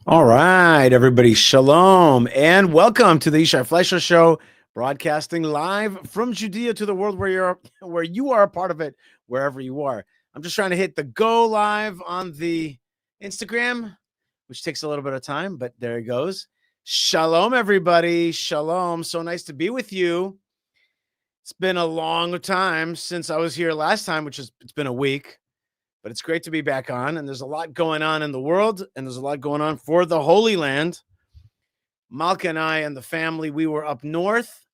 All right, everybody, shalom, and welcome to the Yishai Fleisher Show, broadcasting live from Judea to the world where you are a part of it, wherever you are. I'm just trying to hit the go live on the Instagram, which takes a little bit of time, but there it goes. Shalom, everybody. Shalom. So nice to be with you. It's been a long time since I was here last time, it's been a week. But it's great to be back on, and there's a lot going on in the world, and there's a lot going on for the Holy Land. Malkah and I and the family, we were up north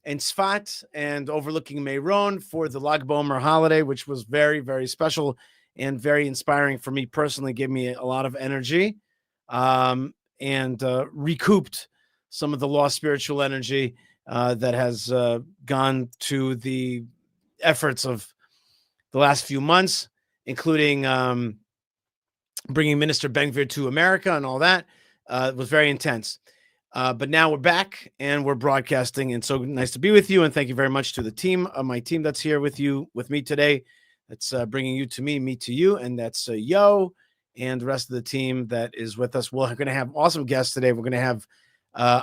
in Tzfat and overlooking Meron for the Lag BaOmer holiday, which was very, very special and very inspiring for me personally. Gave me a lot of energy and recouped some of the lost spiritual energy that has gone to the efforts of the last few months, including bringing Minister Ben-Gvir to America and all that. It was very intense. But now we're back and we're broadcasting, and so nice to be with you. And thank you very much to the team, my team that's here with me today. That's bringing you to me to you, and that's Yo and the rest of the team that is with us. We're going to have awesome guests today. We're going to have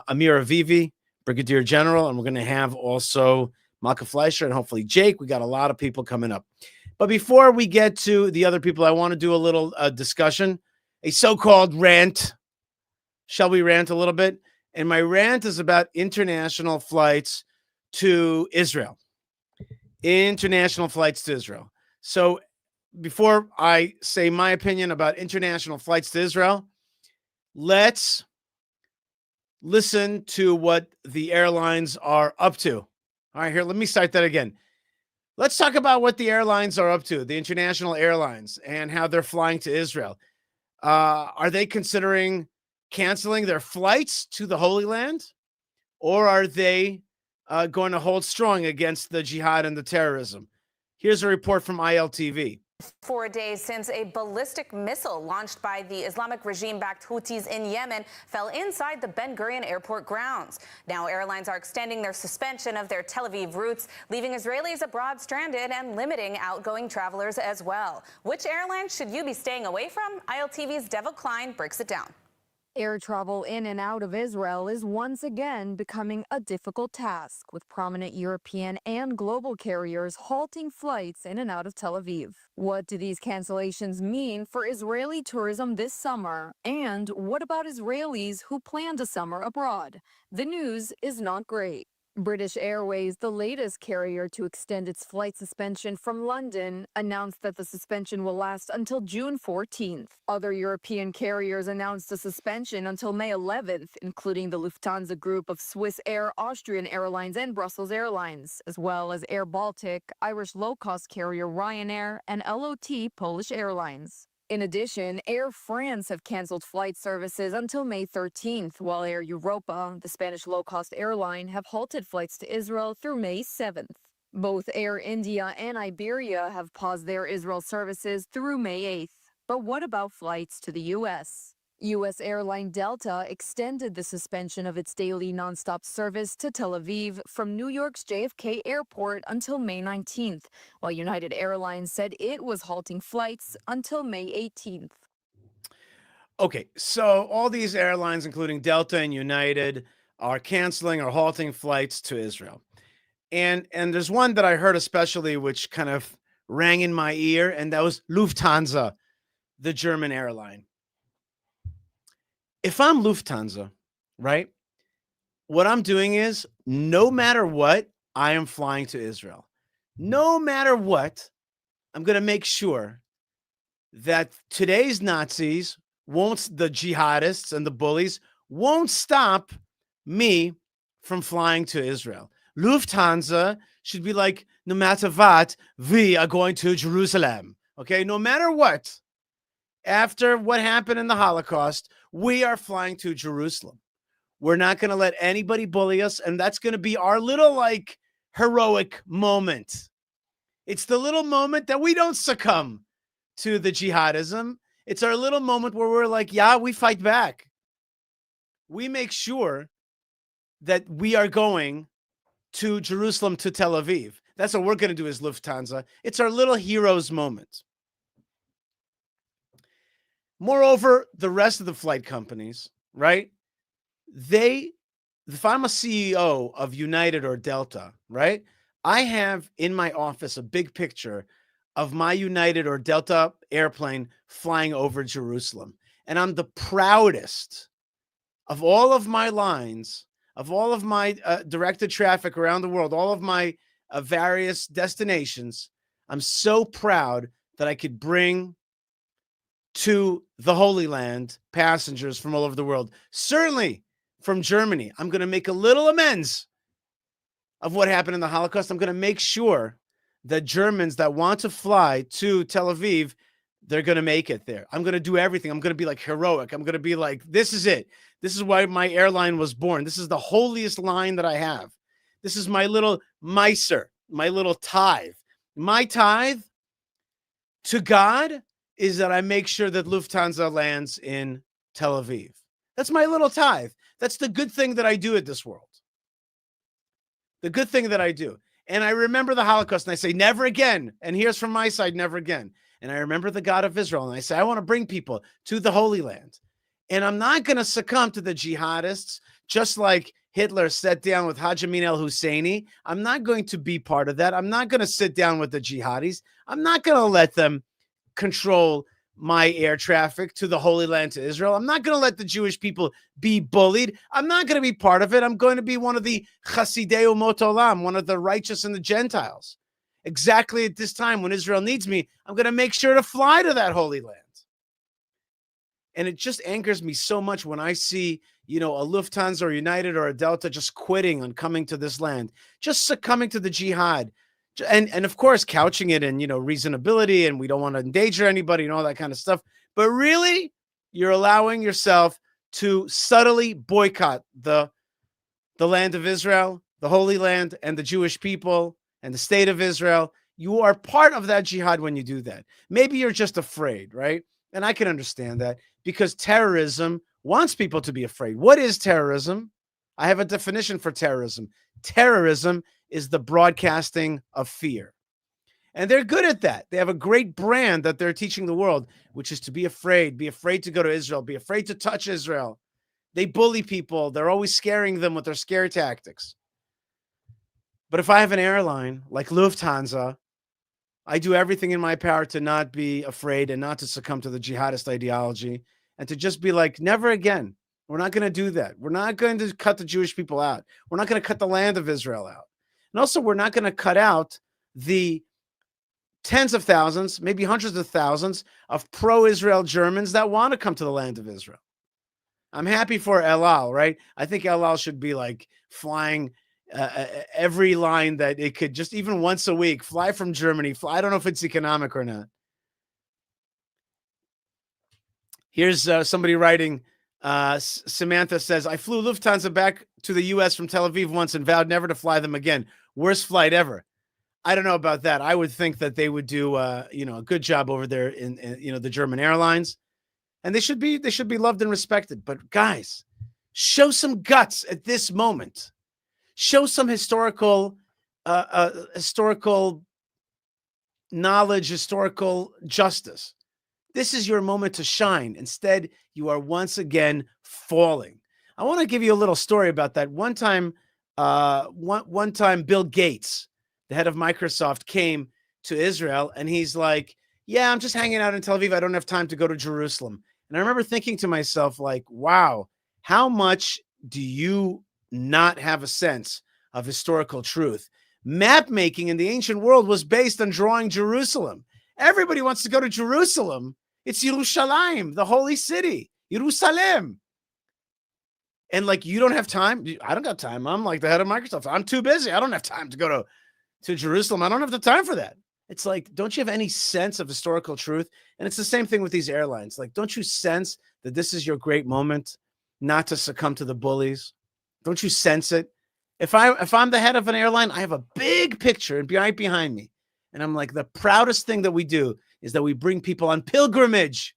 Amir Avivi, Brigadier General, and we're going to have also Malkah Fleisher and hopefully Jake. We got a lot of people coming up. But before we get to the other people, I want to do a little discussion, a so-called rant. Shall we rant a little bit? And my rant is about international flights to Israel. International flights to Israel. So before I say my opinion about international flights to Israel, let's listen to what the airlines are up to. All right, here, let me start that again. Let's talk about what the airlines are up to, the international airlines, and how they're flying to Israel. Are they considering canceling their flights to the Holy Land, or are they going to hold strong against the jihad and the terrorism? Here's a report from ILTV. 4 days since a ballistic missile launched by the Islamic regime-backed Houthis in Yemen fell inside the Ben Gurion airport grounds. Now airlines are extending their suspension of their Tel Aviv routes, leaving Israelis abroad stranded and limiting outgoing travelers as well. Which airlines should you be staying away from? ILTV's Devil Klein breaks it down. Air travel in and out of Israel is once again becoming a difficult task, with prominent European and global carriers halting flights in and out of Tel Aviv. What do these cancellations mean for Israeli tourism this summer? And what about Israelis who planned a summer abroad? The news is not great. British Airways, the latest carrier to extend its flight suspension from London, announced that the suspension will last until June 14th. Other European carriers announced a suspension until May 11th, including the Lufanza group of Swiss Air, Austrian Airlines, and Brussels Airlines, as well as Air Baltic, Irish low-cost carrier Ryanair, and LOT Polish Airlines. In addition, Air France have canceled flight services until May 13th, while Air Europa, the Spanish low-cost airline, have halted flights to Israel through May 7th. Both Air India and Iberia have paused their Israel services through May 8th. But what about flights to the U.S.? U.S. airline Delta extended the suspension of its daily nonstop service to Tel Aviv from New York's JFK Airport until May 19th, while United Airlines said it was halting flights until May 18th. Okay, so all these airlines, including Delta and United, are canceling or halting flights to Israel. And there's one that I heard especially, which kind of rang in my ear, and that was Lufthansa, the German airline. If I'm Lufthansa, right, what I'm doing is no matter what, I am flying to Israel. No matter what, I'm going to make sure that today's Nazis the jihadists and the bullies won't stop me from flying to Israel. Lufthansa should be like, no matter what, we are going to Jerusalem. Okay, no matter what. After what happened in the Holocaust, we are flying to Jerusalem. We're not going to let anybody bully us, and that's going to be our little, like, heroic moment. It's the little moment that we don't succumb to the jihadism. It's our little moment where we're like, yeah, we fight back. We make sure that we are going to Jerusalem, to Tel Aviv. That's what we're going to do as Lufthansa. It's our little hero's moment. Moreover, the rest of the flight companies, right? If I'm a CEO of United or Delta, right? I have in my office a big picture of my United or Delta airplane flying over Jerusalem. And I'm the proudest of all of my lines, of all of my directed traffic around the world, all of my various destinations. I'm so proud that I could bring to the Holy Land passengers from all over the world. Certainly from Germany. I'm going to make a little amends of what happened in the Holocaust. I'm going to make sure that Germans that want to fly to Tel Aviv, they're going to make it there. I'm going to do everything. I'm going to be like heroic. I'm going to be like, this is it. This is why my airline was born. This is the holiest line that I have. This is my little miser, my little tithe. My tithe to God is that I make sure that Lufthansa lands in Tel Aviv. That's my little tithe. That's the good thing that I do at this world. The good thing that I do. And I remember the Holocaust and I say, never again. And here's from my side, never again. And I remember the God of Israel. And I say, I want to bring people to the Holy Land. And I'm not going to succumb to the jihadists, just like Hitler sat down with Haj Amin al-Husseini. I'm not going to be part of that. I'm not going to sit down with the jihadis. I'm not going to let them control my air traffic to the Holy Land, to Israel. I'm not going to let the Jewish people be bullied. I'm not going to be part of it. I'm going to be one of the Chasidei Umot Olam, one of the righteous and the Gentiles. Exactly at this time when Israel needs me, I'm going to make sure to fly to that Holy Land. And it just angers me so much when I see, a Lufthansa or United or a Delta just quitting on coming to this land, just succumbing to the jihad. And of course, couching it in, reasonability, and we don't want to endanger anybody and all that kind of stuff. But really, you're allowing yourself to subtly boycott the land of Israel, the Holy Land, and the Jewish people and the state of Israel. You are part of that jihad when you do that. Maybe you're just afraid, right? And I can understand that because terrorism wants people to be afraid. What is terrorism? I have a definition for terrorism. Terrorism is the broadcasting of fear. And they're good at that. They have a great brand that they're teaching the world, which is to be afraid to go to Israel, be afraid to touch Israel. They bully people. They're always scaring them with their scare tactics. But if I have an airline like Lufthansa, I do everything in my power to not be afraid and not to succumb to the jihadist ideology and to just be like, never again. We're not going to do that. We're not going to cut the Jewish people out. We're not going to cut the land of Israel out. And also, we're not going to cut out the tens of thousands, maybe hundreds of thousands of pro-Israel Germans that want to come to the land of Israel. I'm happy for El Al, right? I think El Al should be like flying every line that it could, just even once a week, fly from Germany. I don't know if it's economic or not. Here's somebody writing, Samantha says, I flew Lufthansa back to the U.S. from Tel Aviv once and vowed never to fly them again. Worst flight ever. I don't know about that. I would think that they would do, a good job over there in the German airlines, and they should be loved and respected. But guys, show some guts at this moment. Show some historical knowledge, historical justice. This is your moment to shine. Instead, you are once again falling. I want to give you a little story about that. One time, Bill Gates, the head of Microsoft, came to Israel, and he's like, yeah, I'm just hanging out in Tel Aviv. I don't have time to go to Jerusalem. And I remember thinking to myself, like, wow, how much do you not have a sense of historical truth? Map making in the ancient world was based on drawing Jerusalem. Everybody wants to go to Jerusalem. It's Yerushalayim, the holy city, Jerusalem. And like, you don't have time. I don't got time. I'm like the head of Microsoft. I'm too busy. I don't have time to go to Jerusalem. I don't have the time for that. It's like, don't you have any sense of historical truth? And it's the same thing with these airlines. Like, don't you sense that this is your great moment not to succumb to the bullies? Don't you sense it? If I'm the head of an airline, I have a big picture and right behind me. And I'm like, the proudest thing that we do is that we bring people on pilgrimage.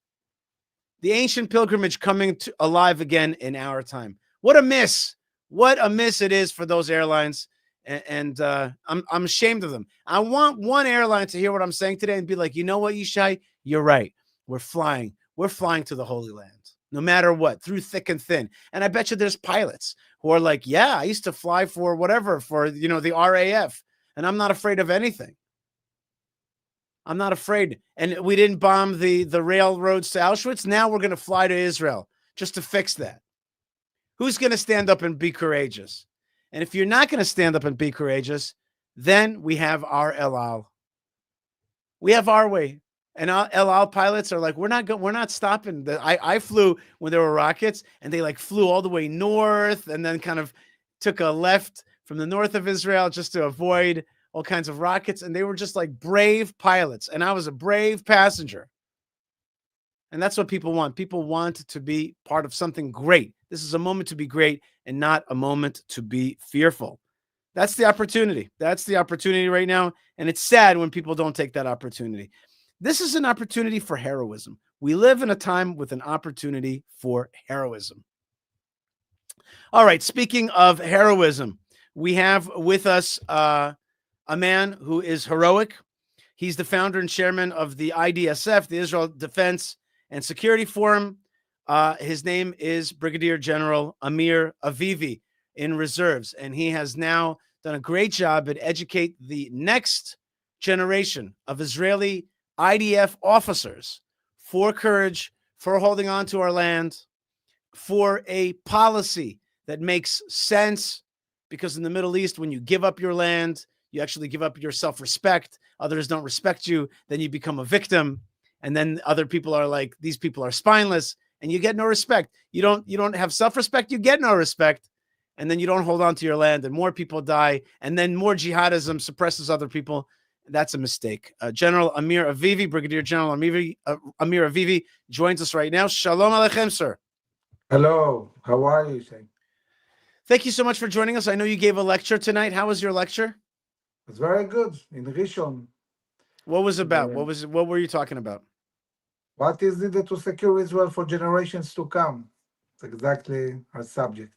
The ancient pilgrimage coming alive again in our time. What a miss. What a miss it is for those airlines. And I'm ashamed of them. I want one airline to hear what I'm saying today and be like, you know what, Yishai? You're right. We're flying. we're flying to the Holy Land, no matter what, through thick and thin. And I bet you there's pilots who are like, yeah, I used to fly for whatever, for, the RAF, and I'm not afraid of anything. I'm not afraid. And we didn't bomb the railroads to Auschwitz. Now we're going to fly to Israel just to fix that. Who's going to stand up and be courageous? And if you're not going to stand up and be courageous, then we have our El Al. We have our way. And El Al pilots are like, we're not stopping. I flew when there were rockets, and they like flew all the way north and then kind of took a left from the north of Israel just to avoid all kinds of rockets. And they were just like brave pilots. And I was a brave passenger. And that's what people want. People want to be part of something great. This is a moment to be great and not a moment to be fearful. That's the opportunity. That's the opportunity right now. And it's sad when people don't take that opportunity. This is an opportunity for heroism. We live in a time with an opportunity for heroism. All right. Speaking of heroism, we have with us a man who is heroic. He's the founder and chairman of the IDSF, the Israel Defense and Security Forum. His name is Brigadier General Amir Avivi in reserves, and he has now done a great job at educate the next generation of Israeli IDF officers for courage, for holding on to our land, for a policy that makes sense, because in the Middle East, when you give up your land, you actually give up your self-respect. Others don't respect you. Then you become a victim. And then other people are like, these people are spineless, and you get no respect. You don't have self-respect. You get no respect. And then you don't hold on to your land, and more people die. And then more jihadism suppresses other people. That's a mistake. General Amir Avivi, Brigadier General Amir Avivi joins us right now. Shalom Aleichem, sir. Hello. How are you, Yishai? Thank you so much for joining us. I know you gave a lecture tonight. How was your lecture? It's very good in Rishon. What was it about? What were you talking about? What is needed to secure Israel for generations to come? It's exactly our subject.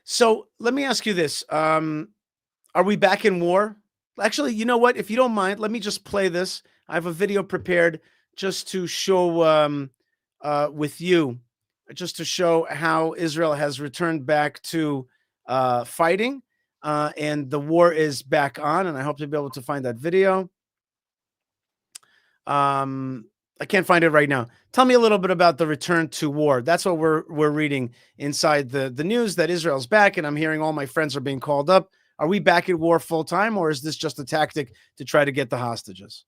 So let me ask you this. Are we back in war? Actually, you know what? If you don't mind, let me just play this. I have a video prepared just to show with you, just to show how Israel has returned back to fighting, and the war is back on. And I hope to be able to find that video. I can't find it right now. Tell me a little bit about the return to war. That's what we're reading inside the news, that Israel's back, and I'm hearing all my friends are being called up. Are we back at war full time, or is this just a tactic to try to get the hostages?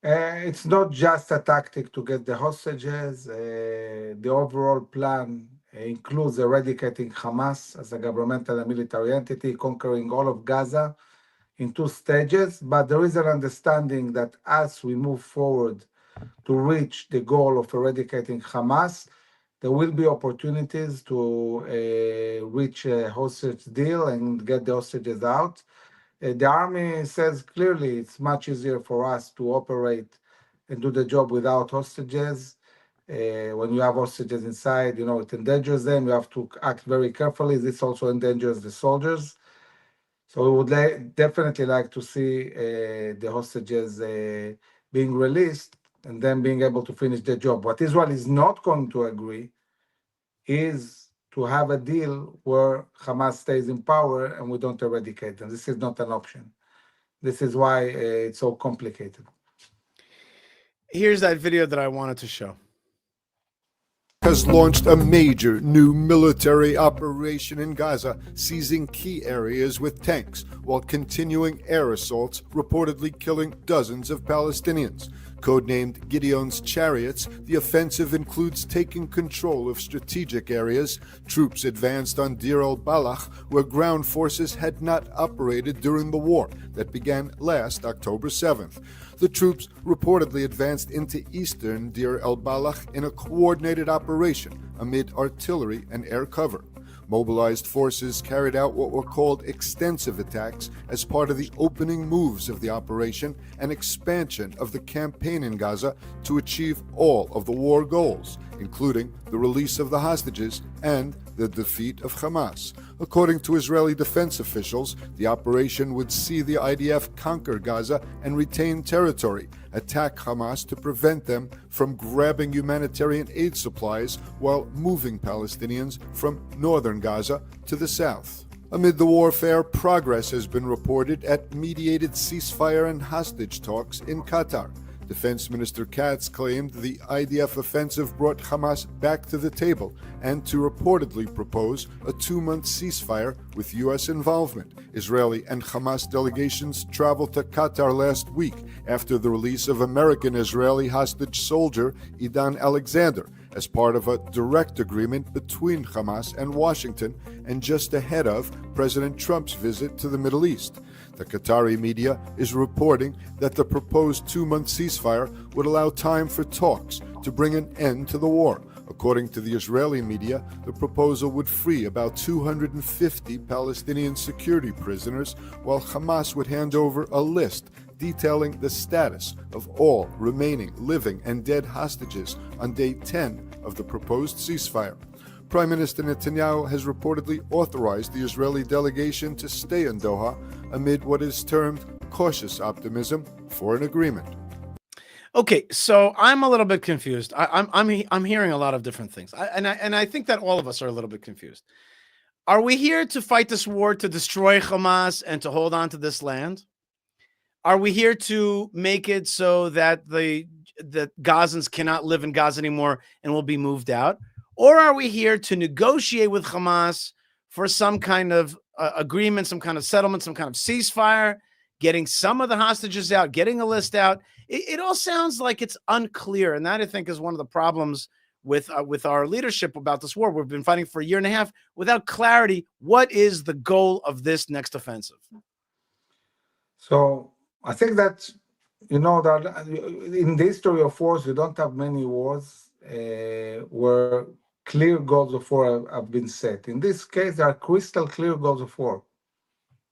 It's not just a tactic to get the hostages. The overall plan includes eradicating Hamas as a governmental and military entity, conquering all of Gaza in 2 stages. But there is an understanding that as we move forward to reach the goal of eradicating Hamas, there will be opportunities to reach a hostage deal and get the hostages out. The army says clearly it's much easier for us to operate and do the job without hostages. When you have hostages inside, it endangers them. You have to act very carefully. This also endangers the soldiers. So we would definitely like to see the hostages being released and then being able to finish the job. What Israel is not going to agree is to have a deal where Hamas stays in power and we don't eradicate them. This is not an option. This is why it's so complicated. Here's that video that I wanted to show. Has launched a major new military operation in Gaza, seizing key areas with tanks, while continuing air assaults, reportedly killing dozens of Palestinians. Codenamed Gideon's Chariots, the offensive includes taking control of strategic areas. Troops advanced on Deir el-Balach, where ground forces had not operated during the war that began last October 7th. The troops reportedly advanced into eastern Deir el-Balach in a coordinated operation amid artillery and air cover. Mobilized forces carried out what were called extensive attacks as part of the opening moves of the operation and expansion of the campaign in Gaza to achieve all of the war goals, including the release of the hostages and the defeat of Hamas. According to Israeli defense officials, the operation would see the IDF conquer Gaza and retain territory, attack Hamas to prevent them from grabbing humanitarian aid supplies while moving Palestinians from northern Gaza to the south. Amid the warfare, progress has been reported at mediated ceasefire and hostage talks in Qatar. Defense Minister Katz claimed the IDF offensive brought Hamas back to the table and to reportedly propose a 2-month ceasefire with U.S. involvement. Israeli and Hamas delegations traveled to Qatar last week after the release of American-Israeli hostage soldier Adon Alexander as part of a direct agreement between Hamas and Washington and just ahead of President Trump's visit to the Middle East. The Qatari media is reporting that the proposed 2-month ceasefire would allow time for talks to bring an end to the war. According to the Israeli media, the proposal would free about 250 Palestinian security prisoners, while Hamas would hand over a list detailing the status of all remaining living and dead hostages on day 10 of the proposed ceasefire. Prime Minister Netanyahu has reportedly authorized the Israeli delegation to stay in Doha amid what is termed cautious optimism for an agreement. Okay, so I'm a little bit confused. I'm hearing a lot of different things, and I think that all of us are a little bit confused. Are we here to fight this war to destroy Hamas and to hold on to this land? Are we here to make it so that the Gazans cannot live in Gaza anymore and will be moved out? Or are we here to negotiate with Hamas for some kind of agreement, some kind of settlement, some kind of ceasefire, getting some of the hostages out, getting a list out? It all sounds like it's unclear. And that, I think, is one of the problems with our leadership about this war. We've been fighting for a year and a half without clarity. What is the goal of this next offensive? So I think that, that in the history of wars, you don't have many wars where clear goals of war have been set. In this case, there are crystal clear goals of war: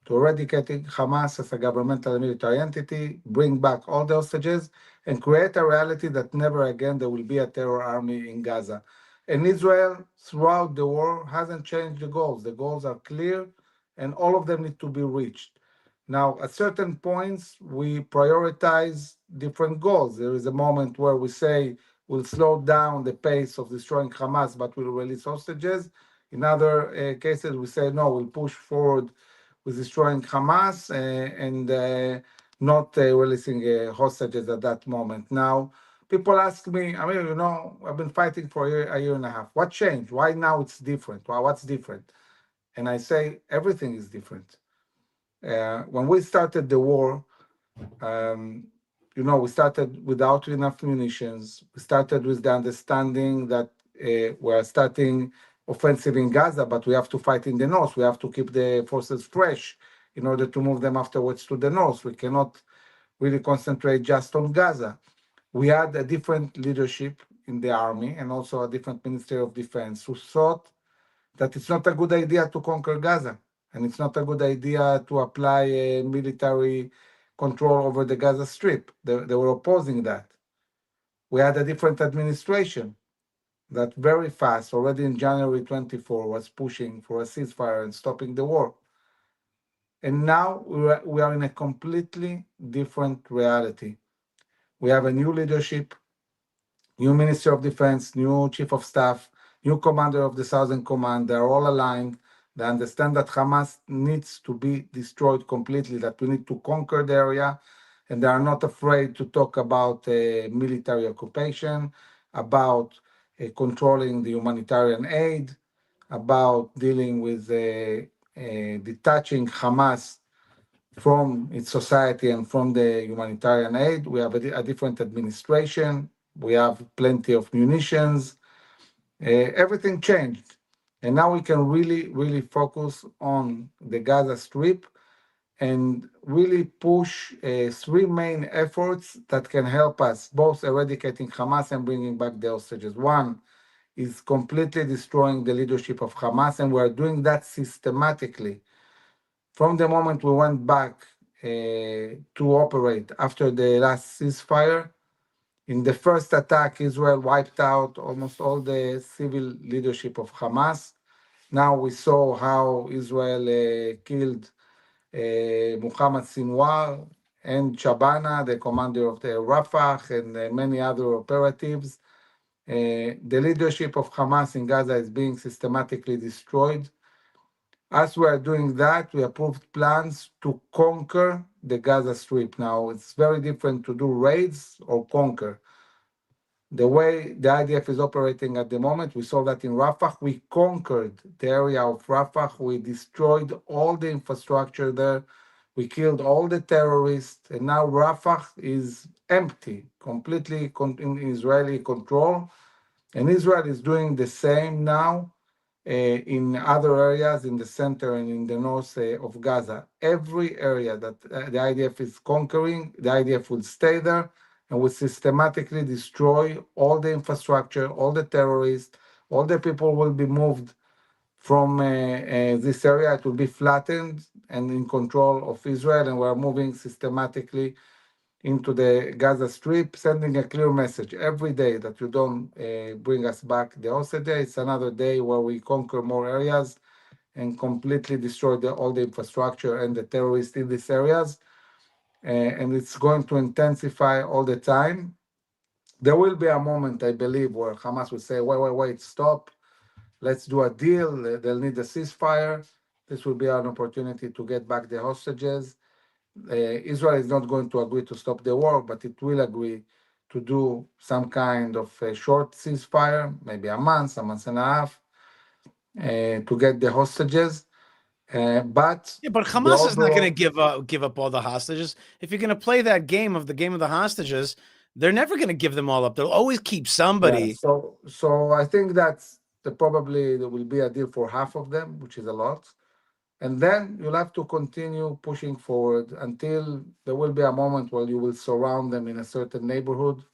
to eradicate Hamas as a governmental and military entity, bring back all the hostages, and create a reality that never again there will be a terror army in Gaza. And Israel, throughout the war, hasn't changed the goals. The goals are clear, and all of them need to be reached. Now, at certain points, we prioritize different goals. There is a moment where we say we'll slow down the pace of destroying Hamas, but we'll release hostages. In other cases, we say, no, we'll push forward with destroying Hamas and not releasing hostages at that moment. Now, people ask me, I've been fighting for a year and a half. What changed? Why now it's different? Well, what's different? And I say, everything is different. When we started the war, we started without enough munitions. We started with the understanding that we're starting offensive in Gaza, but we have to fight in the north. We have to keep the forces fresh in order to move them afterwards to the north. We cannot really concentrate just on Gaza. We had a different leadership in the army and also a different Ministry of Defense who thought that it's not a good idea to conquer Gaza, and it's not a good idea to apply a military control over the Gaza Strip. They were opposing that. We had a different administration that very fast, already in January 24, was pushing for a ceasefire and stopping the war. And now we are in a completely different reality. We have a new leadership, new Minister of Defense, new Chief of Staff, new Commander of the Southern Command. They're all aligned. They understand that Hamas needs to be destroyed completely, that we need to conquer the area, and they are not afraid to talk about military occupation, about controlling the humanitarian aid, about dealing with detaching Hamas from its society and from the humanitarian aid. We have a different administration. We have plenty of munitions. Everything changed. And now we can really, really focus on the Gaza Strip and really push 3 main efforts that can help us, both eradicating Hamas and bringing back the hostages. One is completely destroying the leadership of Hamas, and we're doing that systematically. From the moment we went back to operate after the last ceasefire, in the first attack, Israel wiped out almost all the civil leadership of Hamas. Now we saw how Israel killed Muhammad Sinwar and Shabana, the commander of the Rafah, and many other operatives. The leadership of Hamas in Gaza is being systematically destroyed. As we are doing that, we approved plans to conquer the Gaza Strip. Now, it's very different to do raids or conquer. The way the IDF is operating at the moment, we saw that in Rafah, we conquered the area of Rafah. We destroyed all the infrastructure there. We killed all the terrorists. And now Rafah is empty, completely in Israeli control. And Israel is doing the same now in other areas in the center and in the north of Gaza. Every area that the IDF is conquering, the IDF will stay there and will systematically destroy all the infrastructure, all the terrorists, all the people will be moved from this area. It will be flattened and in control of Israel, and we're moving systematically into the Gaza Strip, sending a clear message every day that you don't bring us back the hostage. It's another day where we conquer more areas and completely destroy all the infrastructure and the terrorists in these areas. And it's going to intensify all the time. There will be a moment, I believe, where Hamas will say, wait, stop. Let's do a deal. They'll need a ceasefire. This will be an opportunity to get back the hostages. Israel is not going to agree to stop the war, but it will agree to do some kind of a short ceasefire, maybe a month and a half, to get the hostages. But Yeah, but the Hamas is not going to overall, give up all the hostages. If you're going to play that game of the hostages, they're never going to give them all up. They'll always keep yeah. somebody. So I think that's probably there will be a deal for half of them, which is a lot. And then you'll have to continue pushing forward until there will be a moment where you will surround them in a certain neighborhood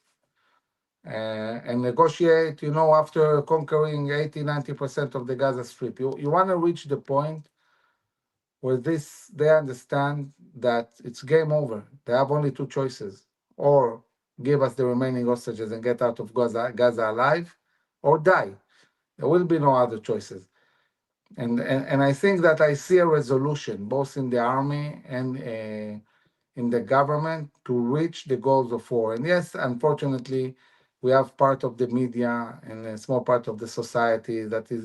and negotiate. After conquering 80-90% of the Gaza Strip, you want to reach the point where they understand that it's game over. They have only two choices: or give us the remaining hostages and get out of Gaza alive, or die. There will be no other choices. And I think that I see a resolution both in the army and in the government to reach the goals of war. And yes, unfortunately, we have part of the media and a small part of the society that is,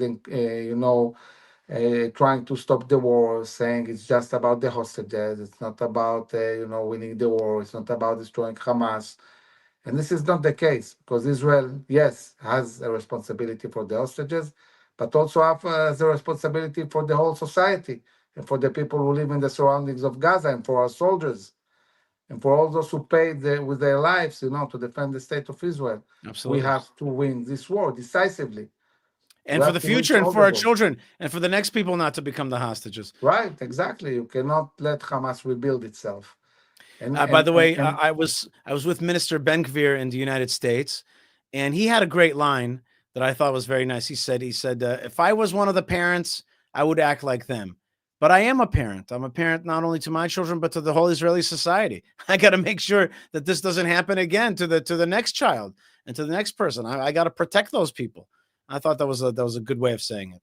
trying to stop the war, saying it's just about the hostages. It's not about, winning the war. It's not about destroying Hamas. And this is not the case, because Israel, yes, has a responsibility for the hostages, but also has a responsibility for the whole society and for the people who live in the surroundings of Gaza and for our soldiers and for all those who paid with their lives, to defend the state of Israel. We Absolutely. have to win this war decisively. And We for have the to reach future and all for the our goals. children and for the next people not to become the hostages. Right, exactly. You cannot let Hamas rebuild itself. And By and the and, way, and I was with Minister Ben Gvir in the United States, and he had a great line that I thought was very nice. He said, if I was one of the parents, I would act like them. But I am a parent. I'm a parent not only to my children, but to the whole Israeli society. I got to make sure that this doesn't happen again to the next child and to the next person. I got to protect those people. I thought that was a good way of saying it.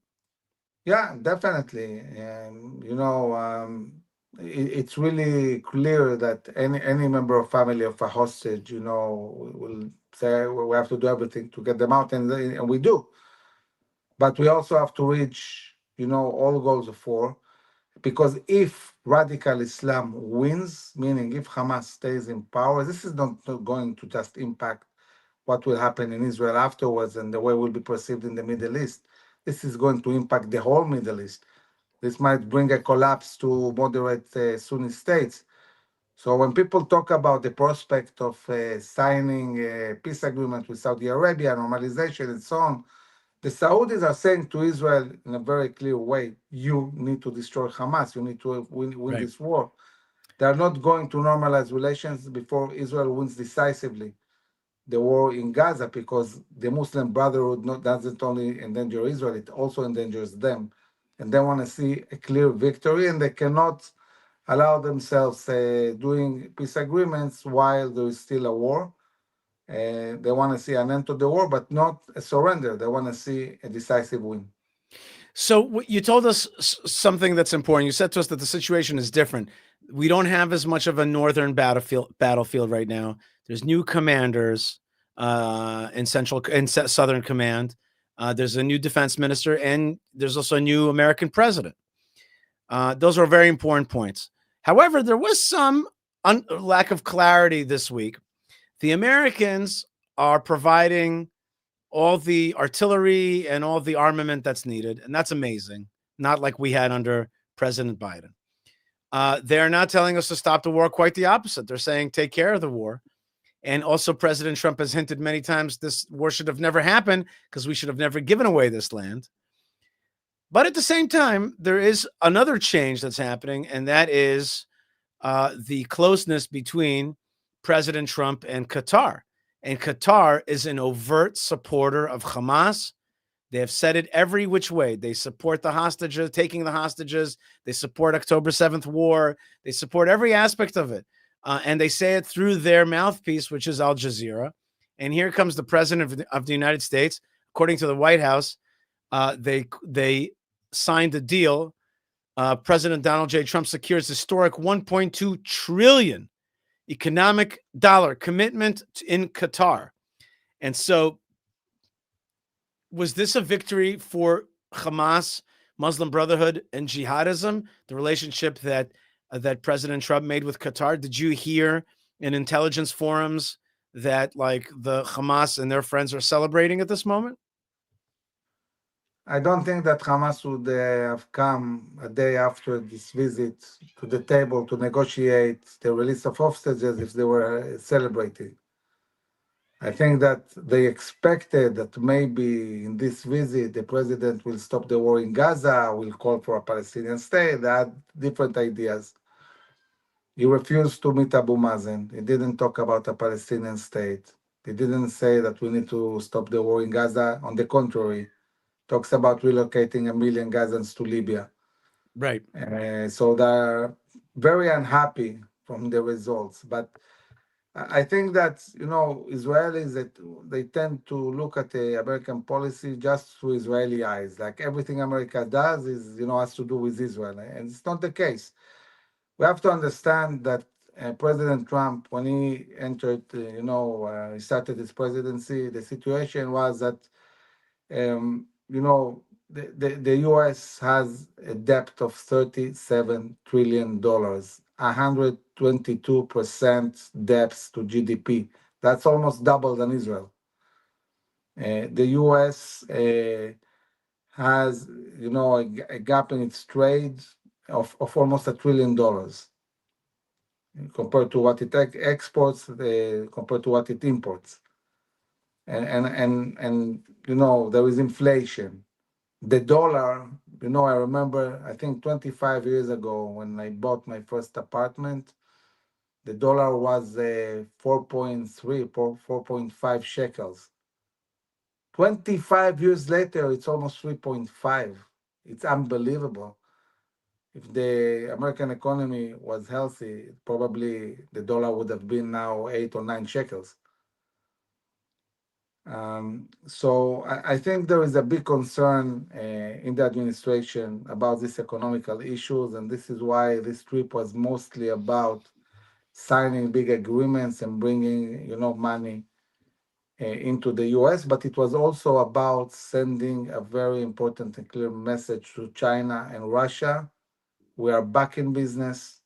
yeah, definitely. And it's really clear that any member of family of a hostage, will say we have to do everything to get them out, and we do. But we also have to reach, all goals of war, because if radical Islam wins, meaning if Hamas stays in power, this is not going to just impact what will happen in Israel afterwards and the way we'll be perceived in the Middle East. This is going to impact the whole Middle East. This might bring a collapse to moderate Sunni states. So when people talk about the prospect of signing a peace agreement with Saudi Arabia, normalization and so on, the Saudis are saying to Israel in a very clear way, you need to destroy Hamas, you need to win Right. this war. They are not going to normalize relations before Israel wins decisively the war in Gaza, because the Muslim Brotherhood doesn't only endanger Israel, it also endangers them. And they want to see a clear victory, and they cannot allow themselves doing peace agreements while there is still a war. They want to see an end to the war, but not a surrender. They want to see a decisive win. So you told us something that's important. You said to us that the situation is different. We don't have as much of a northern battlefield right now. There's new commanders in Southern Command. There's a new defense minister, and there's also a new American president. Those are very important points. However, there was some lack of clarity this week. The Americans are providing all the artillery and all the armament that's needed, and that's amazing. Not like we had under President Biden. They're not telling us to stop the war, quite the opposite. They're saying take care of the war. And also President Trump has hinted many times this war should have never happened because we should have never given away this land. But at the same time, there is another change that's happening, and that is the closeness between President Trump and Qatar. And Qatar is an overt supporter of Hamas. They have said it every which way. They support the hostages, taking the hostages. They support October 7th war. They support every aspect of it. And they say it through their mouthpiece, which is Al Jazeera. And here comes the president of the United States. According to the White House, they signed a deal. President Donald J. Trump secures historic $1.2 trillion economic dollar commitment in Qatar. And so was this a victory for Hamas, Muslim Brotherhood, and jihadism, the relationship that President Trump made with Qatar? Did you hear in intelligence forums that like the Hamas and their friends are celebrating at this moment? I don't think that Hamas would have come a day after this visit to the table to negotiate the release of hostages if they were celebrating. I think that they expected that maybe in this visit the president will stop the war in Gaza, will call for a Palestinian state. They had different ideas. He refused to meet Abu Mazen. He didn't talk about a Palestinian state. He didn't say that we need to stop the war in Gaza. On the contrary, talks about relocating 1 million Gazans to Libya. Right. So they're very unhappy from the results. But I think that, Israelis, that they tend to look at the American policy just through Israeli eyes. Like everything America does is, has to do with Israel. And it's not the case. We have to understand that President Trump, when he entered, he started his presidency, the situation was that, the U.S. has a debt of $37 trillion, 122% debts to GDP. That's almost double than Israel. The U.S. has, a gap in its trade of almost $1 trillion compared to what it exports, compared to what it imports. And there is inflation. The dollar, I remember, I think 25 years ago when I bought my first apartment, the dollar was 4.3, 4.5 shekels. 25 years later, it's almost 3.5. It's unbelievable. If the American economy was healthy, probably the dollar would have been now 8 or 9 shekels. So I think there is a big concern in the administration about these economical issues, and this is why this trip was mostly about signing big agreements and bringing, money into the U.S., but it was also about sending a very important and clear message to China and Russia. We are back in business.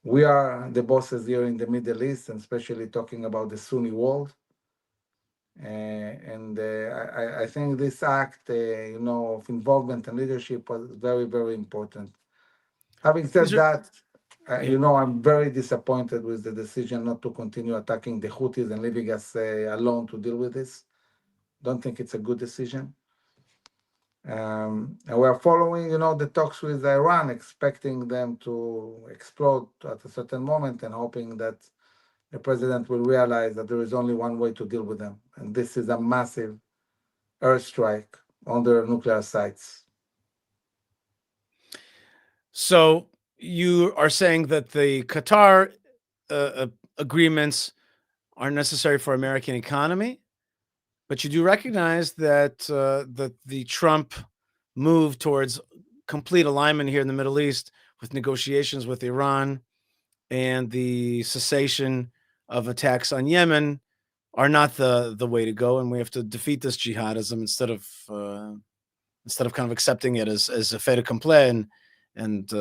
We are the bosses here in the Middle East, and especially talking about the Sunni world. I think this act, of involvement and leadership was very, very important. Having said that, I'm very disappointed with the decision not to continue attacking the Houthis and leaving us alone to deal with this. Don't think it's a good decision. And we're following, the talks with Iran, expecting them to explode at a certain moment and hoping that the president will realize that there is only one way to deal with them. And this is a massive airstrike on their nuclear sites. So you are saying that the Qatar agreements are necessary for American economy, but you do recognize that the Trump move towards complete alignment here in the Middle East with negotiations with Iran and the cessation of attacks on Yemen are not the way to go, and we have to defeat this jihadism instead of kind of accepting it as a fait accompli and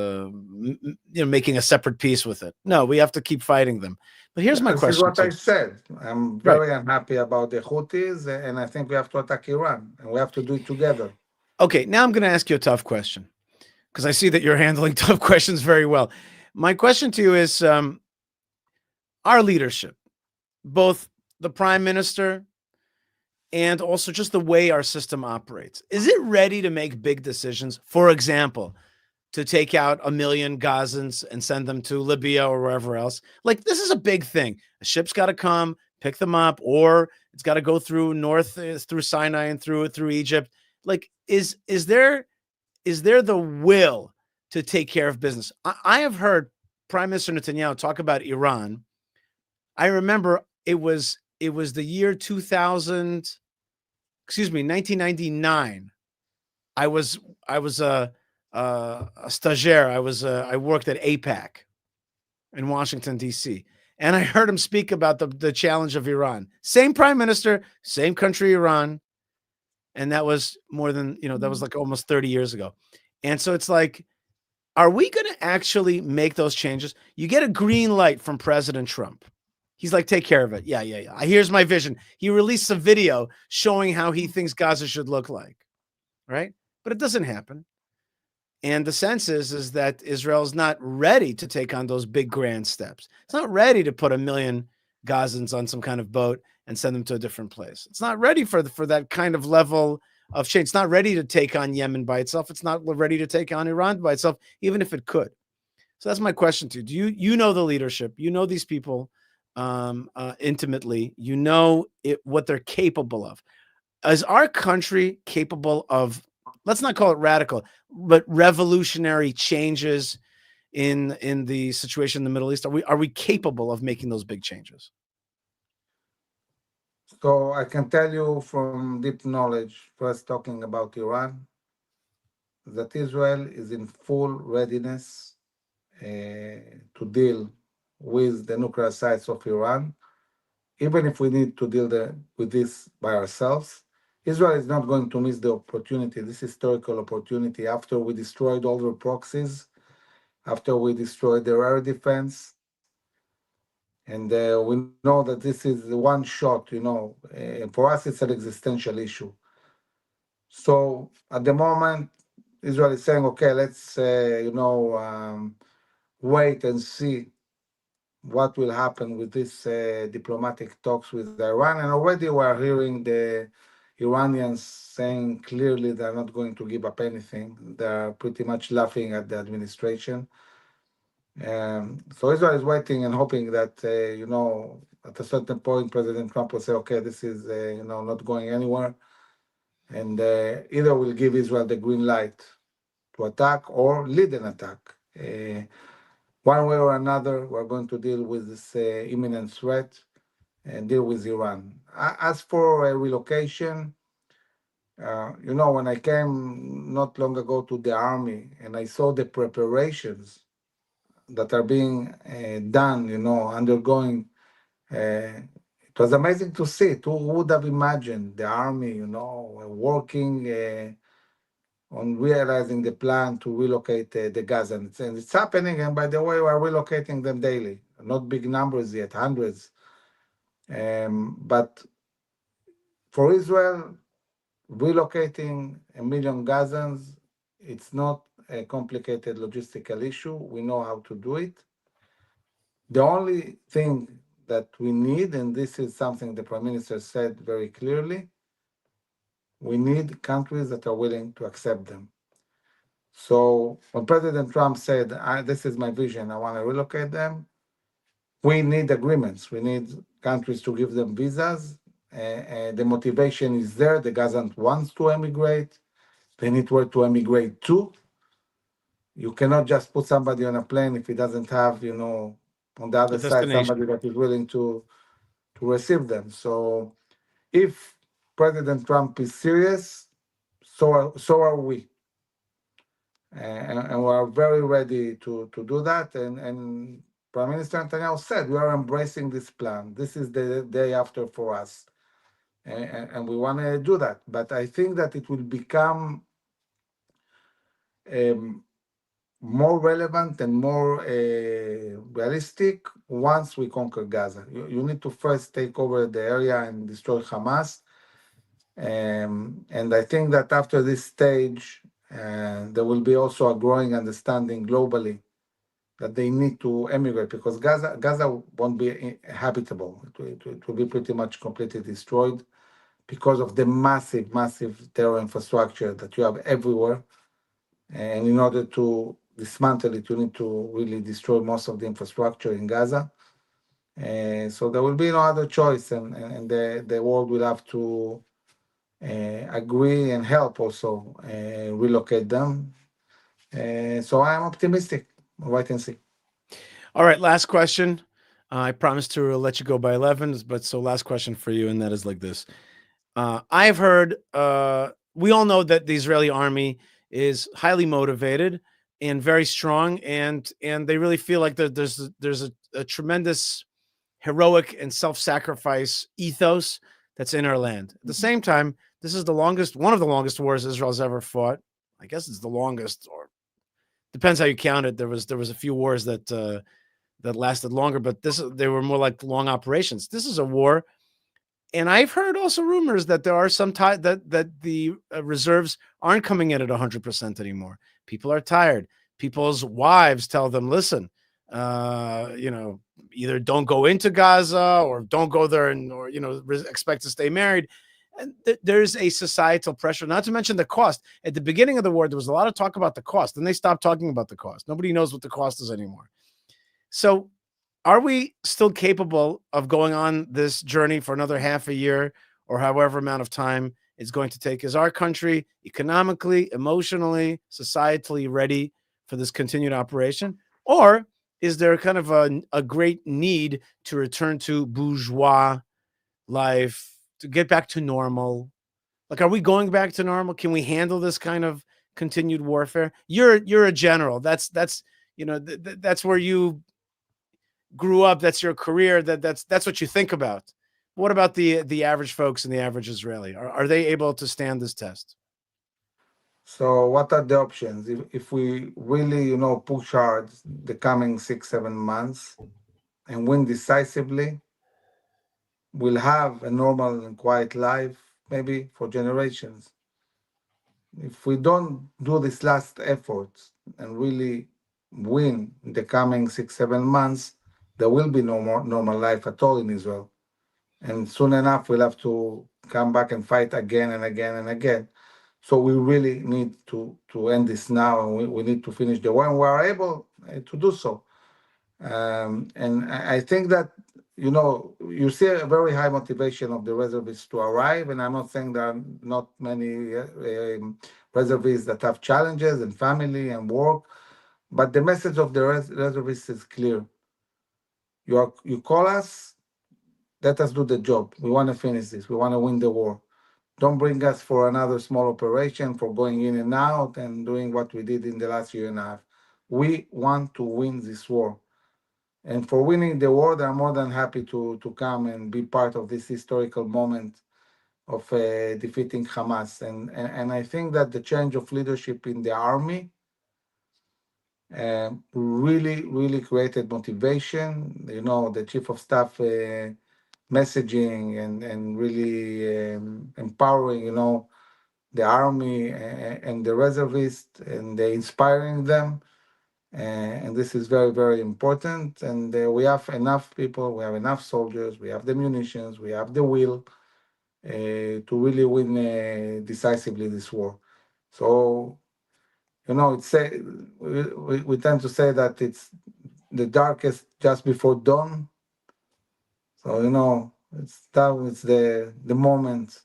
making a separate peace with it. No, we have to keep fighting them. But here's my This question. is what I said. I'm very unhappy about the Houthis, and I think we have to attack Iran, and we have to do it together. Okay, now I'm going to ask you a tough question because I see that you're handling tough questions very well. My question to you is our leadership, both the prime minister and also just the way our system operates. Is it ready to make big decisions? For example, to take out 1 million Gazans and send them to Libya or wherever else? Like, this is a big thing. A ship's got to come, pick them up, or it's got to go through through Sinai and through Egypt. Like, is there the will to take care of business? I have heard Prime Minister Netanyahu talk about Iran. I remember it was the year 1999. I was a stagiaire. I worked at APAC in Washington, D.C. And I heard him speak about the challenge of Iran. Same prime minister, same country, Iran. And that was more than, that was like almost 30 years ago. And so it's like, are we going to actually make those changes? You get a green light from President Trump. He's like, take care of it. Yeah. Here's my vision. He released a video showing how he thinks Gaza should look like, right? But it doesn't happen. And the sense is that Israel is not ready to take on those big grand steps. It's not ready to put 1 million Gazans on some kind of boat and send them to a different place. It's not ready for that kind of level of change. It's not ready to take on Yemen by itself. It's not ready to take on Iran by itself, even if it could. So that's my question to you. Do you know the leadership? You know these people intimately. You know what they're capable of. Is our country capable of, let's not call it radical, but revolutionary changes in the situation in the Middle East? Are we capable of making those big changes? So I can tell you from deep knowledge, first talking about Iran, that Israel is in full readiness to deal with the nuclear sites of Iran, even if we need to deal with this by ourselves. Israel is not going to miss the opportunity, this historical opportunity, after we destroyed all the proxies, after we destroyed the air defense. And we know that this is one shot, for us it's an existential issue. So at the moment, Israel is saying, okay, let's, wait and see what will happen with this diplomatic talks with Iran. And already we're hearing the Iranians saying clearly they're not going to give up anything. They're pretty much laughing at the administration. So Israel is waiting and hoping that, at a certain point, President Trump will say, okay, this is, not going anywhere. And either will give Israel the green light to attack or lead an attack. One way or another, we're going to deal with this imminent threat and deal with Iran. As for relocation, when I came not long ago to the army and I saw the preparations that are being done, undergoing, it was amazing to see it. Who would have imagined the army, working on realizing the plan to relocate the Gazans. And it's happening, and by the way, we're relocating them daily. Not big numbers yet, hundreds. But for Israel, relocating 1 million Gazans, it's not a complicated logistical issue. We know how to do it. The only thing that we need, and this is something the Prime Minister said very clearly, we need countries that are willing to accept them. So when President Trump said, this is my vision, I want to relocate them, we need agreements. We need countries to give them visas. The motivation is there. The Gazans wants to emigrate. They need where to emigrate to. You cannot just put somebody on a plane if he doesn't have, on the other side, somebody that is willing to receive them. So if President Trump is serious, so are we. and we are very ready to do that. And Prime Minister Netanyahu said we are embracing this plan. This is the day after for us, and we want to do that. But I think that it will become more relevant and more realistic once we conquer Gaza. You need to first take over the area and destroy Hamas. And I think that after this stage, there will be also a growing understanding globally that they need to emigrate, because Gaza won't be habitable. It will be pretty much completely destroyed because of the massive terror infrastructure that you have everywhere. And in order to dismantle it, you need to really destroy most of the infrastructure in Gaza. So there will be no other choice, and the world will have to agree and help also relocate them. So I'm optimistic. Wait and see. All right, last question. I promised to let you go by 11, but so last question for you, and that is like this. I've heard, we all know that the Israeli army is highly motivated and very strong, and they really feel like there's a tremendous heroic and self-sacrifice ethos that's in our land. At the same time, this is one of the longest wars Israel's ever fought. I guess it's the longest, or depends how you count it. There was a few wars that lasted longer, but they were more like long operations. This is a war. And I've heard also rumors that there are some that the reserves aren't coming in at 100% anymore. People are tired. People's wives tell them, listen, either don't go into Gaza or don't go there, or expect to stay married. And there's a societal pressure, not to mention the cost. At the beginning of the war, there was a lot of talk about the cost, and they stopped talking about the cost. Nobody knows what the cost is anymore. So are we still capable of going on this journey for another half a year or however amount of time it's going to take? Is our country economically, emotionally, societally ready for this continued operation? Or is there kind of a great need to return to bourgeois life, to get back to normal? Like, are we going back to normal? Can we handle this kind of continued warfare? You're a general. That's where you grew up. That's your career. That's what you think about. What about the average folks and the average Israeli? Are they able to stand this test? So what are the options if we really push hard the coming 6-7 months and win decisively? We'll have a normal and quiet life maybe for generations. If we don't do this last effort and really win in the coming 6-7 months, there will be no more normal life at all in Israel. And soon enough, we'll have to come back and fight again and again and again. So we really need to end this now, and we need to finish the war, and we are able to do so. And I think that, you see a very high motivation of the reservists to arrive, and I'm not saying there are not many reservists that have challenges and family and work, but the message of the reservists is clear. You call us, let us do the job. We want to finish this. We want to win the war. Don't bring us for another small operation, for going in and out and doing what we did in the last year and a half. We want to win this war. And for winning the war, I'm more than happy to come and be part of this historical moment of defeating Hamas. And I think that the change of leadership in the army really created motivation. The chief of staff messaging and really empowering, the army and the reservists, and inspiring them. And this is very, very important. And we have enough people, we have enough soldiers, we have the munitions, we have the will to really win decisively this war. So, we tend to say that it's the darkest just before dawn. So, it's the moment.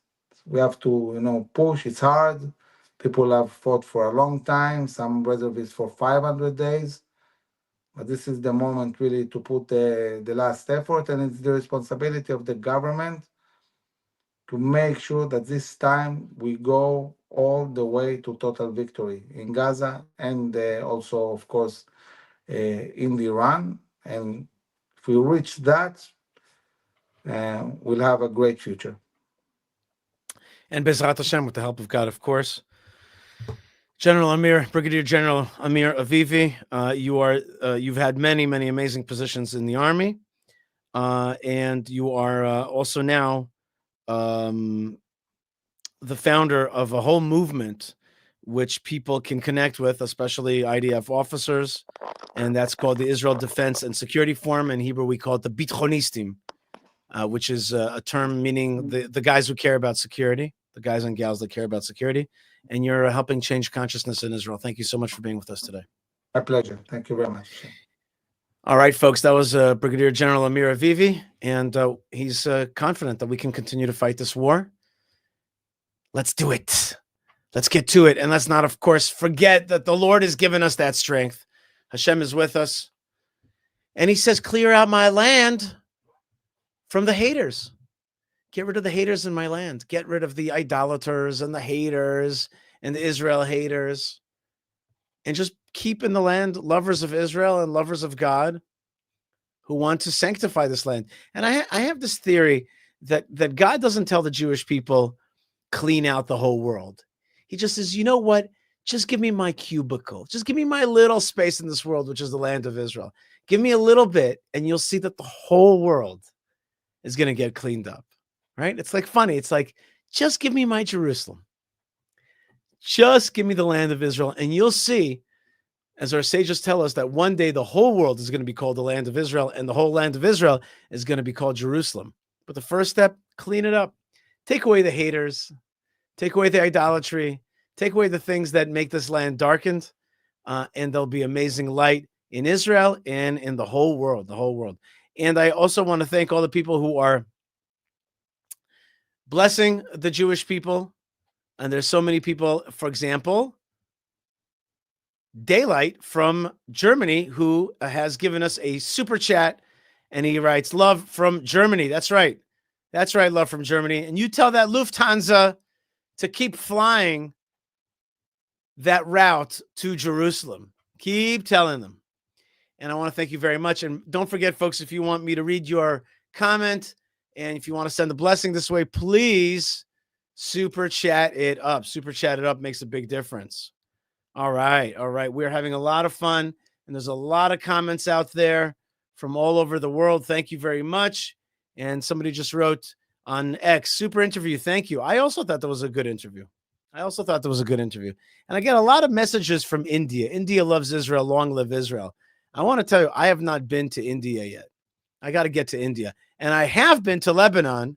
We have to, push. It's hard. People have fought for a long time, some reservists for 500 days. But this is the moment really to put the last effort, and it's the responsibility of the government to make sure that this time we go all the way to total victory in Gaza and also, of course, in Iran. And if we reach that, we'll have a great future. And Bezrat Hashem, with the help of God, of course. Brigadier General Amir Avivi, you've had many, many amazing positions in the Army, and you are also now the founder of a whole movement which people can connect with, especially IDF officers, and that's called the Israel Defense and Security Forum. In Hebrew, we call it the Bitchonistim, which is a term meaning the guys who care about security, the guys and gals that care about security. And you're helping change consciousness in Israel. Thank you so much for being with us today. My pleasure. Thank you very much. All right, folks, that was Brigadier General Amir Avivi, and he's confident that we can continue to fight this war. Let's do it. Let's get to it. And let's not, of course, forget that the Lord has given us that strength. Hashem is with us. And he says, clear out my land from the haters. Get rid of the haters in my land. Get rid of the idolaters and the haters and the Israel haters. And just keep in the land lovers of Israel and lovers of God who want to sanctify this land. And I have this theory that God doesn't tell the Jewish people, clean out the whole world. He just says, you know what? Just give me my cubicle. Just give me my little space in this world, which is the land of Israel. Give me a little bit, and you'll see that the whole world is going to get cleaned up. Right? It's like funny. It's like, just give me my Jerusalem. Just give me the land of Israel. And you'll see, as our sages tell us, that one day the whole world is going to be called the land of Israel, and the whole land of Israel is going to be called Jerusalem. But the first step, clean it up. Take away the haters. Take away the idolatry. Take away the things that make this land darkened. And there'll be amazing light in Israel and in the whole world, And I also want to thank all the people who are blessing the Jewish people. And there's so many people, for example, Daylight from Germany, who has given us a super chat, and he writes, love from Germany. That's right. That's right, love from Germany. And you tell that Lufanza to keep flying that route to Jerusalem. Keep telling them. And I want to thank you very much. And don't forget, folks, if you want me to read your comment, and if you want to send a blessing this way, please super chat it up. Super chat it up makes a big difference. All right. We're having a lot of fun, and there's a lot of comments out there from all over the world. Thank you very much. And somebody just wrote on X, super interview. Thank you. I also thought that was a good interview. And I get a lot of messages from India. India loves Israel. Long live Israel. I want to tell you, I have not been to India yet. I got to get to India. And I have been to Lebanon.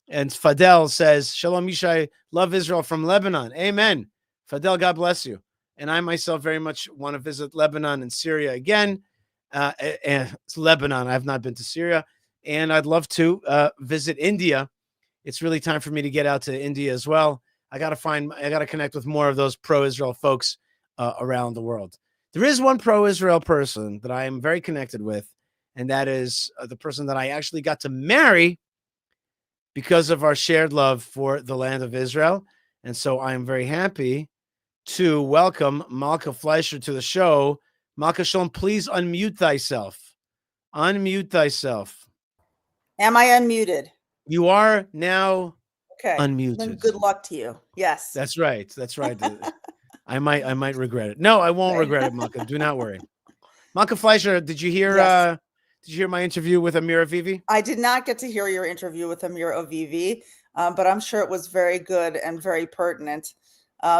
And Fadel says, Shalom Yishai, love Israel from Lebanon. Amen. Fadel, God bless you. And I myself very much want to visit Lebanon and Syria again. And it's Lebanon. I have not been to Syria. And I'd love to visit India. It's really time for me to get out to India as well. I got to connect with more of those pro-Israel folks around the world. There is one pro-Israel person that I am very connected with, and that is the person that I actually got to marry because of our shared love for the land of Israel. And so I am very happy to welcome Malkah Fleisher to the show. Malkah Shalom, please unmute thyself. Unmute thyself. Am I unmuted? You are now unmuted. Then good luck to you. Yes. That's right. I might regret it. No, I won't regret it, Malkah. Do not worry. Malkah Fleisher, did you hear my interview with Amir Avivi? I did not get to hear your interview with Amir Avivi, but I'm sure it was very good and very pertinent.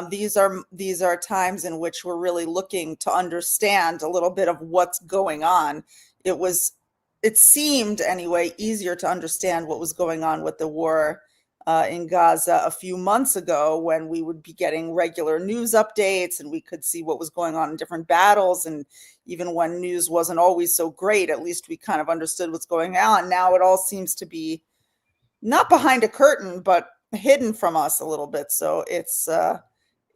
These are times in which we're really looking to understand a little bit of what's going on. It seemed anyway easier to understand what was going on with the war in Gaza a few months ago, when we would be getting regular news updates and we could see what was going on in different battles. And even when news wasn't always so great, at least we kind of understood what's going on. Now it all seems to be not behind a curtain, but hidden from us a little bit. So it's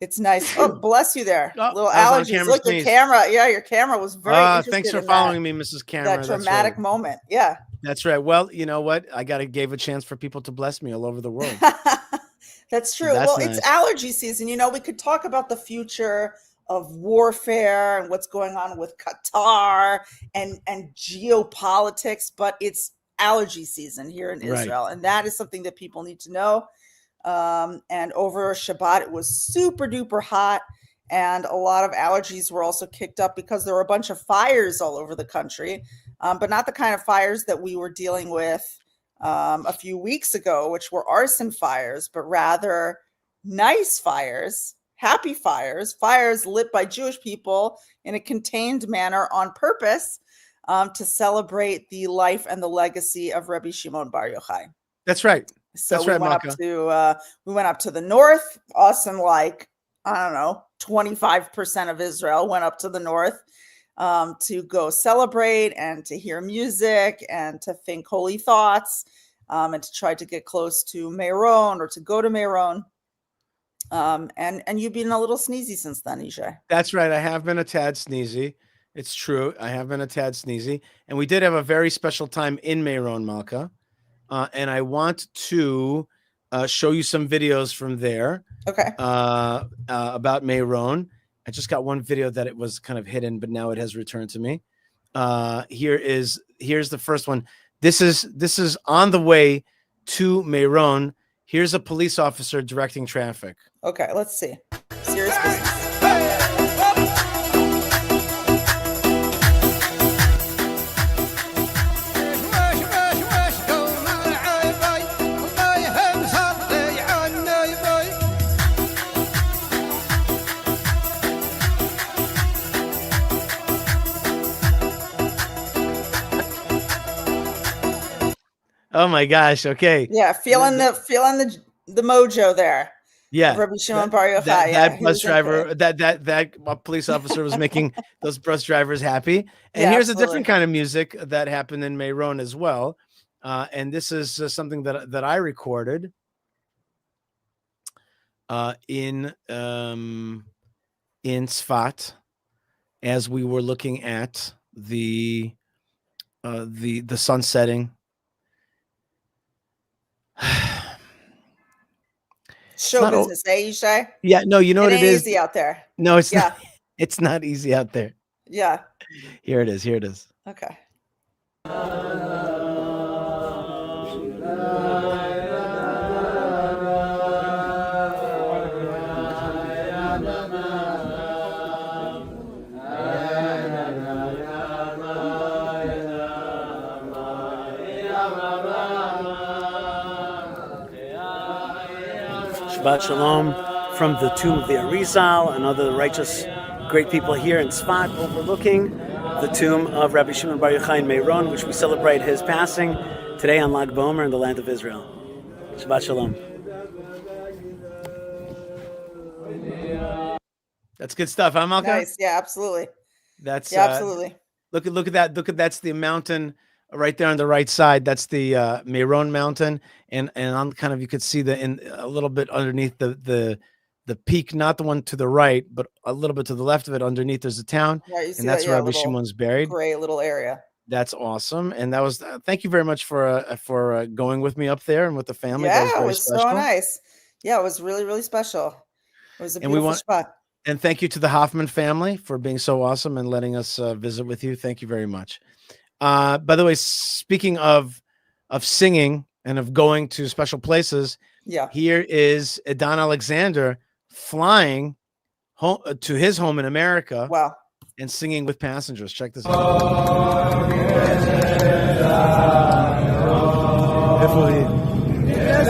It's nice. Oh, bless you there. Oh, Little I was on allergies. camera Look, your sneeze. camera. Yeah, your camera was very interested Thanks for in following me, Mrs. Camera. that dramatic moment. Yeah. That's right. Well, you know what? I gave a chance for people to bless me all over the world. That's true. That's Well, nice. it's allergy season. You know, we could talk about the future of warfare and what's going on with Qatar and geopolitics, but it's allergy season here in Israel. And that is something that people need to know. And over Shabbat, it was super duper hot. And a lot of allergies were also kicked up because there were a bunch of fires all over the country, but not the kind of fires that we were dealing with a few weeks ago, which were arson fires, but rather nice fires, happy fires, fires lit by Jewish people in a contained manner on purpose to celebrate the life and the legacy of Rabbi Shimon Bar Yochai. That's right. So That's we right, went Malkah. we went up to the north. Awesome, like I don't know, 25% of Israel went up to the north to go celebrate and to hear music and to think holy thoughts and to try to get close to Meron or to go to Meron. And you've been a little sneezy since then, Yishai. That's right. I have been a tad sneezy. It's true. I have been a tad sneezy. And we did have a very special time in Meron, Malkah. And I want to show you some videos from there. Okay. About Meron. I just got one video that it was kind of hidden, but now it has returned to me. Here's the first one. This is on the way to Meron. Here's a police officer directing traffic. Okay, let's see. Serious business. Oh my gosh. Okay. Yeah, feeling the mojo there. Yeah. Rabbi Shimon Bar Yochai. That bus driver, that police officer was making those bus drivers happy. And here's a different kind of music that happened in Meron as well. And this is something that I recorded in Tzfat as we were looking at the sun setting. Show business, Yishai? Yeah, no, you know what it is? Easy out there. No, it's not. It's not easy out there. Yeah. Here it is. Okay. Shabbat Shalom from the tomb of the Arizal and other righteous great people here in Tzfat, overlooking the tomb of Rabbi Shimon Bar Yochai in Meron, which we celebrate his passing today on Lag BaOmer in the land of Israel. Shabbat Shalom. That's good stuff, huh, Malkah? Nice. Yeah, absolutely. That's absolutely. Look at that. That's the mountain right there on the right side. That's the Meron mountain, and on kind of you could see a little bit underneath the peak, not the one to the right, but a little bit to the left of it. Underneath there's a town, and that's where Rabbi Shimon's buried. Great little area. That's awesome, and that was. Thank you very much for going with me up there and with the family. Yeah, that was it was special. so nice. Yeah, it was really, really special. It was a beautiful spot. And thank you to the Hoffman family for being so awesome and letting us visit with you. Thank you very much. By the way, speaking of singing and of going to special places, here is Adon Alexander flying home to his home in America. Wow. And singing with passengers. Check this out. No,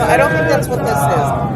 I don't think that's what this is.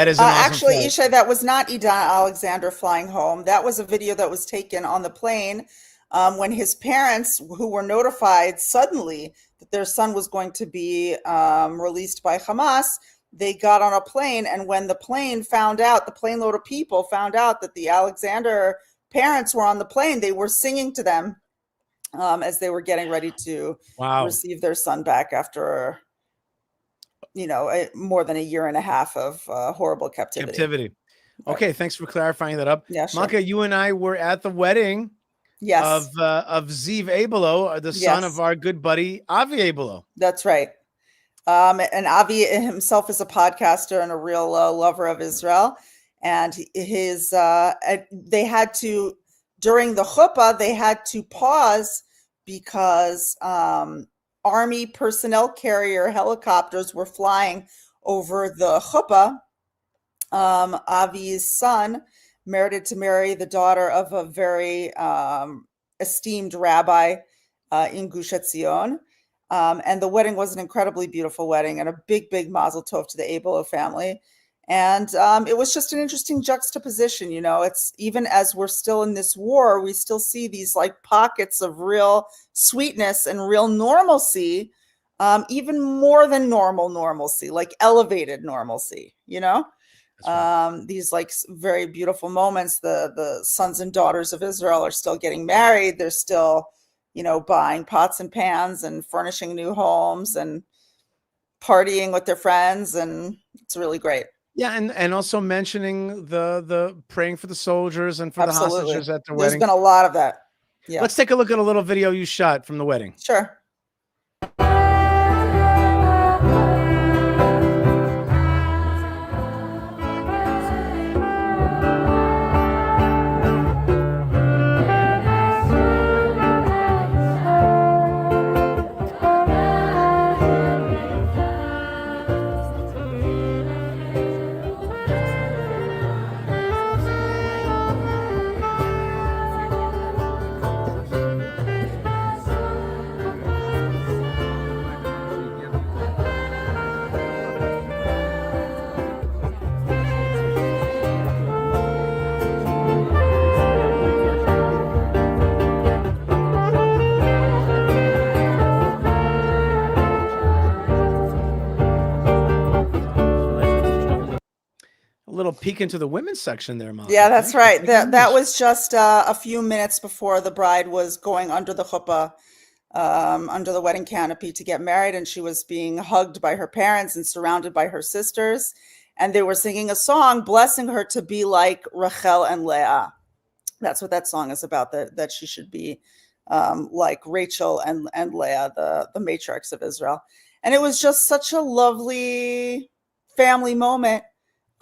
That is an awesome Actually, flight. Yishai, that was not Adon Alexander flying home. That was a video that was taken on the plane when his parents, who were notified suddenly that their son was going to be released by Hamas, they got on a plane. And when the plane found out, the plane load of people found out that the Alexander parents were on the plane, they were singing to them as they were getting ready to receive their son back after more than a year and a half of horrible captivity. Okay, thanks for clarifying that up. Yeah, sure. Malkah, you and I were at the wedding Yes. of Ziv Abelo, the son of our good buddy Avi Abelo. That's right. And Avi himself is a podcaster and a real lover of Israel. And they had to, during the chuppah, they had to pause because Army personnel carrier helicopters were flying over the chuppah. Avi's son merited to marry the daughter of a very esteemed rabbi in Gush Etzion. And the wedding was an incredibly beautiful wedding and a big, big mazel tov to the Abelo family. And it was just an interesting juxtaposition. It's even as we're still in this war, we still see these like pockets of real sweetness and real normalcy, even more than normalcy, like elevated normalcy, Right. These like very beautiful moments. The sons and daughters of Israel are still getting married. They're still, buying pots and pans and furnishing new homes and partying with their friends. And it's really great. Yeah, and also mentioning the praying for the soldiers and for Absolutely. the hostages at the There's wedding. been a lot of that. Yeah. Let's take a look at a little video you shot from the wedding. Sure. Little peek into the women's section there, Malkah. Yeah, that's right. That was just a few minutes before the bride was going under the chuppah, under the wedding canopy to get married, and she was being hugged by her parents and surrounded by her sisters, and they were singing a song blessing her to be like Rachel and Leah. That's what that song is about, that she should be like Rachel and Leah, the matriarchs of Israel. And it was just such a lovely family moment.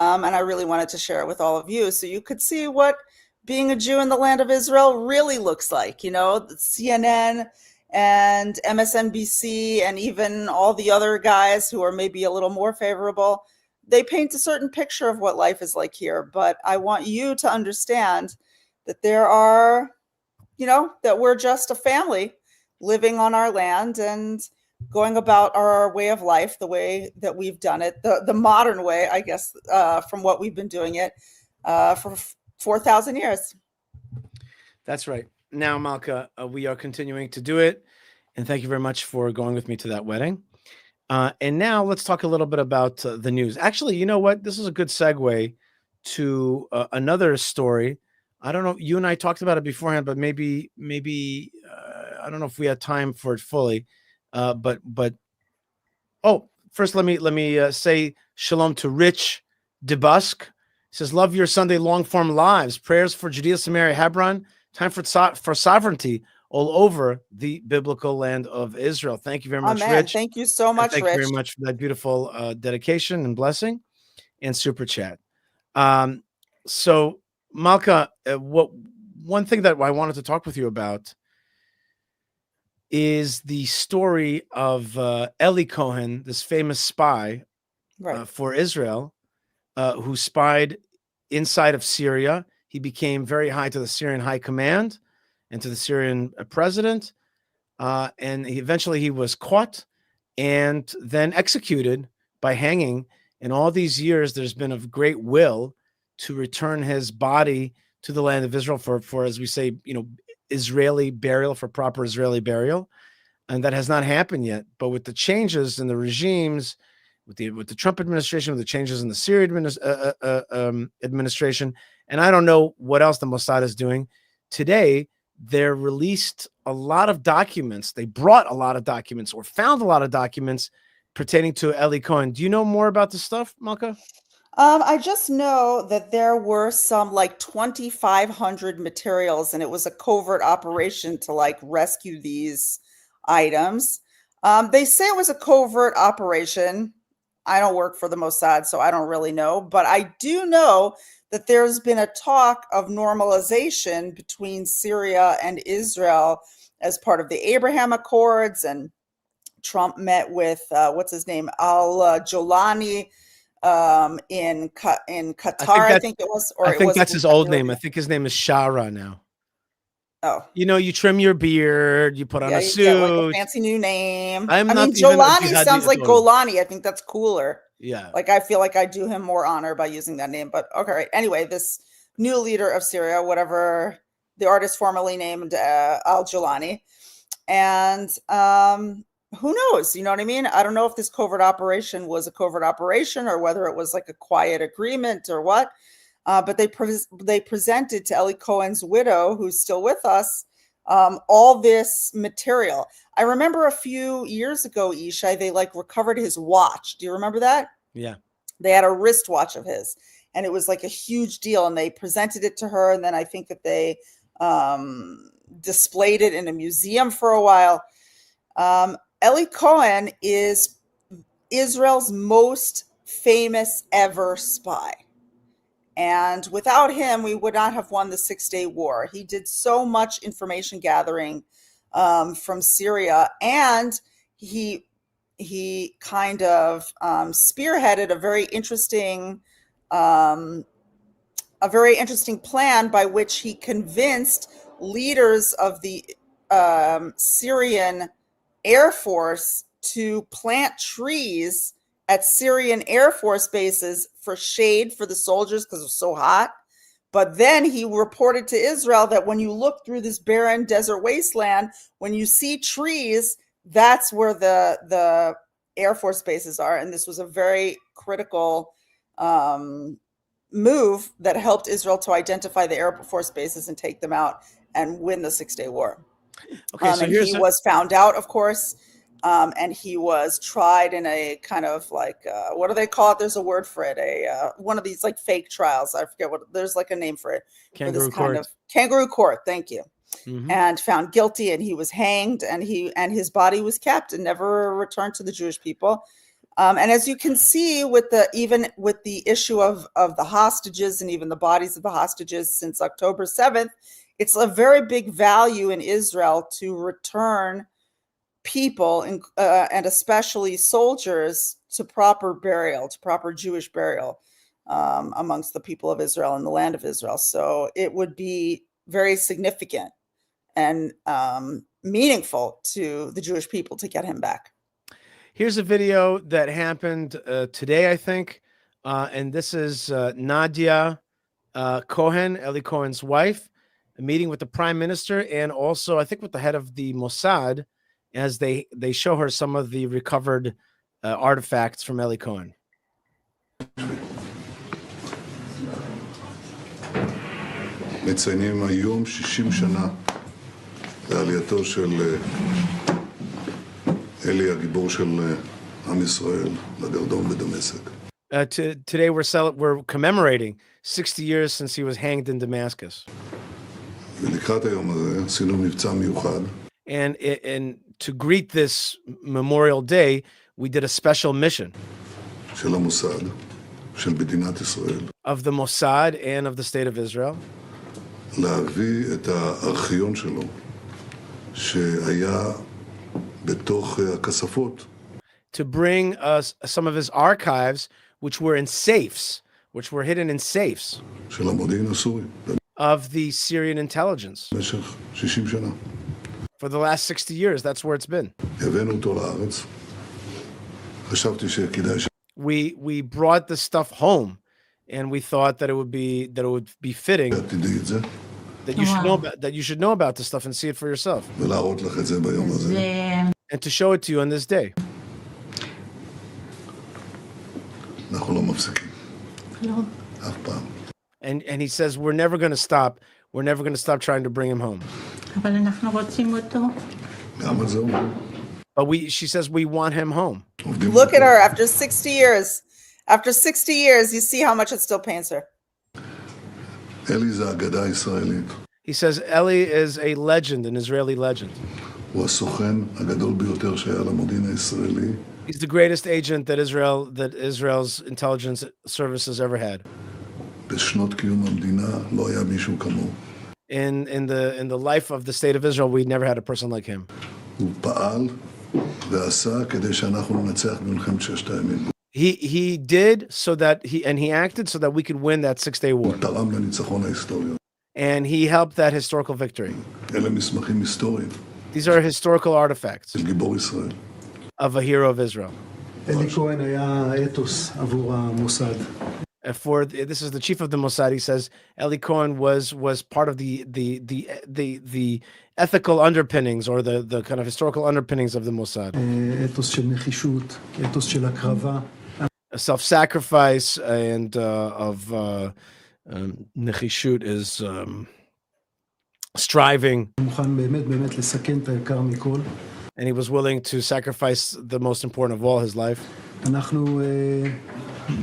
And I really wanted to share it with all of you so you could see what being a Jew in the land of Israel really looks like. CNN and MSNBC and even all the other guys who are maybe a little more favorable, they paint a certain picture of what life is like here. But I want you to understand that there are, that we're just a family living on our land and going about our way of life the way that we've done it, the modern way, I guess, from what we've been doing it for 4,000 years. That's right. Now, Malkah, we are continuing to do it. And thank you very much for going with me to that wedding. And now let's talk a little bit about the news. Actually, you know what? This is a good segue to another story. I don't know. You and I talked about it beforehand, but maybe I don't know if we had time for it fully. But first let me say shalom to Rich DeBusk. He says, love your Sunday long form lives, prayers for Judea, Samaria, Hebron, time for sovereignty all over the biblical land of Israel. Thank you very much, Rich. Thank you so much, Rich. Thank you very much for that beautiful dedication and blessing and super chat. So Malkah, one thing that I wanted to talk with you about is the story of Eli Cohen, this famous spy for Israel, who spied inside of Syria. He became very high to the Syrian high command and to the Syrian president. And eventually he was caught and then executed by hanging in all these years, there's been a great will to return his body to the land of Israel for as we say, Israeli burial, for proper Israeli burial. And that has not happened yet. But with the changes in the regimes, with the Trump administration, with the changes in the Syria administration, and I don't know what else the Mossad is doing, today they're released a lot of documents. They brought a lot of documents or found a lot of documents pertaining to Eli Cohen. Do you know more about this stuff, Malkah? I just know that there were some like 2,500 materials, and it was a covert operation to like rescue these items. They say it was a covert operation. I don't work for the Mossad, so I don't really know, but I do know that there's been a talk of normalization between Syria and Israel as part of the Abraham Accords, and Trump met with what's his name, Al-Jolani in Qatar, I think it was. Or I think that's his old name. Arabia. I think his name is Shara now. Oh, you trim your beard, you put on a suit. Yeah, like a fancy new name. I mean, Jolani sounds like Golani. I think that's cooler. Yeah. Like, I feel like I do him more honor by using that name, but okay. Right. Anyway, this new leader of Syria, whatever the artist formerly named Al-Jolani. And who knows? You know what I mean? I don't know if this covert operation was a covert operation or whether it was like a quiet agreement or what. But they presented to Eli Cohen's widow, who's still with us, all this material. I remember a few years ago, Yishai, they like recovered his watch. Do you remember that? Yeah. They had a wristwatch of his, and it was like a huge deal. And they presented it to her, and then I think that they displayed it in a museum for a while. Eli Cohen is Israel's most famous ever spy. And without him, we would not have won the 6-day war. He did so much information gathering from Syria, and he kind of spearheaded a very interesting plan by which he convinced leaders of the Syrian Air Force to plant trees at Syrian Air Force bases for shade for the soldiers because it was so hot. But then he reported to Israel that when you look through this barren desert wasteland, when you see trees, that's where the Air Force bases are. And this was a very critical move that helped Israel to identify the Air Force bases and take them out and win the 6-day war. Okay, so and he was found out, of course. And he was tried in a kind of like, what do they call it? There's a word for it. One of these like fake trials. I forget what, there's like a name for it. Kangaroo court. Kangaroo court. Thank you. Mm-hmm. And found guilty, and he was hanged, and his body was kept and never returned to the Jewish people. And as you can see with the issue of the hostages and even the bodies of the hostages since October 7th, it's a very big value in Israel to return people and especially soldiers to proper burial, to proper Jewish burial amongst the people of Israel and the land of Israel. So it would be very significant and meaningful to the Jewish people to get him back. Here's a video that happened today, I think. And this is Nadia Cohen, Eli Cohen's wife, a meeting with the prime minister and also I think with the head of the Mossad, as they show her some of the recovered artifacts from Eli Cohen. מציינים היום 60 שנה לעלייתו של אלי, הגיבור של עם ישראל, לגרדום בדמשק. Today we're commemorating 60 years since he was hanged in Damascus. ולקראת היום הזה עשינו מבצע מיוחד. And to greet this Memorial Day, we did a special mission של המוסד, של מדינת ישראל. Of the Mossad and of the state of Israel. להביא את הארכיון שלו, שהיה בתוך הכספות. To bring us some of his archives, which were in safes, which were hidden in safes. של המודיעין הסורי. Of the Syrian intelligence. במשך 60 שנה. For the last 60 years, that's where it's been. הבאנו אותו לארץ. חשבתי שכדאי we brought the stuff home, and we thought that it would be fitting תדעי את זה, that you should know about this stuff and see it for yourself, ולהראות לך את זה ביום הזה. and to show it to you on this day. אנחנו לא מפסיקים. אף פעם. And he says we're never going to stop. We're never going to stop trying to bring him home. אבל אנחנו רוצים אותו. גם על זה אומרים. But she says we want him home. Look at her after 60 years. After 60 years, you see how much it still pains her. אלי זה אגדה ישראלית. He says Eli is a legend, an Israeli legend. הוא הסוכן הגדול ביותר שהיה למודיעין הישראלי. He's the greatest agent that Israel's intelligence services ever had. בשנות קיום המדינה לא היה מישהו כמוהו. In the life of the state of Israel, we never had a person like him. הוא פעל ועשה כדי שאנחנו ננצח במלחמת ששת הימים. He did so that he acted so that we could win that 6-day war. הוא תרם לניצחון ההיסטוריה. And he helped that historical victory. אלה מסמכים היסטוריים. These are historical artifacts של גיבור ישראל. of a hero of Israel. אלי כהן היה אתוס עבור המוסד. This is the chief of the Mossad. He says Eli Cohen was part of the ethical underpinnings or the kind of historical underpinnings of the Mossad. אתוס של נחישות, אתוס של הקרבה. A self-sacrifice and of nechishut is striving. מוכן באמת לסכן את היקר מכל. And he was willing to sacrifice the most important of all, his life. אנחנו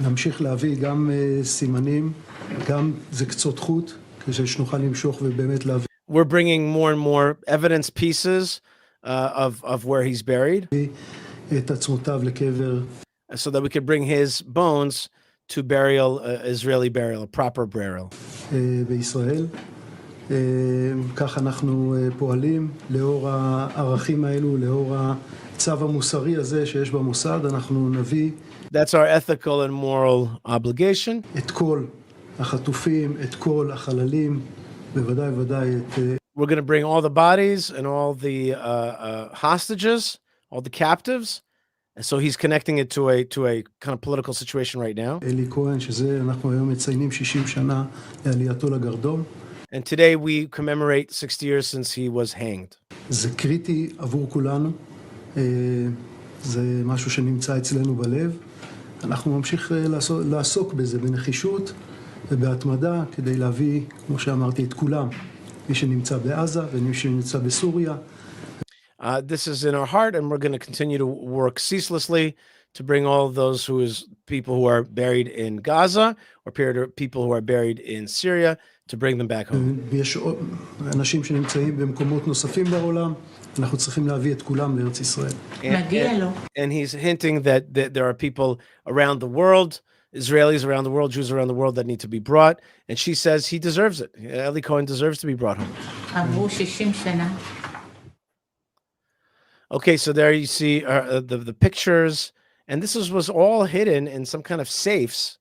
נמשיך להביא גם סימנים, גם זה קצות חוט, כדי שנוכל למשוך ובאמת להביא. We're bringing more and more evidence pieces of where he's buried, את עצמותיו לקבר. so that we could bring his bones to burial, Israeli burial, a proper burial. בישראל. כך אנחנו פועלים לאור הערכים האלו, לאור הצו המוסרי הזה שיש במוסד, אנחנו נביא That's our ethical and moral obligation. את כל החטופים, את כל החללים, בוודאי את We're going to bring all the bodies and all the hostages, all the captives. And so he's connecting it to a kind of political situation right now. אלי כהן, שזה אנחנו היום מציינים 60 שנה לעלייתו לגרדום. And today we commemorate 60 years since he was hanged. זה קריטי עבור כולנו. זה משהו שנמצא אצלנו בלב. אנחנו נמשיך לעסוק בזה בנחישות ובהתמדה כדי להביא, כמו שאמרתי, את כולם. מי שנמצא בעזה ומי שנמצא בסוריה. This is in our heart, and we're going to continue to work ceaselessly to bring all those people who are buried in Gaza or people who are buried in Syria to bring them back home. ויש אנשים שנמצאים במקומות נוספים בעולם. אנחנו צריכים להביא את כולם לארץ ישראל. And he's hinting that there are people around the world, Israelis around the world, Jews around the world that need to be brought. And she says he deserves it. Eli Cohen deserves to be brought home. עברו 60 שנה. Okay, so there you see the pictures. And this was all hidden in some kind of safes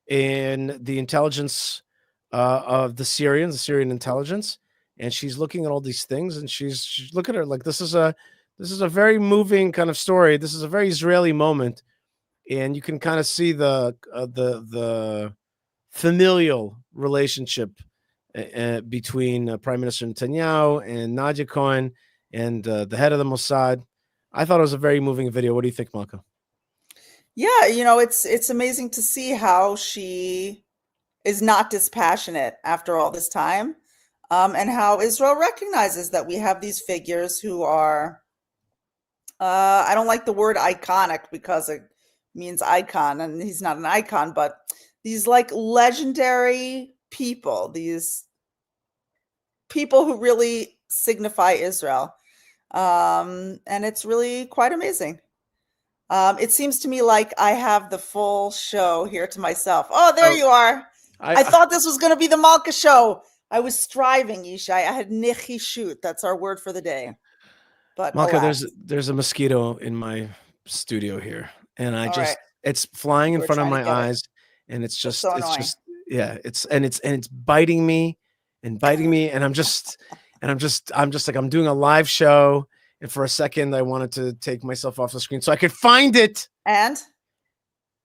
in the intelligence of the Syrian intelligence. And she's looking at all these things, and she's looking at her like this is a very moving kind of story. This is a very Israeli moment, and you can kind of see the familial relationship between Prime Minister Netanyahu and Nadia Cohen and the head of the Mossad. I thought it was a very moving video. What do you think, Malkah? Yeah, it's amazing to see how she is not dispassionate after all this time. And how Israel recognizes that we have these figures who are, I don't like the word iconic because it means icon, and he's not an icon, but these like legendary people, these people who really signify Israel. And it's really quite amazing. It seems to me like I have the full show here to myself. Oh, there you are. I thought this was going to be the Malkah show. I was striving, Yishai. I had nechishut. That's our word for the day. But Malkah, there's a mosquito in my studio here, and it's flying in front of my eyes, and it's biting me, and I'm just like I'm doing a live show, and for a second I wanted to take myself off the screen so I could find it. And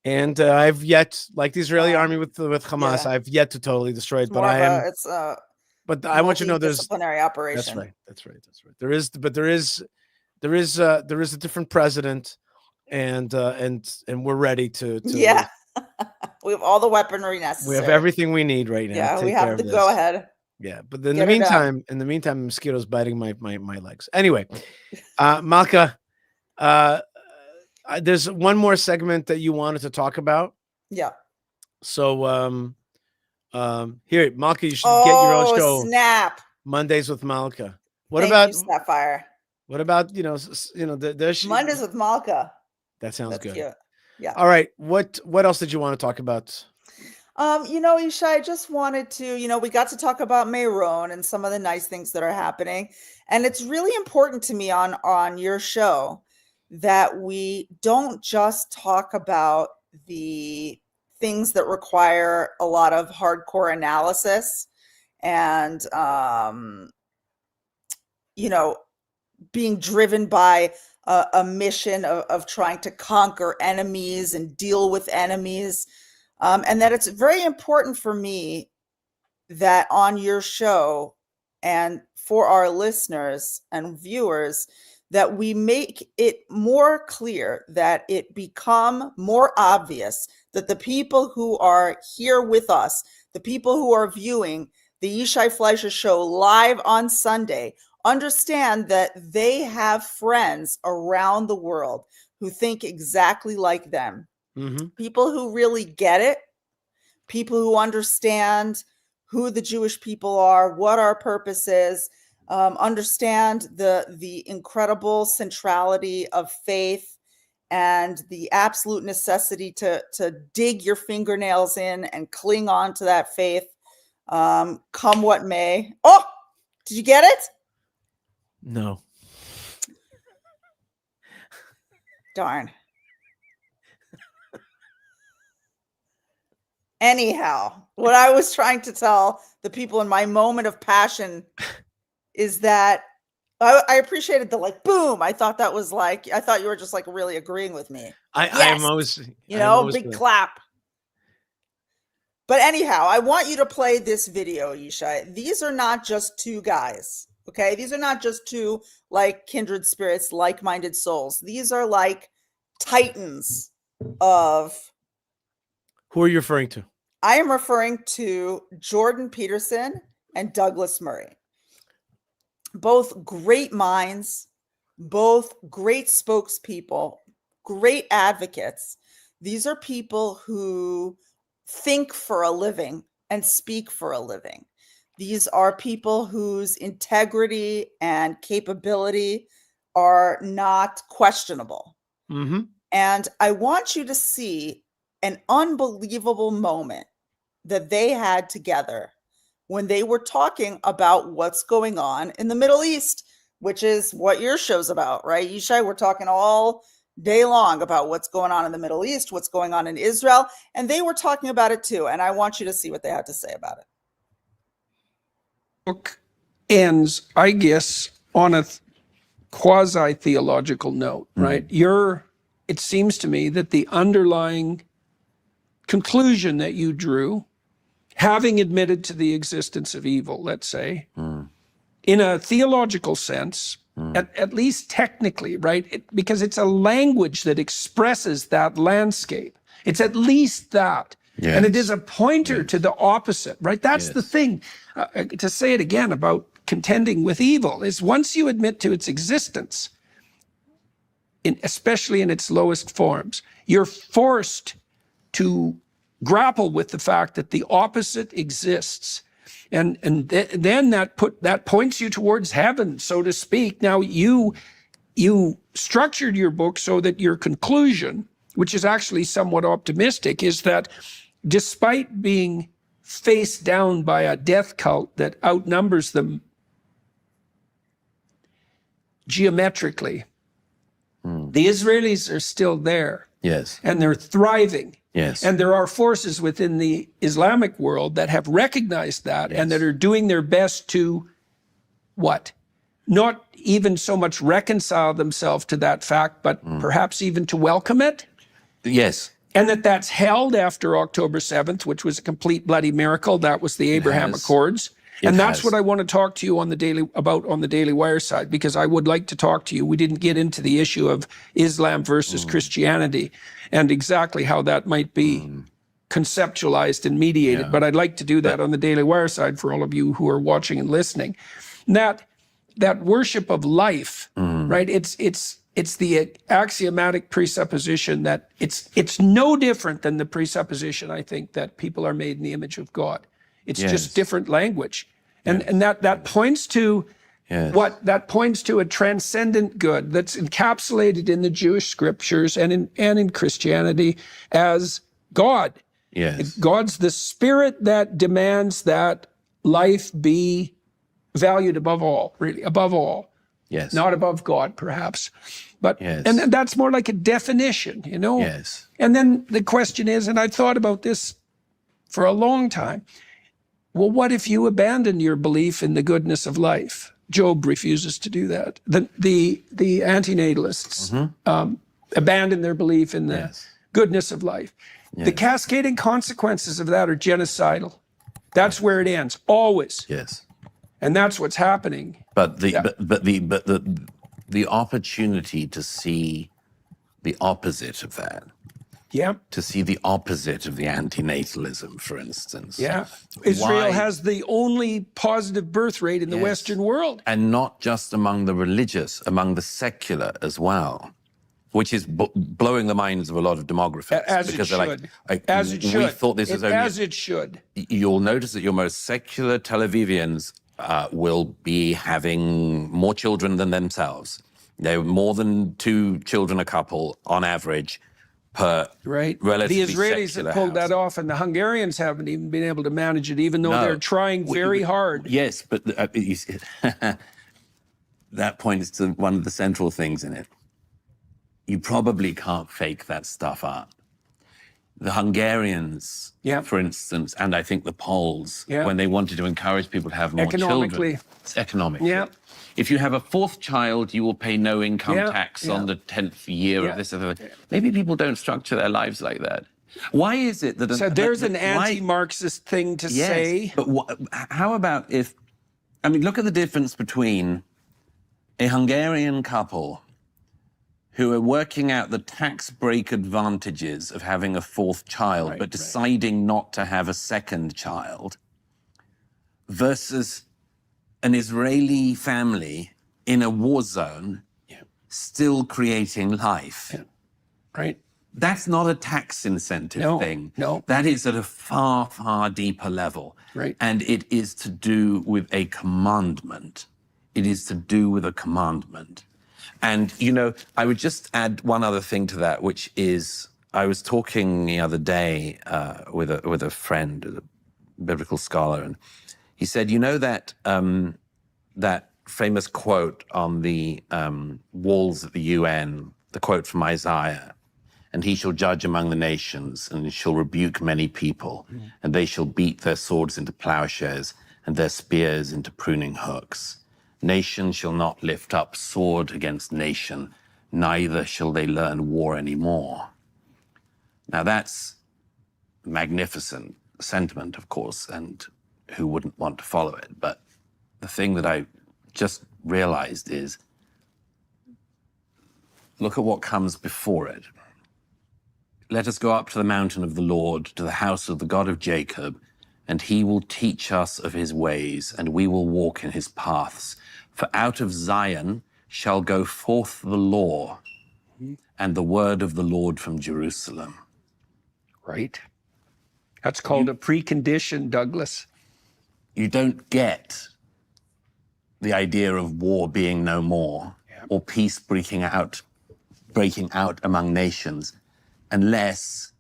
And I've yet, like the Israeli army with Hamas, Yeah. I've yet to totally destroy it. It's But more I of am. a, it's a But I want you to know there's. multidisciplinary operation. That's right. That's right. That's right. There is a different president, and we're ready to. Yeah. We have all the weaponry necessary. We have everything we need right now. Yeah, to we take care have of to go this. ahead. Yeah, but in Get the her done. meantime, the mosquitoes biting my legs. Anyway, Malkah, there's one more segment that you wanted to talk about. Yeah. So here, Malkah, you should get your own show. Snap. Mondays with Malkah. Thank you, Sapphire. What about there's Mondays with Malkah? That sounds That's good. cute. Yeah. All right. What else did you want to talk about? Yishai, I just wanted to, we got to talk about Meron and some of the nice things that are happening. And it's really important to me on your show that we don't just talk about the things that require a lot of hardcore analysis and, being driven by a mission of trying to conquer enemies and deal with enemies. And that it's very important for me that on your show and for our listeners and viewers, that we make it more clear, that it become more obvious that the people who are here with us, the people who are viewing the Yishai Fleisher show live on Sunday, understand that they have friends around the world who think exactly like them. Mm-hmm. People who really get it, people who understand who the Jewish people are, what our purpose is, understand the incredible centrality of faith and the absolute necessity to dig your fingernails in and cling on to that faith, come what may. Oh, did you get it? No. Darn. Anyhow, what I was trying to tell the people in my moment of passion is that I appreciated the boom. I thought you were just really agreeing with me. I am always, big clap. But anyhow, I want you to play this video, Yishai. These are not just two guys, okay? These are not just two kindred spirits, like-minded souls. These are titans of... Who are you referring to? I am referring to Jordan Peterson and Douglas Murray. Both great minds, both great spokespeople, great advocates. These are people who think for a living and speak for a living. These are people whose integrity and capability are not questionable. Mm-hmm. And I want you to see an unbelievable moment that they had together when they were talking about what's going on in the Middle East, which is what your show's about, right? Yishai, we're talking all day long about what's going on in the Middle East, what's going on in Israel, and they were talking about it too. And I want you to see what they had to say about it. Book ends, I guess, on a quasi-theological note, right? It seems to me that the underlying conclusion that you drew, having admitted to the existence of evil, let's say, in a theological sense, at least technically, right? Because it's a language that expresses that landscape. It's at least that. Yes. And it is a pointer to the opposite, right? That's the thing. To say it again about contending with evil is once you admit to its existence, especially in its lowest forms, you're forced to grapple with the fact that the opposite exists. And then that points you towards heaven, so to speak. Now, you structured your book so that your conclusion, which is actually somewhat optimistic, is that despite being faced down by a death cult that outnumbers them geometrically, the Israelis are still there. Yes. And they're thriving. Yes. And there are forces within the Islamic world that have recognized that and that are doing their best to what? Not even so much reconcile themselves to that fact, but perhaps even to welcome it. Yes. and that's held after October 7th, which was a complete bloody miracle. That was the Abraham Accords. And that's what I want to talk to you on the Daily Wire side, because I would like to talk to you. We didn't get into the issue of Islam versus Christianity and exactly how that might be conceptualized and mediated. But I'd like to do that on the Daily Wire side for all of you who are watching and listening. That worship of life, right? It's the axiomatic presupposition that it's no different than the presupposition, I think, that people are made in the image of God. It's just different language. And that points to that points to a transcendent good that's encapsulated in the Jewish scriptures and in Christianity as God. Yes. God's the spirit that demands that life be valued above all, really, above all. Yes. Not above God, perhaps. But and that's more like a definition, you know? Yes. And then the question is, and I thought about this for a long time, well, what if you abandon your belief in the goodness of life? Job refuses to do that. The antinatalists abandon their belief in the goodness of life. The cascading consequences of that are genocidal. That's where it ends, always. Yes. And that's what's happening. But the opportunity to see the opposite of that. Yeah. To see the opposite of the antinatalism, for instance. Yeah. Israel has the only positive birth rate in the Western world. And not just among the religious, among the secular as well, which is blowing the minds of a lot of demographers. As it should. As it should. We thought this was only... As it should. You'll notice that your most secular Tel Avivians will be having more children than themselves. They're more than 2 children a couple on average per relatively The Israelis have pulled that off, and the Hungarians haven't even been able to manage it, even though they're trying very hard. Yes, but that points to one of the central things in it. You probably can't fake that stuff up. The Hungarians, for instance, and I think the Poles, when they wanted to encourage people to have more children. It's economically. Yeah. If you have a 4th child, you will pay no income tax on the 10th year of this. Maybe people don't structure their lives like that. Why is it that... So there's an anti-Marxist thing to say. But how about if... I mean, look at the difference between a Hungarian couple who are working out the tax break advantages of having a 4th child, but deciding not to have a 2nd child, versus an Israeli family in a war zone still creating life. Right. That's not a tax incentive thing. No. That is at a far, far deeper level. Right. And it is to do with a commandment. It is to do with a commandment. And, you know, I would just add one other thing to that, which is I was talking the other day with a friend, a biblical scholar, and he said, you know that that famous quote on the walls of the UN, the quote from Isaiah, and he shall judge among the nations, and he shall rebuke many people, and they shall beat their swords into plowshares, and their spears into pruning hooks. Nation shall not lift up sword against nation, neither shall they learn war anymore. Now that's a magnificent sentiment, of course, and who wouldn't want to follow it? But the thing that I just realized is, look at what comes before it. Let us go up to the mountain of the Lord, to the house of the God of Jacob, and he will teach us of his ways, and we will walk in his paths. For out of Zion shall go forth the law, and the word of the Lord from Jerusalem. Right. That's called a precondition, Douglas. You don't get the idea of war being no more, or peace breaking out among nations, unless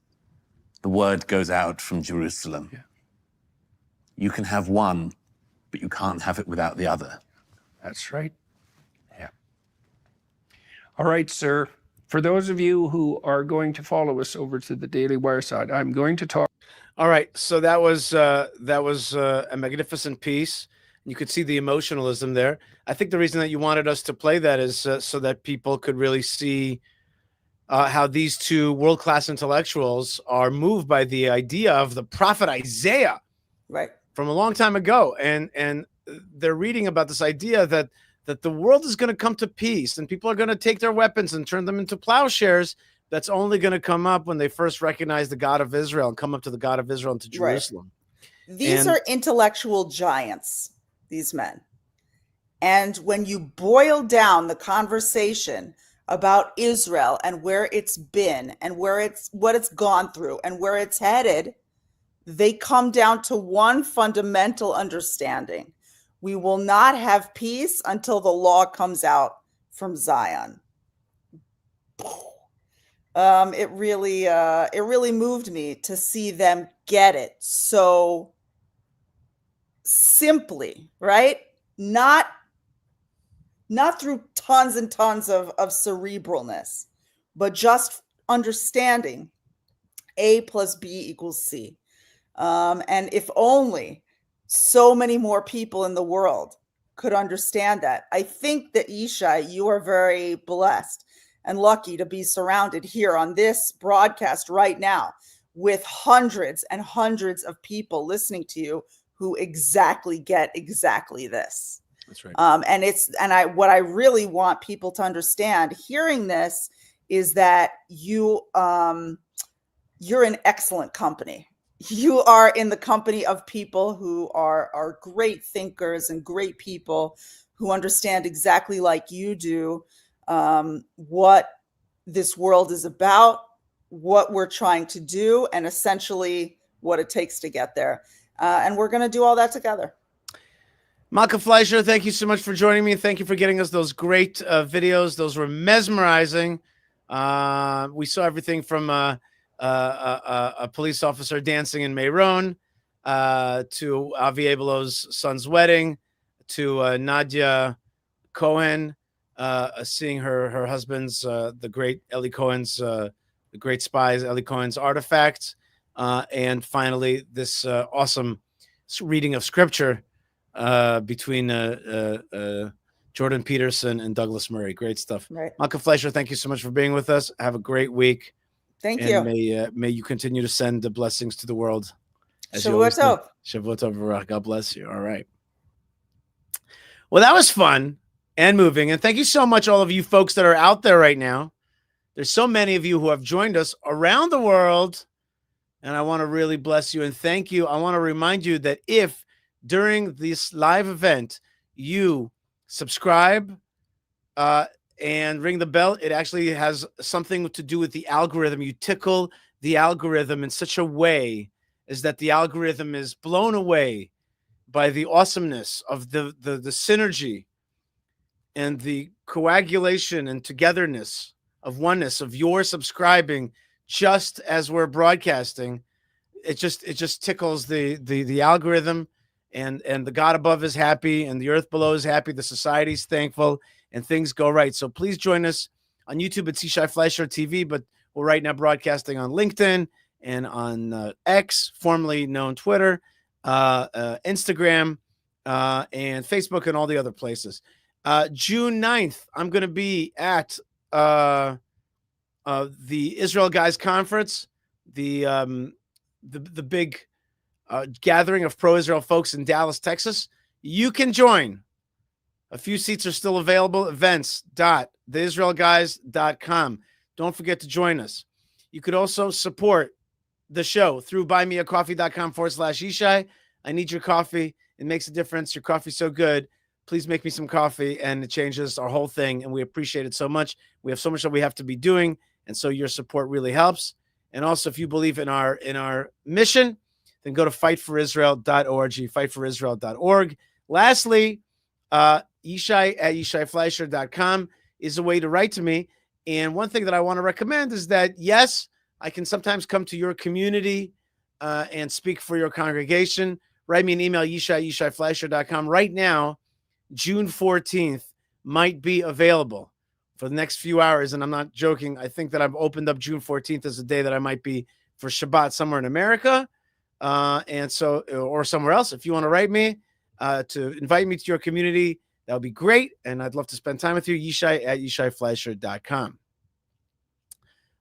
the word goes out from Jerusalem. Yeah. You can have one, but you can't have it without the other. That's right. Yeah. All right, sir. For those of you who are going to follow us over to the Daily Wire side, I'm going to talk. All right. So that was a magnificent piece. You could see the emotionalism there. I think the reason that you wanted us to play that is so that people could really see how these two world-class intellectuals are moved by the idea of the prophet Isaiah, right, from a long time ago, and they're reading about this idea that the world is going to come to peace, and people are going to take their weapons and turn them into plowshares. That's only going to come up when they first recognize the God of Israel and come up to the God of Israel and to Jerusalem. Right. These are intellectual giants, these men. And when you boil down the conversation about Israel and where it's been and what it's gone through and where it's headed, they come down to one fundamental understanding. We will not have peace until the law comes out from Zion. It really moved me to see them get it so simply, right? Not through tons and tons of cerebralness, but just understanding A plus B equals C. And if only so many more people in the world could understand that. I think that, Yishai, you are very blessed and lucky to be surrounded here on this broadcast right now with hundreds and hundreds of people listening to you who get exactly this. That's right. What I really want people to understand hearing this is that you're in excellent company. You are in the company of people who are great thinkers and great people who understand exactly like you do what this world is about, what we're trying to do, and essentially what it takes to get there. And we're going to do all that together. Malkah Fleisher, thank you so much for joining me. Thank you for getting us those great videos. Those were mesmerizing. We saw everything from a police officer dancing in Meron to Avi Abelow's son's wedding to Nadia Cohen seeing her husband's, the great Eli Cohen's, the great spies, Eli Cohen's artifacts. And finally, this awesome reading of scripture between Jordan Peterson and Douglas Murray. Great stuff. Right. Malkah Fleisher, thank you so much for being with us. Have a great week. Thank you. May you continue to send the blessings to the world. Shavua Tov. Shavua Tov. God bless you. All right. Well, that was fun and moving. And thank you so much, all of you folks that are out there right now. There's so many of you who have joined us around the world. And I want to really bless you and thank you. I want to remind you that if during this live event you subscribe and ring the bell, it actually has something to do with the algorithm. You tickle the algorithm in such a way as that the algorithm is blown away by the awesomeness of the synergy and the coagulation and togetherness of oneness of your subscribing just as we're broadcasting. It just tickles the algorithm, and the God above is happy and the earth below is happy. The society's thankful and things go right. So please join us on YouTube at Yishai Fleisher TV, but we're right now broadcasting on LinkedIn and on X, formerly known Twitter, Instagram, and Facebook, and all the other places. June 9th, I'm going to be at the Israel Guys Conference, the big gathering of pro-Israel folks in Dallas, Texas. You can join. A few seats are still available. Events.theisraelguys.com. Don't forget to join us. You could also support the show through buymeacoffee.com/Yishai. I need your coffee. It makes a difference. Your coffee's so good. Please make me some coffee, and it changes our whole thing, and we appreciate it so much. We have so much that we have to be doing, and so your support really helps. And also, if you believe in our mission, then go to fightforisrael.org, fightforisrael.org. Lastly, Yishai at YishaiFleisher.com is a way to write to me. And one thing that I want to recommend is that, yes, I can sometimes come to your community and speak for your congregation. Write me an email, Yishai at YishaiFleisher.com. Right now, June 14th might be available for the next few hours. And I'm not joking. I think that I've opened up June 14th as a day that I might be for Shabbat somewhere in America. And so, or somewhere else. If you want to write me to invite me to your community, that would be great. And I'd love to spend time with you. Yishai at YishaiFleisher.com.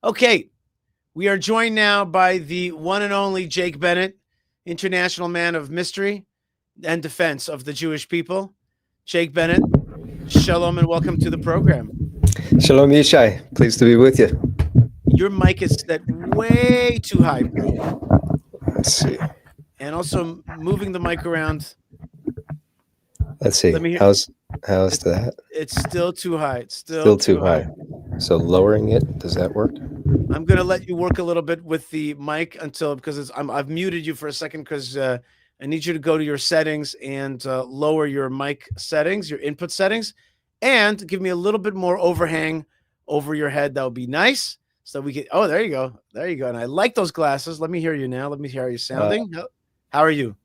Okay, we are joined now by the one and only Jake Bennett, international man of mystery and defense of the Jewish people. Jake Bennett, shalom and welcome to the program. Shalom, Yishai. Pleased to be with you. Your mic is set way too high, bro. Let's see. And also moving the mic around. Let's see. Let me hear. How's that? It's still too high. It's Still too high. So lowering it, does that work? I'm gonna let you work a little bit with the mic because I've muted you for a second because I need you to go to your settings and lower your mic settings, your input settings, and give me a little bit more overhang over your head. That would be nice. So we get. Oh, there you go. There you go. And I like those glasses. Let me hear you now. Let me hear how you're sounding. How are you?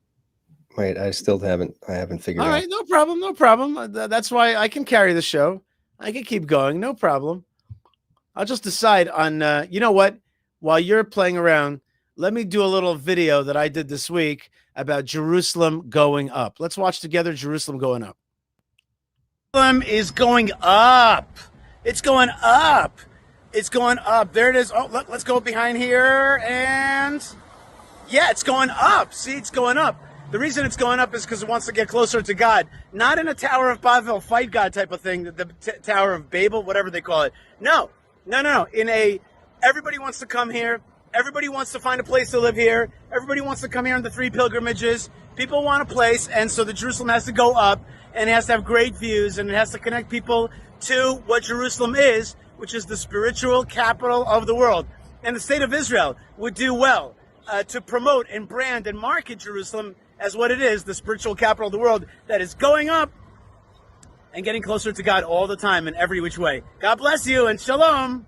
Wait, I haven't figured out. All right, no problem. No problem. That's why I can carry the show. I can keep going. No problem. I'll just decide on, you know what? While you're playing around, let me do a little video that I did this week about Jerusalem going up. Let's watch together Jerusalem going up. Jerusalem is going up. It's going up. It's going up. There it is. Oh, look, let's go behind here. And yeah, it's going up. See, it's going up. The reason it's going up is because it wants to get closer to God. Not in a Tower of Babel, fight God type of thing, the Tower of Babel, whatever they call it. No. Everybody wants to come here. Everybody wants to find a place to live here. Everybody wants to come here on the 3 pilgrimages. People want a place, and so the Jerusalem has to go up, and it has to have great views, and it has to connect people to what Jerusalem is, which is the spiritual capital of the world. And the state of Israel would do well to promote and brand and market Jerusalem as what it is, the spiritual capital of the world that is going up and getting closer to God all the time in every which way. God bless you and shalom.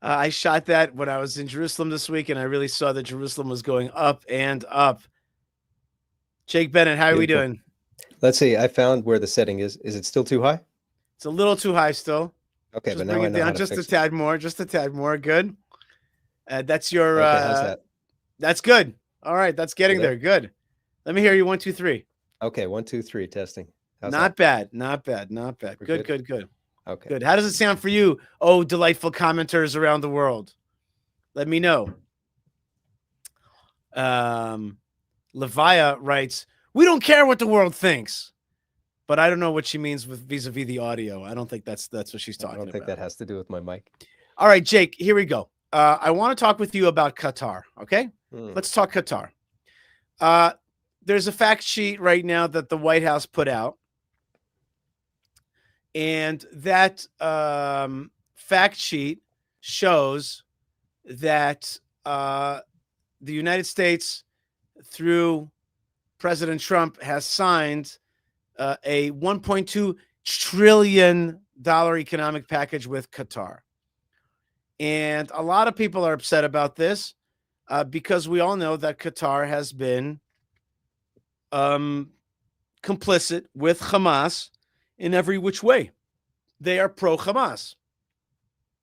I shot that when I was in Jerusalem this week, and I really saw that Jerusalem was going up and up. Jake Bennett, how are we doing? Let's see. I found where the setting is. Is it still too high? It's a little too high still. Okay, just but now bring I it know down how to just fix a tad more. Just a tad more. Good. That's your. Okay, how's that? That's good. All right, that's getting there. Good. Let me hear you. 1, 2, 3. Okay, 1, 2, 3. Testing. How's Not that? bad. Not bad. Not bad. We're Good. Okay. Good. How does it sound for you? Oh, delightful commenters around the world. Let me know. Levia writes, "We don't care what the world thinks," but I don't know what she means with vis-a-vis the audio. I don't think that's what she's talking about. I don't think that has to do with my mic. All right, Jake, here we go. I want to talk with you about Qatar. Okay, let's talk Qatar. There's a fact sheet right now that the White House put out, and that fact sheet shows that the United States, through President Trump, has signed a $1.2 trillion economic package with Qatar. And a lot of people are upset about this because we all know that Qatar has been complicit with Hamas in every which way. They are pro-Hamas.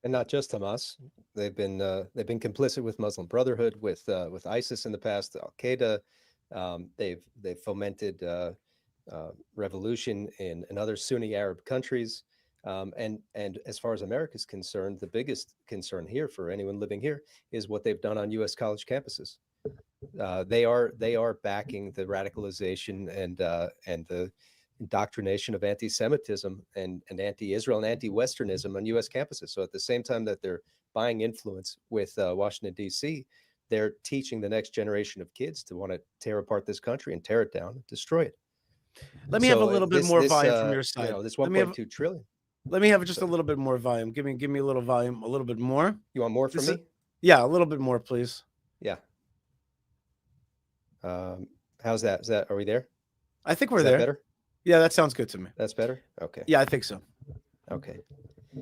And not just Hamas. They've been complicit with Muslim Brotherhood, with ISIS in the past, Al Qaeda. They've fomented revolution in other Sunni Arab countries. And as far as America is concerned, the biggest concern here for anyone living here is what they've done on U.S. college campuses. They are backing the radicalization and the indoctrination of anti-Semitism and anti-Israel and anti-Westernism on U.S. campuses. So at the same time that they're buying influence with Washington, D.C., they're teaching the next generation of kids to want to tear apart this country and tear it down and destroy it. Let me have a little bit more volume from your side. This 1.2 trillion. Let me have just a little bit more volume. Give me a little volume, a little bit more. You want more from me? Yeah, a little bit more, please. Yeah. How's that? Are we there? I think we're there. Better? Yeah, that sounds good to me. That's better? Okay. Yeah, I think so. Okay.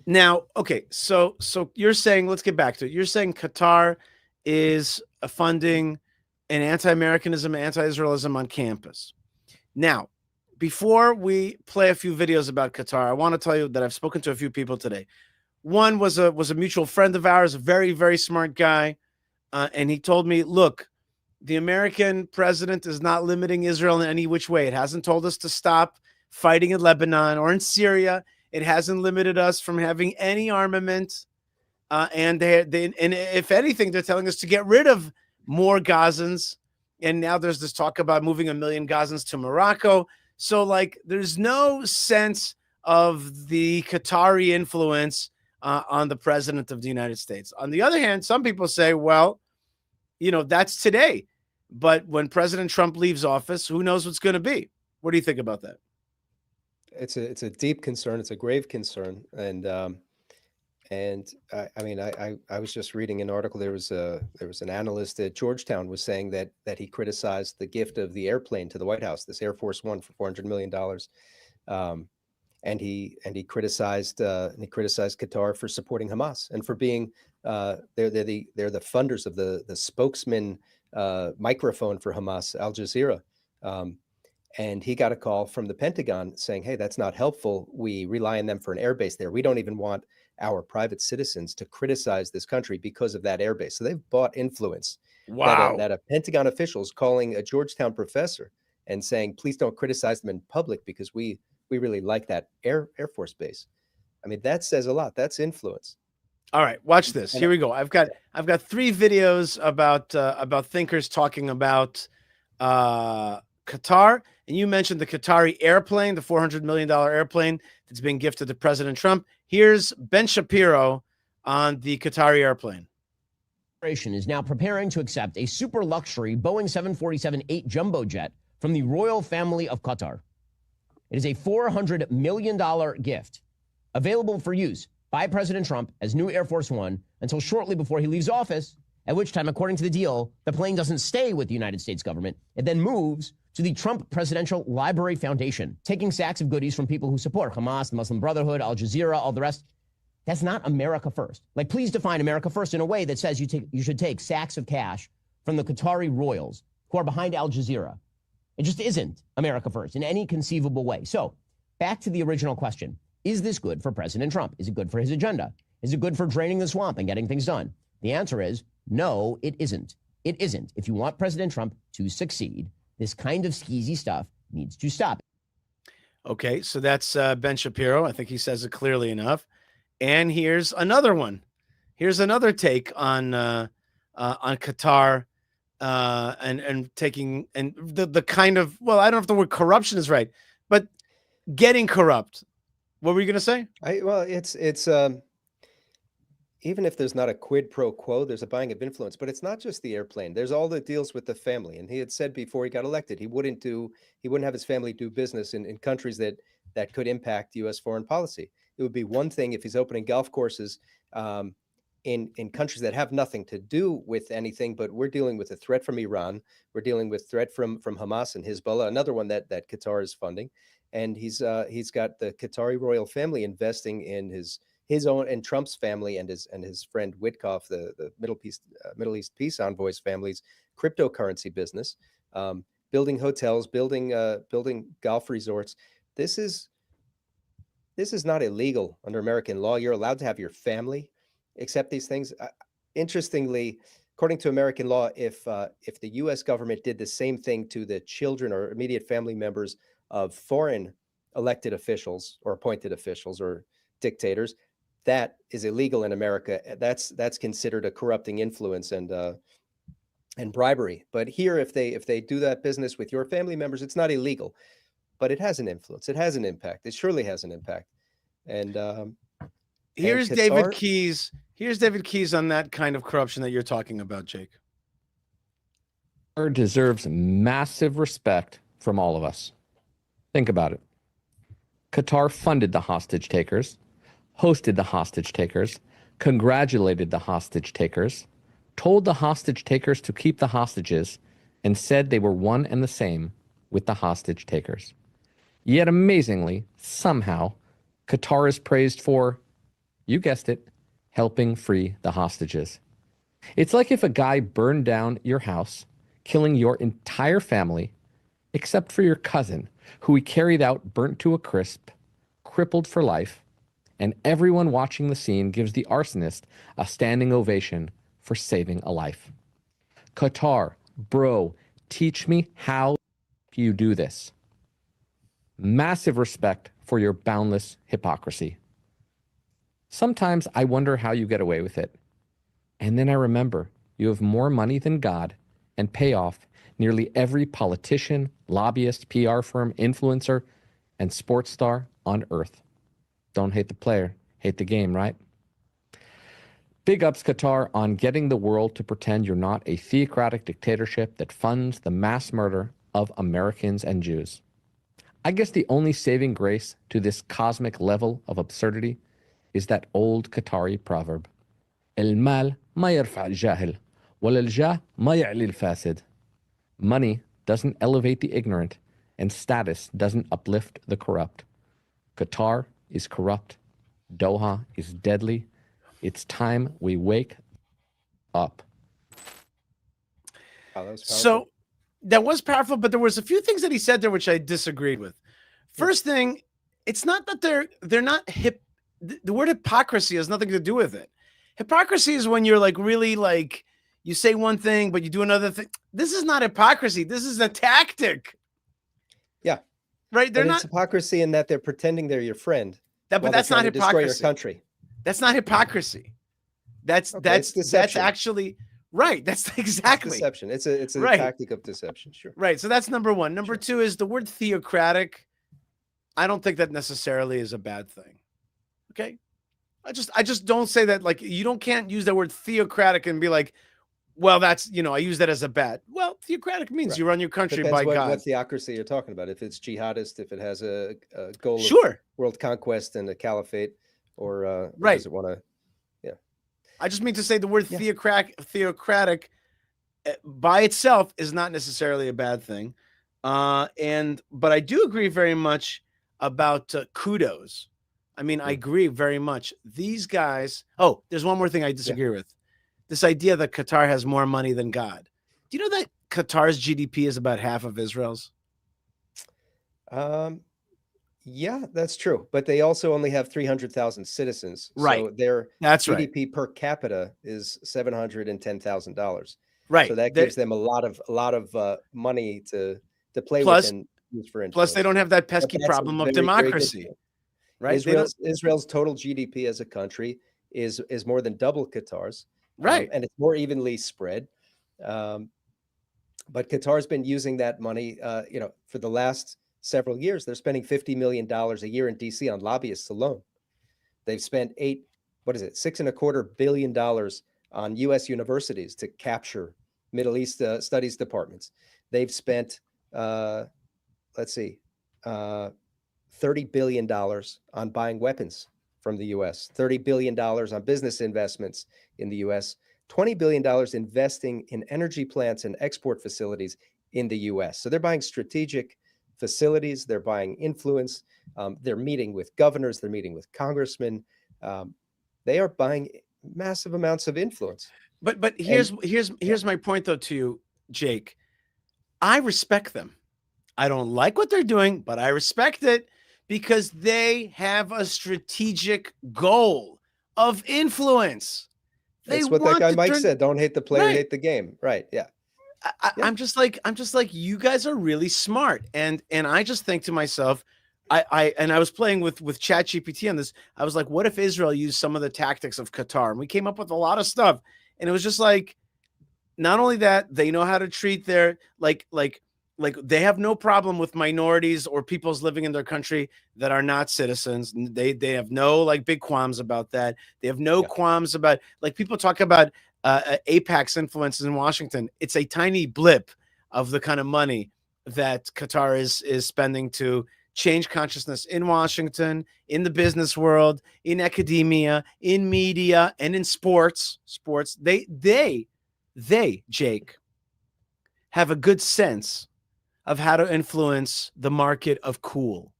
Now, okay, so you're saying, let's get back to it. You're saying Qatar is funding an anti-Americanism, anti-Israelism on campus. Now, before we play a few videos about Qatar, I want to tell you that I've spoken to a few people today. One was a mutual friend of ours, a very, very smart guy. And he told me, look, the American president is not limiting Israel in any which way. It hasn't told us to stop fighting in Lebanon or in Syria. It hasn't limited us from having any armament and and if anything, they're telling us to get rid of more Gazans. And now there's this talk about moving 1 million Gazans to Morocco. So, like, there's no sense of the Qatari influence on the president of the United States. On the other hand, some people say, well, that's today. But when President Trump leaves office, who knows what's going to be? What do you think about that? It's a deep concern. It's a grave concern. And I was just reading an article. There was an analyst at Georgetown was saying that he criticized the gift of the airplane to the White House, this Air Force One for $400 million. And he criticized Qatar for supporting Hamas and for being they're the funders of the spokesman microphone for Hamas, Al Jazeera. And he got a call from the Pentagon saying, hey, that's not helpful. We rely on them for an airbase there. We don't even want our private citizens to criticize this country because of that airbase. So they've bought influence. Wow. That a Pentagon official is calling a Georgetown professor and saying, please don't criticize them in public because we really like that Air Force base. I mean, that says a lot. That's influence. All right, watch this. Here we go. I've got 3 videos about thinkers talking about Qatar, and you mentioned the Qatari airplane, the $400 million airplane that's being gifted to President Trump. Here's Ben Shapiro on the Qatari airplane. Is now preparing to accept a super luxury Boeing 747-8 jumbo jet from the royal family of Qatar. It is a $400 million gift available for use by President Trump as new Air Force One until shortly before he leaves office, at which time, according to the deal, the plane doesn't stay with the United States government. It then moves to the Trump Presidential Library Foundation, taking sacks of goodies from people who support Hamas, the Muslim Brotherhood, Al Jazeera, all the rest. That's not America first. Like, please define America first in a way that says you should take sacks of cash from the Qatari royals who are behind Al Jazeera. It just isn't America first in any conceivable way. So back to the original question. Is this good for President Trump? Is it good for his agenda? Is it good for draining the swamp and getting things done? The answer is no, it isn't. It isn't. If you want President Trump to succeed, this kind of skeezy stuff needs to stop. Okay, so that's Ben Shapiro. I think he says it clearly enough. And here's another one. Here's another take on Qatar and taking and the kind of, well, I don't know if the word corruption is right, but getting corrupt. What were you going to say? It's even if there's not a quid pro quo, there's a buying of influence. But it's not just the airplane. There's all the deals with the family. And he had said before he got elected, he wouldn't have his family do business in countries that could impact U.S. foreign policy. It would be one thing if he's opening golf courses in countries that have nothing to do with anything, but we're dealing with a threat from Iran. We're dealing with threat from Hamas and Hezbollah, another one that Qatar is funding. And he's got the Qatari royal family investing in his own and Trump's family and his friend Witkoff, the Middle East peace envoy's family's cryptocurrency business, building hotels, building golf resorts. This is not illegal under American law. You're allowed to have your family accept these things. Interestingly, according to American law, if the U.S. government did the same thing to the children or immediate family members of foreign elected officials or appointed officials or dictators, that is illegal in America. That's considered a corrupting influence and bribery. But here, if they do that business with your family members, it's not illegal, but it has an influence. It has an impact. It surely has an impact. And here's Qatar, David Keyes. Here's David Keyes on that kind of corruption that you're talking about, Jake. Deserves massive respect from all of us. Think about it. Qatar funded the hostage takers, hosted the hostage takers, congratulated the hostage takers, told the hostage takers to keep the hostages, and said they were one and the same with the hostage takers. Yet amazingly, somehow, Qatar is praised for, you guessed it, helping free the hostages. It's like if a guy burned down your house, killing your entire family, except for your cousin, who he carried out burnt to a crisp, crippled for life, and everyone watching the scene gives the arsonist a standing ovation for saving a life. Qatar, bro, teach me how you do this. Massive respect for your boundless hypocrisy. Sometimes I wonder how you get away with it. And then I remember you have more money than God and pay off nearly every politician, lobbyist, PR firm, influencer, and sports star on earth. Don't hate the player, hate the game, right? Big ups, Qatar, on getting the world to pretend you're not a theocratic dictatorship that funds the mass murder of Americans and Jews. I guess the only saving grace to this cosmic level of absurdity is that old Qatari proverb, El mal ma yarfa al-jahil, wal al-jah ma ya'li al-fasid. Money doesn't elevate the ignorant, and status doesn't uplift the corrupt. Qatar is corrupt. Doha is deadly. It's time we wake up. Wow, that was powerful. So that was powerful, but there was a few things that he said there which I disagreed with. First thing, it's not that they're not hip. The word hypocrisy has nothing to do with it. Hypocrisy is when you're like really like you say one thing but you do another thing. This is not hypocrisy. This is a tactic. Yeah, right. They're not hypocrisy in that they're pretending they're your friend. But that's not hypocrisy. Destroy your country. That's not hypocrisy. That's actually right. That's exactly it's deception. It's a right. tactic of deception. Sure. Right. So that's number one. Number two is the word theocratic. I don't think that necessarily is a bad thing. Okay. I just don't say that. Like can't use that word theocratic and be like, well, that's, I use that as a bad. Well, theocratic means you run your country by God. What theocracy you're talking about. If it's jihadist, if it has a goal of world conquest and a caliphate, or does it want to? Yeah. I just mean to say the word theocratic by itself is not necessarily a bad thing. But I do agree very much about kudos. I mean, I agree very much. These guys. Oh, there's one more thing I disagree with. This idea that Qatar has more money than God. Do you know that Qatar's GDP is about half of Israel's? Yeah, that's true. But they also only have 300,000 citizens. Right. So their GDP per capita is $710,000. Right. So that gives them a lot of money to play with and use for influence. Plus, they don't have that pesky problem of democracy. Right. Israel's total GDP as a country is more than double Qatar's. Right. And it's more evenly spread. But Qatar's been using that money, for the last several years. They're spending $50 million a year in DC on lobbyists alone. They've spent $6.25 billion on U.S. universities to capture Middle East studies departments. They've spent, $30 billion on buying weapons from the U.S., $30 billion on business investments in the U.S., $20 billion investing in energy plants and export facilities in the U.S. So they're buying strategic facilities, they're buying influence, they're meeting with governors, they're meeting with congressmen. They are buying massive amounts of influence. But here's my point though to you, Jake. I respect them. I don't like what they're doing, but I respect it because they have a strategic goal of influence. That's what that guy Mike said. Don't hate the player, hate the game. Right. Yeah. I'm just like you guys are really smart. And I just think to myself, I was playing with ChatGPT on this. I was like, what if Israel used some of the tactics of Qatar? And we came up with a lot of stuff. And it was just like, not only that, they know how to treat their like they have no problem with minorities or peoples living in their country that are not citizens. They have no like big qualms about that. They have no qualms about like people talk about AIPAC's influences in Washington. It's a tiny blip of the kind of money that Qatar is spending to change consciousness in Washington, in the business world, in academia, in media, and in sports. They, Jake, have a good sense of how to influence the market of cool.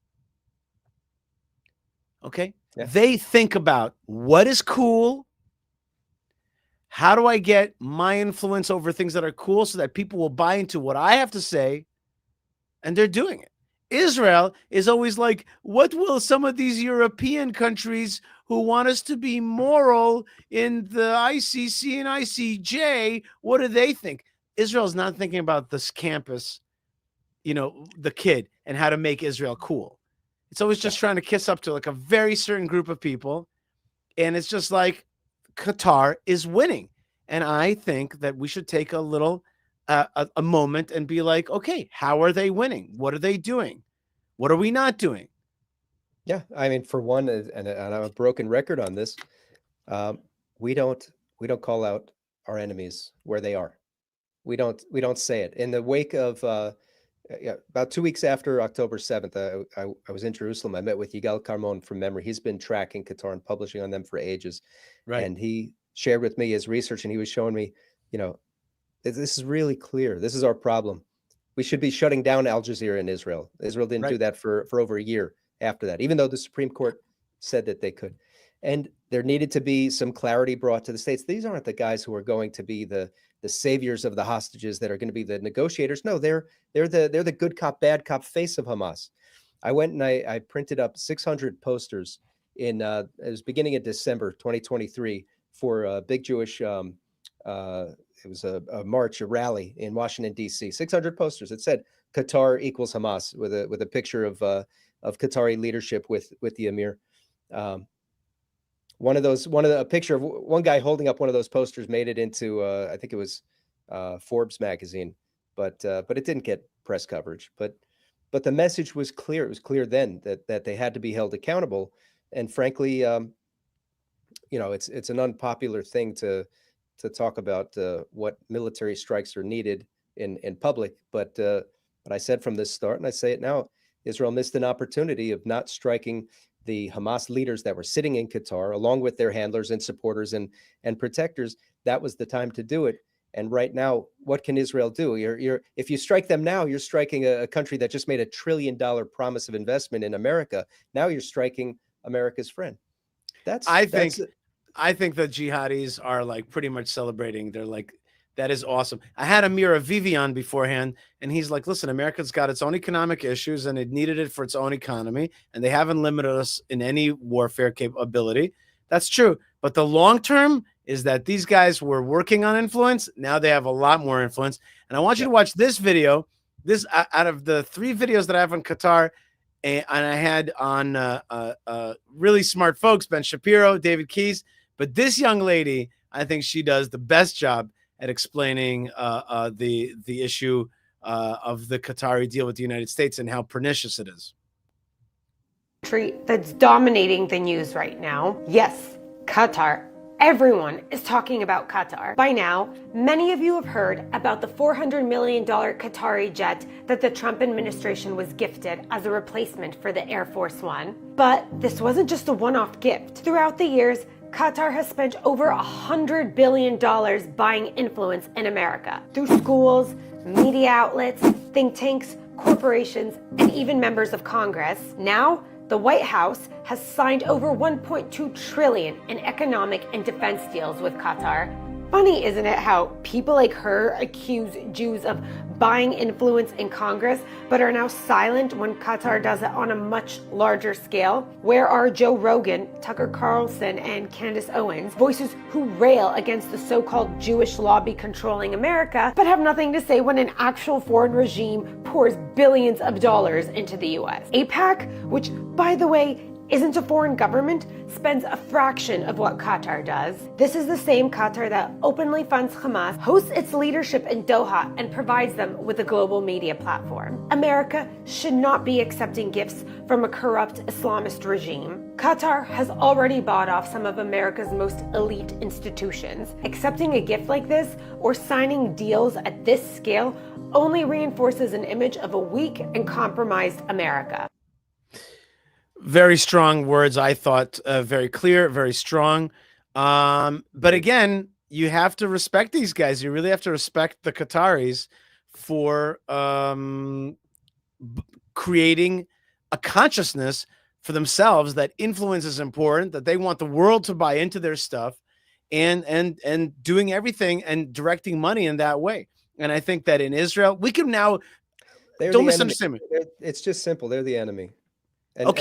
Okay? Yeah. They think about what is cool. How do I get my influence over things that are cool so that people will buy into what I have to say? And they're doing it. Israel is always like, what will some of these European countries who want us to be moral in the ICC and ICJ, what do they think? Israel's not thinking about this campus, the kid and how to make Israel cool. It's always just trying to kiss up to like a very certain group of people. And it's just like Qatar is winning. And I think that we should take a little, a moment and be like, okay, how are they winning? What are they doing? What are we not doing? Yeah, I mean, for one, and I'm a broken record on this, we don't call out our enemies where they are. We don't say it. In the wake of about 2 weeks after October 7th, I was in Jerusalem. I met with Yigal Carmon from memory. He's been tracking Qatar and publishing on them for ages. Right. And he shared with me his research, and he was showing me, this is really clear. This is our problem. We should be shutting down Al Jazeera in Israel. Israel didn't do that for over a year after that, even though the Supreme Court said that they could. And there needed to be some clarity brought to the states. These aren't the guys who are going to be the saviors of the hostages, that are going to be the negotiators. No, they're the good cop, bad cop face of Hamas. I went and I printed up 600 posters in it was beginning of December 2023 for a big Jewish it was a march, a rally in Washington, D.C. 600 posters. It said Qatar equals Hamas, with a picture of Qatari leadership with the Emir. A picture of one guy holding up one of those posters made it into I think it was Forbes magazine, but it didn't get press coverage. But the message was clear. It was clear then that they had to be held accountable. And frankly, it's an unpopular thing to talk about what military strikes are needed in public. But I said from the start, and I say it now, Israel missed an opportunity of not striking the Hamas leaders that were sitting in Qatar, along with their handlers and supporters and protectors. That was the time to do it. And right now, what can Israel do? If you strike them now, you're striking a country that just made $1 trillion promise of investment in America. Now you're striking America's friend. I think the jihadis are like pretty much celebrating. They're like, that is awesome. I had Amir Avivi on beforehand, and he's like, listen, America's got its own economic issues, and it needed it for its own economy, and they haven't limited us in any warfare capability. That's true. But the long term is that these guys were working on influence. Now they have a lot more influence. And I want you to watch this video. This out of the 3 videos that I have on Qatar, and I had on really smart folks, Ben Shapiro, David Keyes. But this young lady, I think she does the best job at explaining the issue of the Qatari deal with the United States and how pernicious it is. Country that's dominating the news right now. Yes, Qatar. Everyone is talking about Qatar. By now, many of you have heard about the $400 million Qatari jet that the Trump administration was gifted as a replacement for the Air Force One. But this wasn't just a one-off gift. Throughout the years, Qatar has spent over $100 billion buying influence in America through schools, media outlets, think tanks, corporations, and even members of Congress. Now, the White House has signed over $1.2 trillion in economic and defense deals with Qatar. Funny, isn't it, how people like her accuse Jews of buying influence in Congress, but are now silent when Qatar does it on a much larger scale? Where are Joe Rogan, Tucker Carlson, and Candace Owens, voices who rail against the so-called Jewish lobby controlling America, but have nothing to say when an actual foreign regime pours billions of dollars into the US? AIPAC, which, by the way, isn't a foreign government, spends a fraction of what Qatar does. This is the same Qatar that openly funds Hamas, hosts its leadership in Doha, and provides them with a global media platform. America should not be accepting gifts from a corrupt Islamist regime. Qatar has already bought off some of America's most elite institutions. Accepting a gift like this or signing deals at this scale only reinforces an image of a weak and compromised America. Very strong words, I thought. Very clear, very strong. But again, you have to respect these guys. You really have to respect the Qataris for creating a consciousness for themselves that influence is important, that they want the world to buy into their stuff, and doing everything and directing money in that way. And I think that in Israel, we can now don't misunderstand me. It's just simple. They're the enemy. But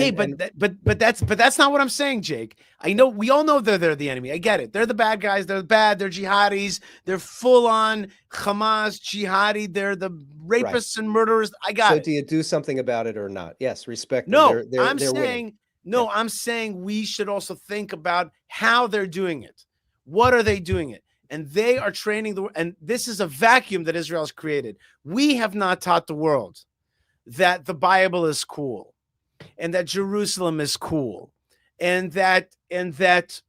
that's not what I'm saying, Jake. I know, we all know they're the enemy. I get it. They're the bad guys. They're bad. They're jihadis. They're full on Hamas jihadi. They're the rapists and murderers. I got it. So do you do something about it or not? Yes, respect them. No, I'm saying No, I'm saying we should also think about how they're doing it. What are they doing it? And they are training and this is a vacuum that Israel has created. We have not taught the world that the Bible is cool and that Jerusalem is cool and that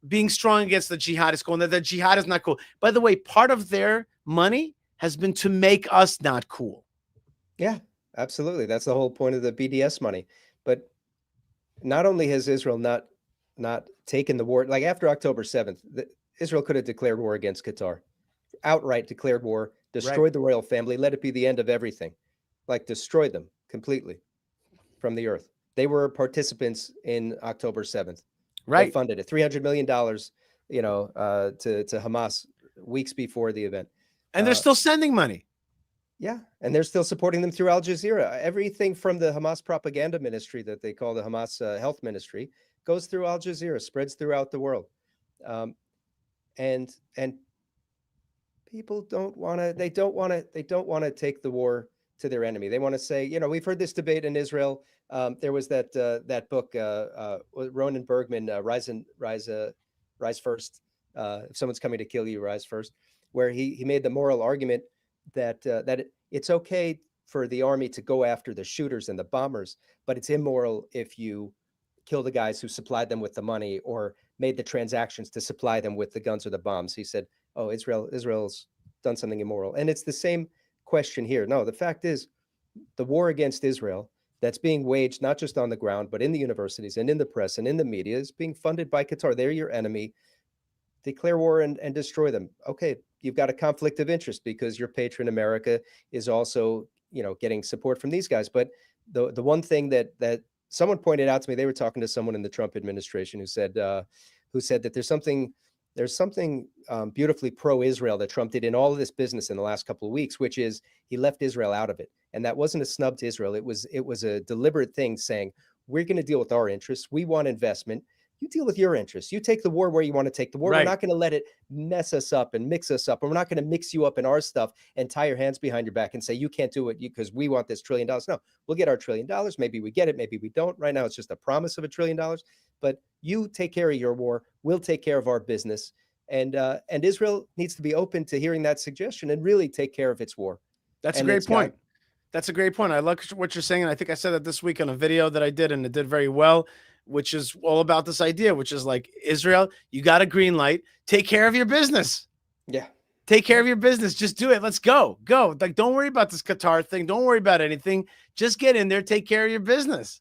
being strong against the jihad is cool and that the jihad is not cool. By the way, part of their money has been to make us not cool. Yeah, absolutely. That's the whole point of the BDS money. But not only has Israel not taken the war, like after October 7th, Israel could have declared war against Qatar, outright declared war, destroyed the royal family, let it be the end of everything, like destroyed them completely from the earth. They were participants in October 7th. Right. They funded it, $300 million, you know, to Hamas weeks before the event. And they're still sending money. Yeah, and they're still supporting them through Al Jazeera. Everything from the Hamas propaganda ministry that they call the Hamas health ministry goes through Al Jazeera, spreads throughout the world. And people don't want to take the war to their enemy. They want to say, you know, we've heard this debate in Israel. There was that book, Ronan Bergman, Rise First. If someone's coming to kill you, rise first, where he made the moral argument that it's okay for the army to go after the shooters and the bombers, but it's immoral if you kill the guys who supplied them with the money or made the transactions to supply them with the guns or the bombs. He said, oh, Israel's done something immoral. And it's the same question here. No, the fact is the war against Israel that's being waged not just on the ground, but in the universities and in the press and in the media is being funded by Qatar. They're your enemy. Declare war and destroy them. Okay, you've got a conflict of interest because your patron America is also, you know, getting support from these guys. But the one thing that someone pointed out to me, they were talking to someone in the Trump administration who said that there's something beautifully pro-Israel that Trump did in all of this business in the last couple of weeks, which is he left Israel out of it. And that wasn't a snub to Israel. It was a deliberate thing saying, we're going to deal with our interests. We want investment. You deal with your interests. You take the war where you want to take the war. Right. We're not going to let it mess us up and mix us up. And we're not going to mix you up in our stuff and tie your hands behind your back and say, you can't do it because we want this $1 trillion. No, we'll get our $1 trillion. Maybe we get it. Maybe we don't. Right now, it's just a promise of $1 trillion. But you take care of your war. We'll take care of our business. And Israel needs to be open to hearing that suggestion and really take care of its war. That's a great point. That's a great point. I like what you're saying. And I think I said that this week on a video that I did, and it did very well, which is all about this idea, which is like, Israel, you got a green light. Take care of your business. Yeah. Take care of your business. Just do it. Let's go. Like, don't worry about this Qatar thing. Don't worry about anything. Just get in there. Take care of your business.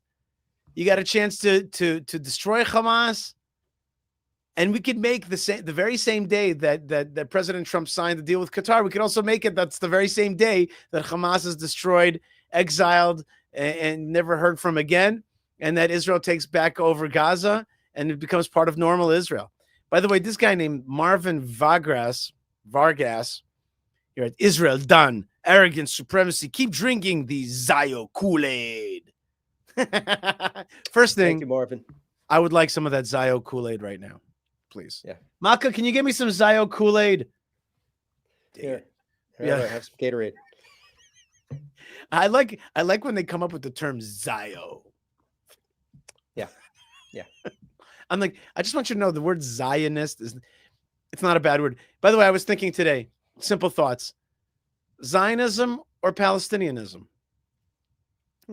You got a chance to destroy Hamas. And we could make the very same day that President Trump signed the deal with Qatar, we could also make it that's the very same day that Hamas is destroyed, exiled, and never heard from again, and that Israel takes back over Gaza, and it becomes part of normal Israel. By the way, this guy named Marvin Vargas, here at Israel done, arrogance, supremacy, keep drinking the Zayo Kool-Aid. First thing, thank you, Marvin. I would like some of that Zayo Kool-Aid right now. Please. Yeah. Malkah, can you give me some Zayo Kool-Aid? Here. Yeah. Have some Gatorade. I like when they come up with the term Zayo. Yeah. Yeah. I'm like, I just want you to know the word Zionist it's not a bad word. By the way, I was thinking today, simple thoughts. Zionism or Palestinianism?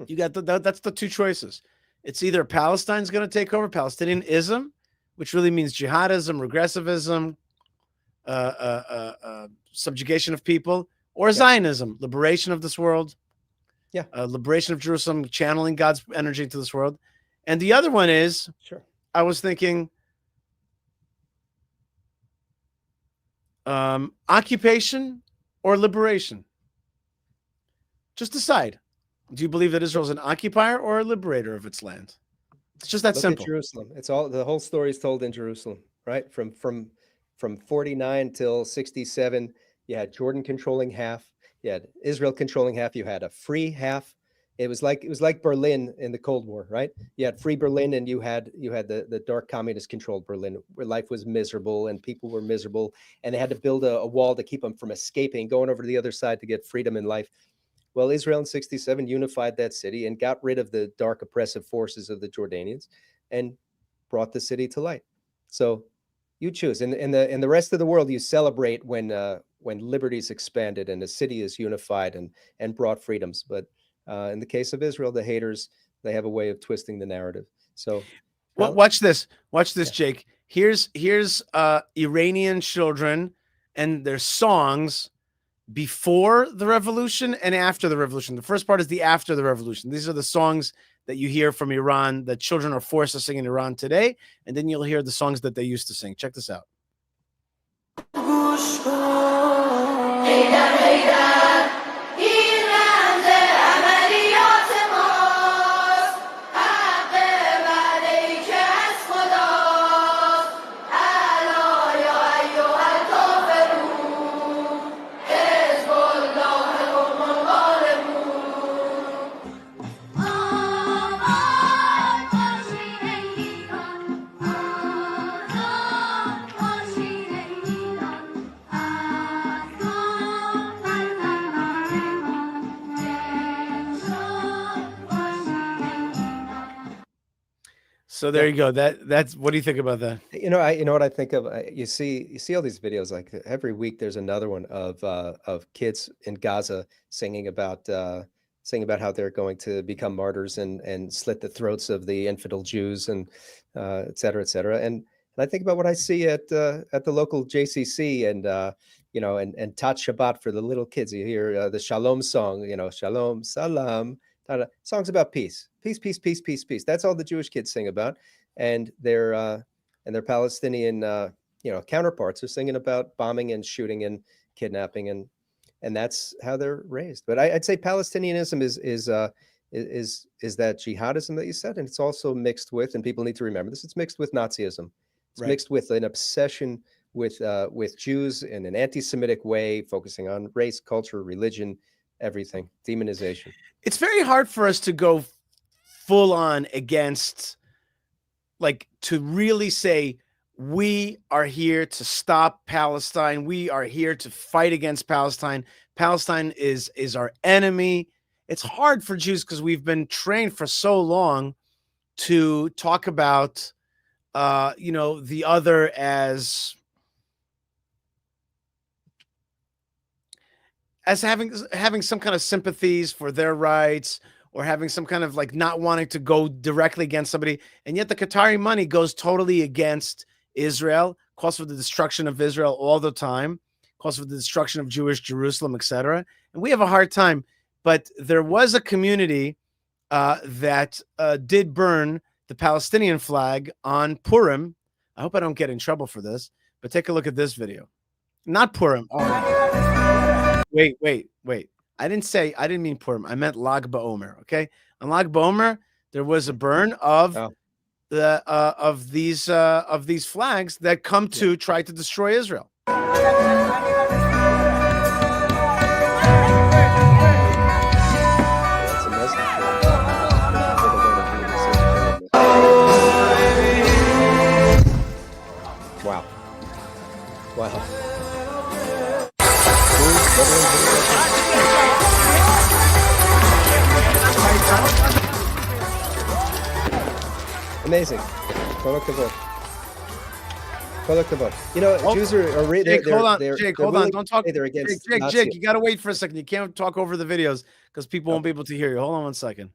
You got that's the two choices. It's either Palestine's going to take over, Palestinianism, which really means jihadism, regressivism, subjugation of people, or Zionism, liberation of this world, liberation of Jerusalem, channeling God's energy into this world. And the other one is, I was thinking, occupation or liberation. Just decide. Do you believe that Israel is an occupier or a liberator of its land? It's just that simple. At Jerusalem. It's all, the whole story is told in Jerusalem, right? From 49 till 67, you had Jordan controlling half, you had Israel controlling half, you had a free half. It was like Berlin in the Cold War, right? You had free Berlin and you had the dark communist controlled Berlin, where life was miserable and people were miserable, and they had to build a wall to keep them from escaping, going over to the other side to get freedom in life. Well, Israel in 67 unified that city and got rid of the dark oppressive forces of the Jordanians and brought the city to light. So you choose. In the rest of the world, you celebrate when liberties expanded and the city is unified and brought freedoms. But in the case of Israel, the haters, they have a way of twisting the narrative. So watch this. Watch this, Jake. Here's Iranian children and their songs before the revolution and after the revolution. The first part is the after the revolution. These are the songs that you hear from Iran that children are forced to sing in Iran today. And then you'll hear the songs that they used to sing. Check this out. So there you go. That's what do you think about that? You know what I think of. You see all these videos. Like every week, there's another one of kids in Gaza singing about how they're going to become martyrs and slit the throats of the infidel Jews and et cetera, et cetera. And I think about what I see at the local JCC and and Tat Shabbat for the little kids. You hear the Shalom song. Shalom, Salam. Songs about peace, peace, peace, peace, peace, peace. That's all the Jewish kids sing about, and their Palestinian counterparts are singing about bombing and shooting and kidnapping, and that's how they're raised. But I'd say Palestinianism is that jihadism that you said, and it's also mixed with, and people need to remember this, it's mixed with Nazism. It's mixed with an obsession with Jews in an anti-Semitic way, focusing on race, culture, religion, everything, demonization. It's very hard for us to go full on against, like, to really say we are here to stop Palestine. We are here to fight against Palestine. Palestine is our enemy. It's hard for Jews because we've been trained for so long to talk about, the other as having some kind of sympathies for their rights, or having some kind of like not wanting to go directly against somebody. And yet the Qatari money goes totally against Israel, calls for the destruction of Israel all the time, calls for the destruction of Jewish Jerusalem, etc. And we have a hard time. But there was a community that did burn the Palestinian flag on Purim. I hope I don't get in trouble for this, but take a look at this video. Not Purim. Oh. Wait. I didn't mean Purim. I meant Lag BaOmer. Okay. On Lag BaOmer, there was a burn of these flags that come to try to destroy Israel. Wow. Amazing. Jews are Jake, hold on. Jake, hold on. Don't talk. They're against Jake, you got to wait for a second. You can't talk over the videos because people won't be able to hear you. Hold on one second.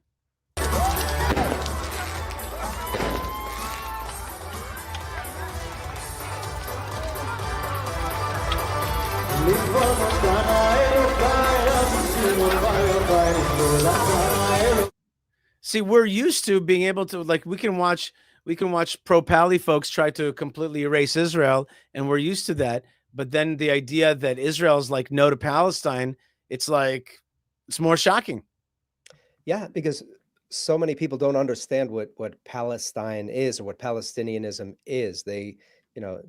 See, we're used to being able to, like, we can watch pro-Pally folks try to completely erase Israel, and we're used to that. But then the idea that Israel's like no to Palestine, it's like, it's more shocking. Yeah, because so many people don't understand what Palestine is or what Palestinianism is.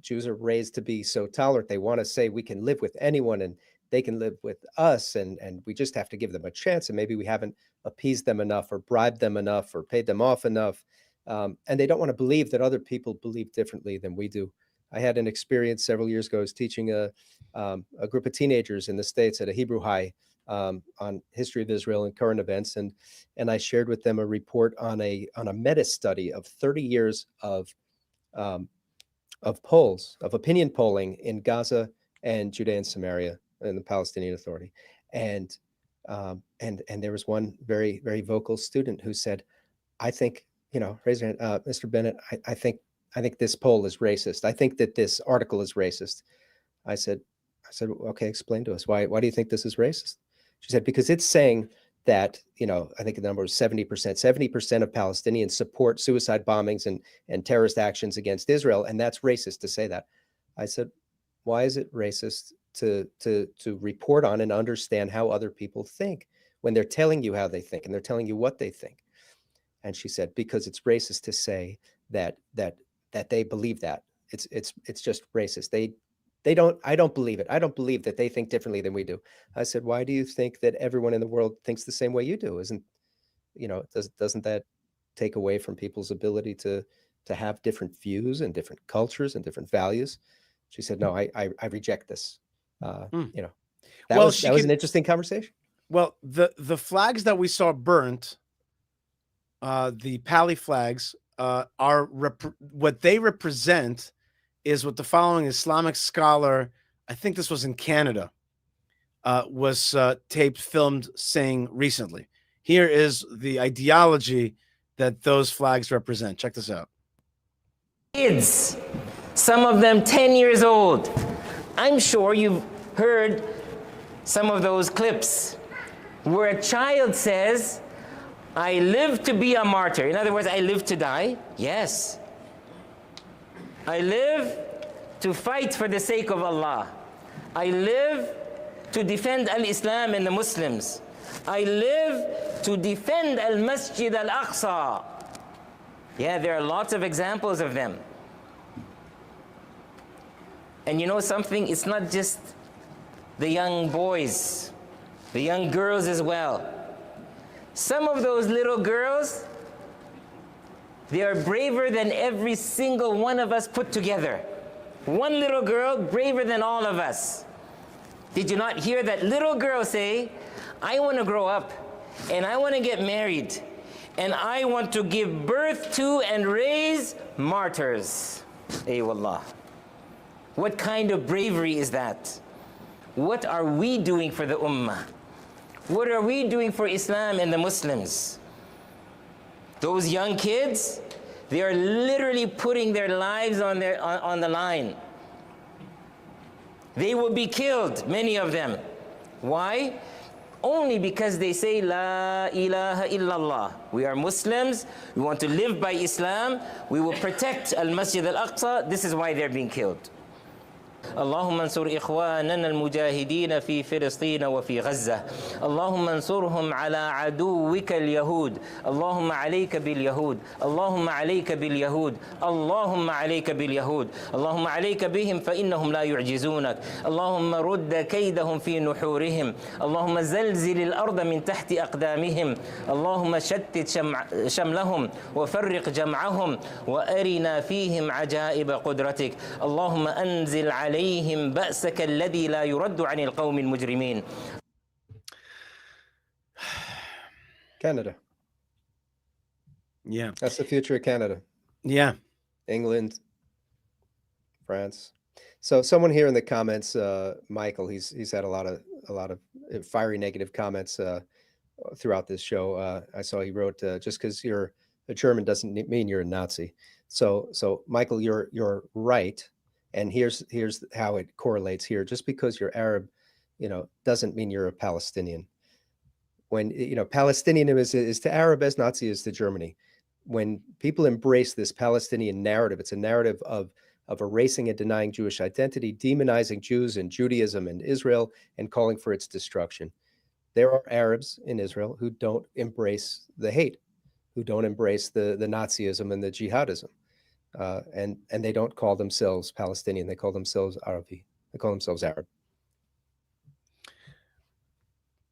Jews are raised to be so tolerant. They want to say we can live with anyone and they can live with us, and we just have to give them a chance. And maybe we haven't appeased them enough or bribed them enough or paid them off enough. And they don't want to believe that other people believe differently than we do. I had an experience several years ago. I was teaching a group of teenagers in the States at a Hebrew high on history of Israel and current events, and I shared with them a report on a meta study of 30 years of polls, of opinion polling in Gaza and Judea and Samaria and the Palestinian Authority, and there was one very, very vocal student who said, I think, raise your hand, Mr. Bennett, I think this poll is racist. I think that this article is racist. I said, okay, explain to us. Why do you think this is racist? She said, because it's saying that, I think the number was 70%. 70% of Palestinians support suicide bombings and terrorist actions against Israel, and that's racist to say that. I said, why is it racist to report on and understand how other people think when they're telling you how they think and they're telling you what they think? And she said, because it's racist to say that they believe that. It's just racist. I don't believe it. I don't believe that they think differently than we do. I said, why do you think that everyone in the world thinks the same way you do? Doesn't that take away from people's ability to have different views and different cultures and different values? She said, no, I reject this. That was an interesting conversation. Well, the flags that we saw burnt, the Pali flags, are what they represent is what the following Islamic scholar, I think this was in Canada, was filmed saying recently. Here is the ideology that those flags represent. Check this out. Kids, some of them 10 years old. I'm sure you've heard some of those clips where a child says, I live to be a martyr. In other words, I live to die. Yes. I live to fight for the sake of Allah. I live to defend al-Islam and the Muslims. I live to defend al-Masjid al-Aqsa. Yeah, there are lots of examples of them. And you know something? It's not just the young boys, the young girls as well. Some of those little girls, they are braver than every single one of us put together. One little girl braver than all of us. Did you not hear that little girl say, I want to grow up and I want to get married and I want to give birth to and raise martyrs. Ay wallah. What kind of bravery is that? What are we doing for the ummah? What are we doing for Islam and the Muslims? Those young kids, they are literally putting their lives on the line. They will be killed, many of them. Why? Only because they say, La ilaha illallah. We are Muslims, we want to live by Islam, we will protect al-Masjid al-Aqsa. This is why they're being killed. اللهم انصر إخواننا المجاهدين في فلسطين وفي غزة اللهم انصرهم على عدوك اليهود اللهم عليك باليهود اللهم عليك باليهود اللهم عليك باليهود اللهم عليك بهم فإنهم لا يعجزونك اللهم رد كيدهم في نحورهم اللهم زلزل الأرض من تحت أقدامهم اللهم شتت شملهم وفرق جمعهم وأرنا فيهم عجائب قدرتك اللهم أنزل عليهم بأسك الذي لا يرد عن القوم المجرمين. Canada. Yeah. That's the future of Canada. Yeah. England, France. So someone here in the comments, Michael, he's had a lot of fiery negative comments throughout this show. I saw he wrote, just because you're a German doesn't mean you're a Nazi. So Michael, you're right. And here's how it correlates here. Just because you're Arab, doesn't mean you're a Palestinian. When, Palestinianism is to Arab as Nazi is to Germany. When people embrace this Palestinian narrative, it's a narrative of erasing and denying Jewish identity, demonizing Jews and Judaism and Israel, and calling for its destruction. There are Arabs in Israel who don't embrace the hate, who don't embrace the Nazism and the jihadism. And they don't call themselves Palestinian. They call themselves Arabi. They call themselves Arab.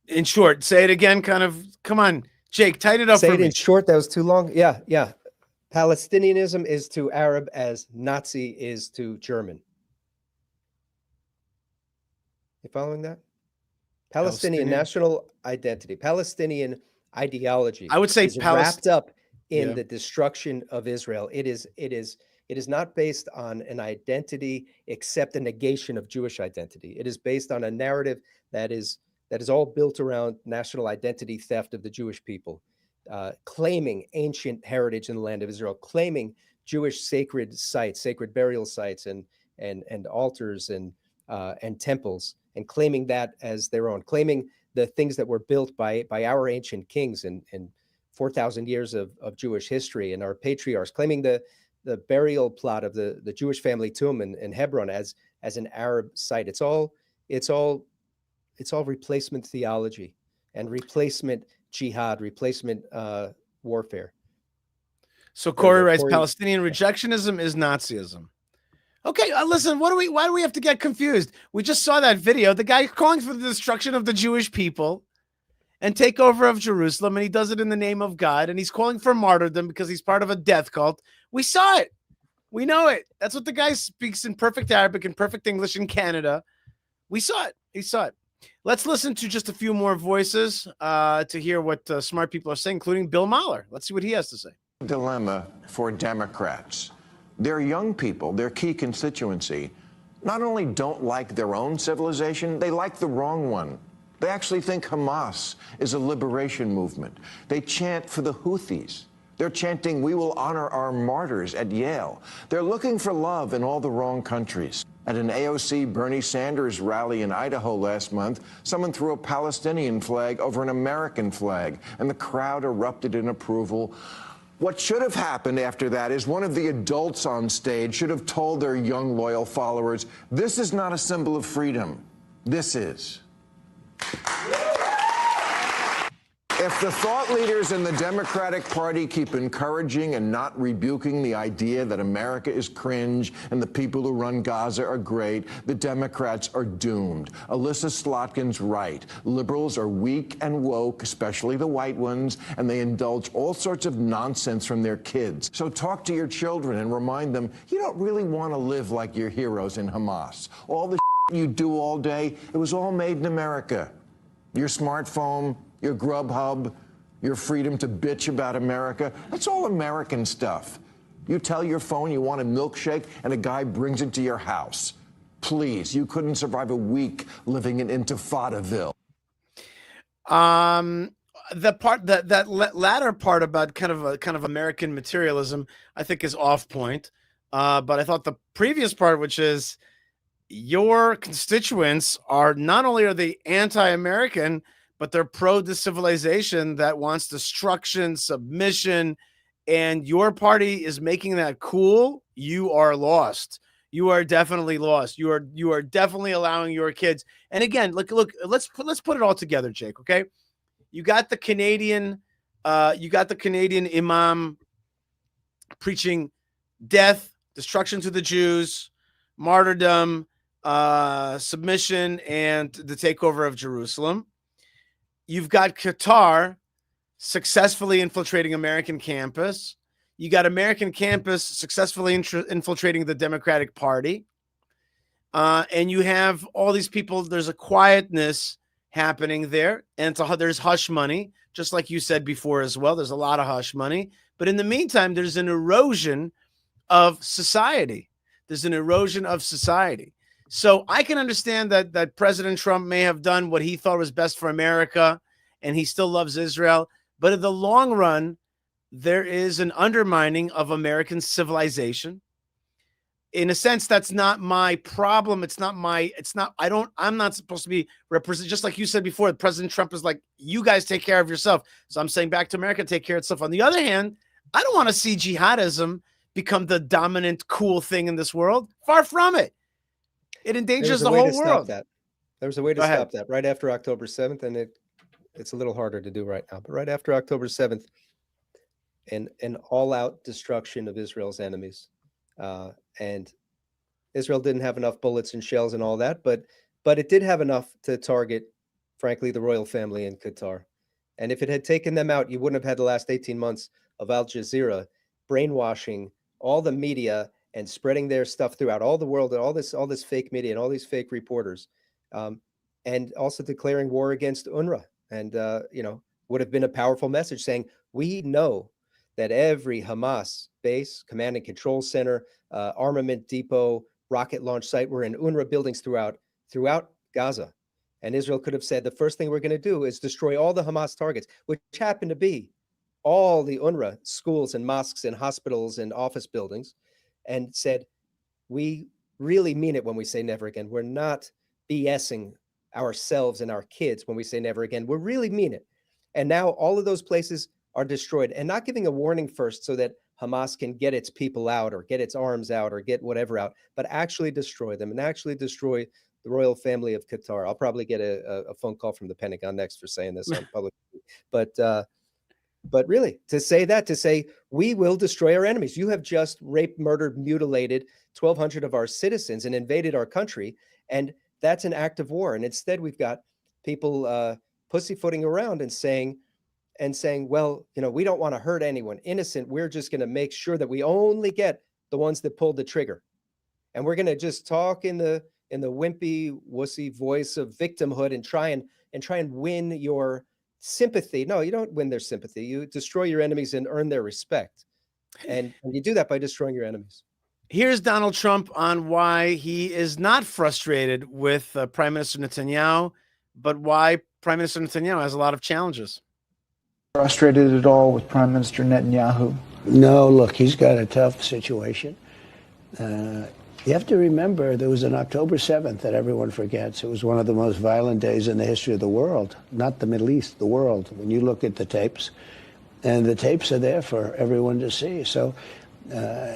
In short, say it again, kind of, come on, Jake, tighten it up Say for it me. in short, that was too long. Yeah. Palestinianism is to Arab as Nazi is to German. You following that? Palestinian national identity, Palestinian ideology. I would say is wrapped up in Yeah. the destruction of Israel. It is not based on an identity except a negation of Jewish identity. It is based on a narrative that is all built around national identity theft of the Jewish people, claiming ancient heritage in the land of Israel, claiming Jewish sacred sites, sacred burial sites, and altars and temples, and claiming that as their own, claiming the things that were built by our ancient kings and 4,000 years of Jewish history and our patriarchs, claiming the burial plot of the Jewish family tomb in Hebron as an Arab site. It's all replacement theology and replacement jihad, replacement warfare. So Corey writes, Palestinian rejectionism is Nazism. Okay, listen, why do we have to get confused? We just saw that video. The guy calling for the destruction of the Jewish people and takeover of Jerusalem, and he does it in the name of God, and he's calling for martyrdom because he's part of a death cult. We saw it. We know it. That's what the guy speaks in perfect Arabic and perfect English in Canada. We saw it. He saw it. Let's listen to just a few more voices to hear what smart people are saying, including Bill Mahler. Let's see what he has to say. Dilemma for Democrats. Their young people, their key constituency, not only don't like their own civilization, they like the wrong one. They actually think Hamas is a liberation movement. They chant for the Houthis. They're chanting, "We will honor our martyrs" at Yale. They're looking for love in all the wrong countries. At an AOC Bernie Sanders rally in Idaho last month, someone threw a Palestinian flag over an American flag, and the crowd erupted in approval. What should have happened after that is one of the adults on stage should have told their young, loyal followers, this is not a symbol of freedom. This is. If the thought leaders in the Democratic Party keep encouraging and not rebuking the idea that America is cringe and the people who run Gaza are great, the Democrats are doomed. Alyssa Slotkin's right. Liberals are weak and woke, especially the white ones, and they indulge all sorts of nonsense from their kids. So talk to your children and remind them, you don't really want to live like your heroes in Hamas. All the you do all day, it was all made in America. Your smartphone, your Grubhub, your freedom to bitch about America, that's all American stuff. You tell your phone you want a milkshake and a guy brings it to your house. Please, you couldn't survive a week living in Intifadaville. The part that latter part about kind of American materialism, I think is off point. But I thought the previous part, which is your constituents are not only are they anti-American, but they're pro this civilization that wants destruction, submission, and your party is making that cool. You are lost. You are definitely lost. You are definitely allowing your kids. And again, look, let's put it all together, Jake. Okay, you got the Canadian imam preaching death, destruction to the Jews, martyrdom, submission, and the takeover of Jerusalem. You've got Qatar successfully infiltrating American campus. You got American campus successfully infiltrating the Democratic Party. And you have all these people. There's a quietness happening there. And there's hush money, just like you said before as well. There's a lot of hush money. But in the meantime, there's an erosion of society. There's an erosion of society. So I can understand that President Trump may have done what he thought was best for America, and he still loves Israel. But in the long run, there is an undermining of American civilization. In a sense, that's not my problem. I'm not supposed to be represented. Just like you said before, President Trump is like, you guys take care of yourself. So I'm saying back to America, take care of itself. On the other hand, I don't want to see jihadism become the dominant cool thing in this world. Far from it. It endangers the whole world. There was a way to stop that right after October 7th, and it's a little harder to do right now. But right after October 7th, an all-out destruction of Israel's enemies. And Israel didn't have enough bullets and shells and all that, but it did have enough to target, frankly, the royal family in Qatar. And if it had taken them out, you wouldn't have had the last 18 months of Al Jazeera brainwashing all the media and spreading their stuff throughout all the world, and all this fake media and all these fake reporters. And and also declaring war against UNRWA. And, would have been a powerful message saying, we know that every Hamas base, command and control center, armament depot, rocket launch site were in UNRWA buildings throughout Gaza. And Israel could have said, the first thing we're going to do is destroy all the Hamas targets, which happen to be all the UNRWA schools and mosques and hospitals and office buildings, and said, we really mean it when we say never again. We're not BSing ourselves and our kids when we say never again. We really mean it. And now all of those places are destroyed, and not giving a warning first so that Hamas can get its people out or get its arms out or get whatever out, but actually destroy them and actually destroy the royal family of Qatar. I'll probably get a phone call from the Pentagon next for saying this on public. But really, to say we will destroy our enemies. You have just raped, murdered, mutilated 1,200 of our citizens and invaded our country, and that's an act of war. And instead, we've got people pussyfooting around and saying, well, we don't want to hurt anyone innocent. We're just going to make sure that we only get the ones that pulled the trigger, and we're going to just talk in the wimpy, wussy voice of victimhood and try and win your sympathy. No, you don't win their sympathy. You destroy your enemies and earn their respect. And you do that by destroying your enemies. Here's Donald Trump on why he is not frustrated with Prime Minister Netanyahu, but why Prime Minister Netanyahu has a lot of challenges. Frustrated at all with Prime Minister Netanyahu? No, look, he's got a tough situation. You have to remember there was an October 7th that everyone forgets. It was one of the most violent days in the history of the world, not the Middle East, the world, when you look at the tapes. And the tapes are there for everyone to see. So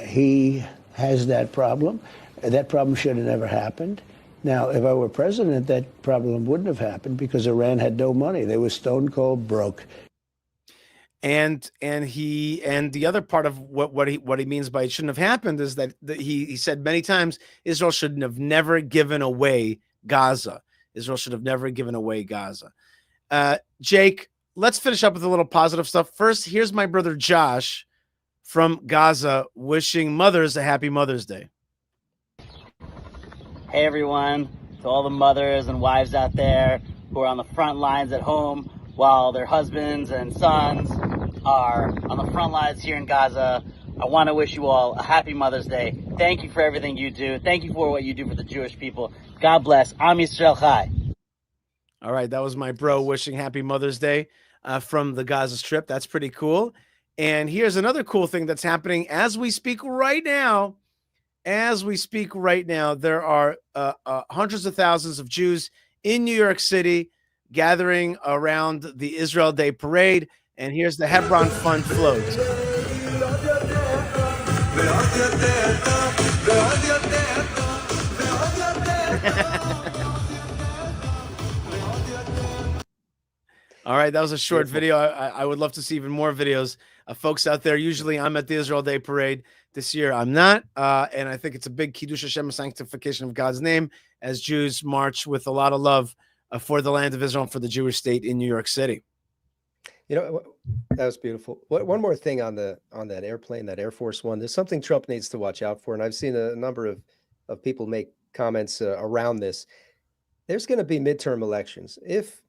he has that problem. That problem should have never happened. Now, if I were president, that problem wouldn't have happened because Iran had no money. They were stone cold broke. And the other part of what he means by it shouldn't have happened is that he said many times Israel should have never given away Gaza. Israel should have never given away Gaza. Jake, let's finish up with a little positive stuff. First, here's my brother Josh from Gaza wishing mothers a happy Mother's Day. Hey everyone, to all the mothers and wives out there who are on the front lines at home while their husbands and sons are on the front lines here in Gaza. I want to wish you all a happy Mother's Day. Thank you for everything you do. Thank you for what you do for the Jewish people. God bless. Am Yisrael Chai. All right, that was my bro wishing happy Mother's Day from the Gaza Strip. That's pretty cool. And here's another cool thing that's happening as we speak right now. As we speak right now, there are hundreds of thousands of Jews in New York City gathering around the Israel Day Parade. And here's the Hebron Fund float. All right, that was a short video. I would love to see even more videos of folks out there. Usually I'm at the Israel Day Parade. This year I'm not. And I think it's a big Kiddush Hashem, sanctification of God's name, as Jews march with a lot of love for the land of Israel and for the Jewish state in New York City. That was beautiful. One more thing on that airplane, that Air Force One. There's something Trump needs to watch out for, and I've seen a number of people make comments around this. There's going to be midterm elections. If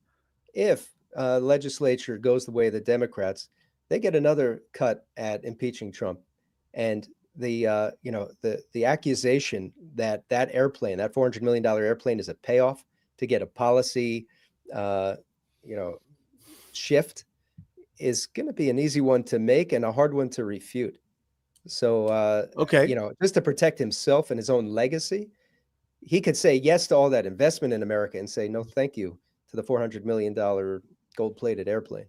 legislature goes the way of the Democrats, they get another cut at impeaching Trump, and the accusation that airplane, that $400 million airplane, is a payoff to get a policy, shift, is going to be an easy one to make and a hard one to refute. So, just to protect himself and his own legacy, he could say yes to all that investment in America and say no, thank you to the $400 million gold-plated airplane.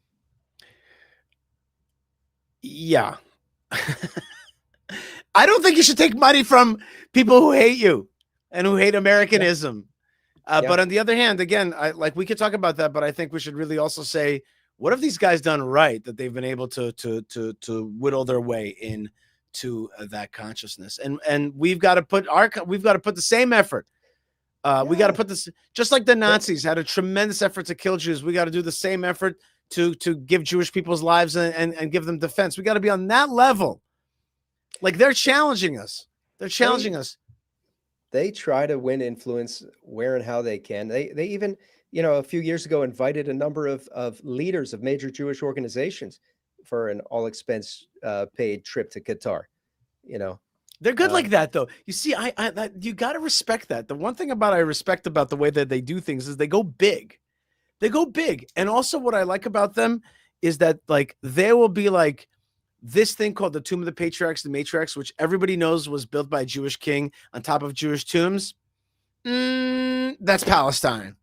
Yeah. I don't think you should take money from people who hate you and who hate Americanism. But on the other hand, again, we could talk about that, but I think we should really also say, what have these guys done right that they've been able to whittle their way into that consciousness? And we've got to put the same effort. We got to put this, just like the Nazis had a tremendous effort to kill Jews. We got to do the same effort to give Jewish people's lives and give them defense. We got to be on that level. Like, they're challenging us. They're challenging us. They try to win influence where and how they can. They even, a few years ago invited a number of leaders of major Jewish organizations for an all expense paid trip to Qatar. They're good like that, though. You see, you got to respect that. The one thing I respect about the way that they do things is they go big. They go big. And also what I like about them is that like there will be like this thing called the Tomb of the Patriarchs, the Matriarchs, which everybody knows was built by a Jewish king on top of Jewish tombs. That's Palestine.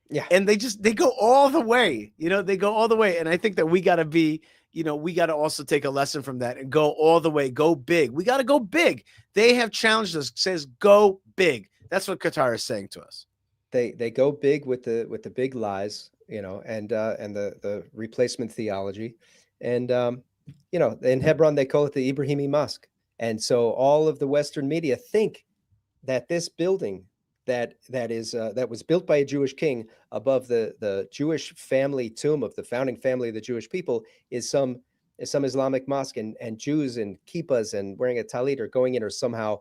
Yeah. And they go all the way, they go all the way. And I think that we got to be, we got to also take a lesson from that and go all the way, go big. We got to go big. They have challenged us, says go big. That's what Qatar is saying to us. They go big with the big lies, and the replacement theology. And, in Hebron, they call it the Ibrahimi Mosque. And so all of the Western media think that this building that was built by a Jewish king above the Jewish family tomb of the founding family of the Jewish people is some Islamic mosque, and Jews in kippahs and wearing a talit are going in, or somehow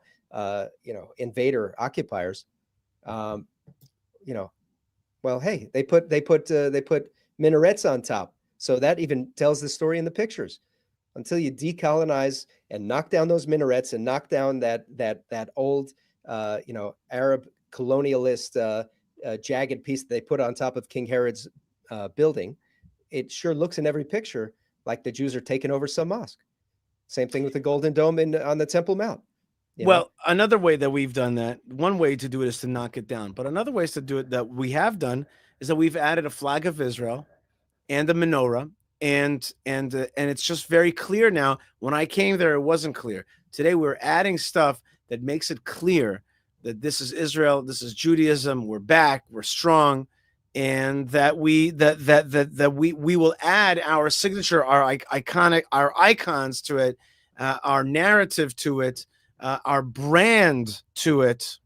invader occupiers. Well, hey, they put minarets on top, so that even tells the story in the pictures. Until you decolonize and knock down those minarets and knock down that old Arab colonialist jagged piece that they put on top of King Herod's building, it sure looks in every picture like the Jews are taking over some mosque. Same thing with the Golden Dome on the Temple Mount. Well, another way that we've done that, one way to do it is to knock it down. But another way to do it that we have done is that we've added a flag of Israel and a menorah. And it's just very clear now. When I came there, it wasn't clear. Today, we're adding stuff that makes it clear that this is Israel, this is Judaism. We're back, we're strong, and that we will add our signature, our icons to it, our narrative to it, our brand to it,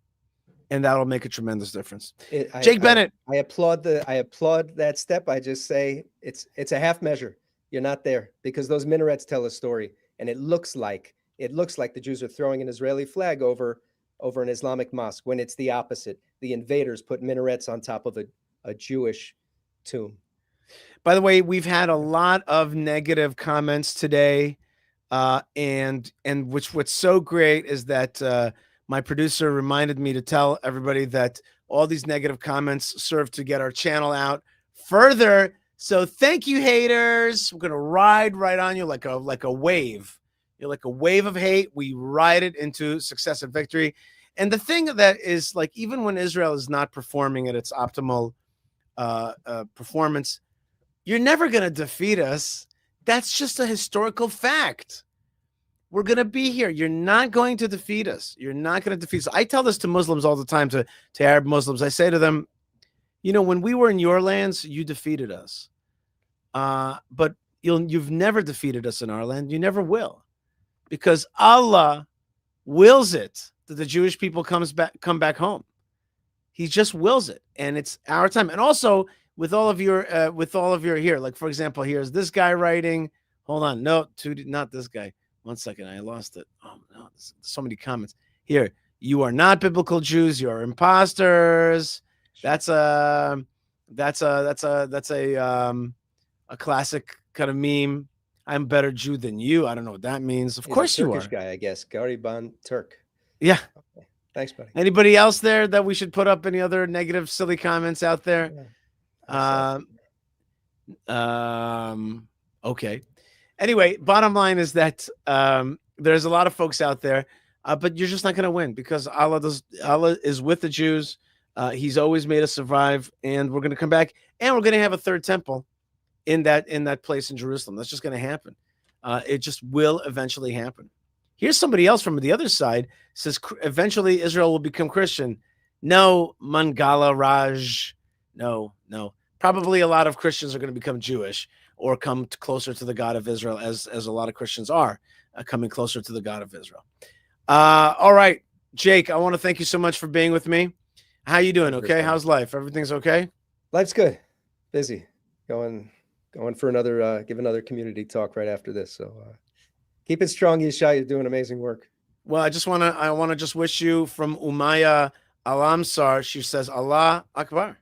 and that'll make a tremendous difference. Jake Bennett, I applaud that step. I just say it's a half measure. You're not there, because those minarets tell a story, and it looks like the Jews are throwing an Israeli flag over an Islamic mosque, when it's the opposite. The invaders put minarets on top of a Jewish tomb. By the way, we've had a lot of negative comments today, and what's so great is that my producer reminded me to tell everybody that all these negative comments serve to get our channel out further. So thank you, haters. We're going to ride right on you like a wave. You're like a wave of hate. We ride it into success and victory. And the thing that is, like, even when Israel is not performing at its optimal performance, you're never going to defeat us. That's just a historical fact. We're going to be here. You're not going to defeat us. You're not going to defeat us. I tell this to Muslims all the time, to Arab Muslims. I say to them, when we were in your lands, you defeated us. But you've never defeated us in our land. You never will. Because Allah wills it that the Jewish people come back home. He just wills it. And it's our time. And also with all of your here, like, for example, here's this guy writing. Hold on. No, not this guy. 1 second, I lost it. Oh no, there's so many comments here. You are not biblical Jews. You are imposters. That's a classic kind of meme. I'm a better Jew than you. I don't know what that means. Of course you are. Turkish guy, I guess. Gariban Turk. Yeah. Okay. Thanks, buddy. Anybody else there that we should put up? Any other negative, silly comments out there? Okay. Anyway, bottom line is that there's a lot of folks out there, but you're just not going to win, because Allah is with the Jews. He's always made us survive, and we're going to come back, and we're going to have a third temple in that place in Jerusalem. That's just going to happen. It just will eventually happen. Here's somebody else from the other side, says eventually Israel will become Christian. No, Mangala Raj. No. Probably a lot of Christians are going to become Jewish, or come closer to the God of Israel, as a lot of Christians are coming closer to the God of Israel. All right, Jake, I want to thank you so much for being with me. How you doing? Okay. How's life? Everything's okay? Life's good. Busy. Going for give another community talk right after this. So keep it strong, Yishai. You're doing amazing work. Well, I want to wish you from Umaya Alamsar. She says, Allah Akbar.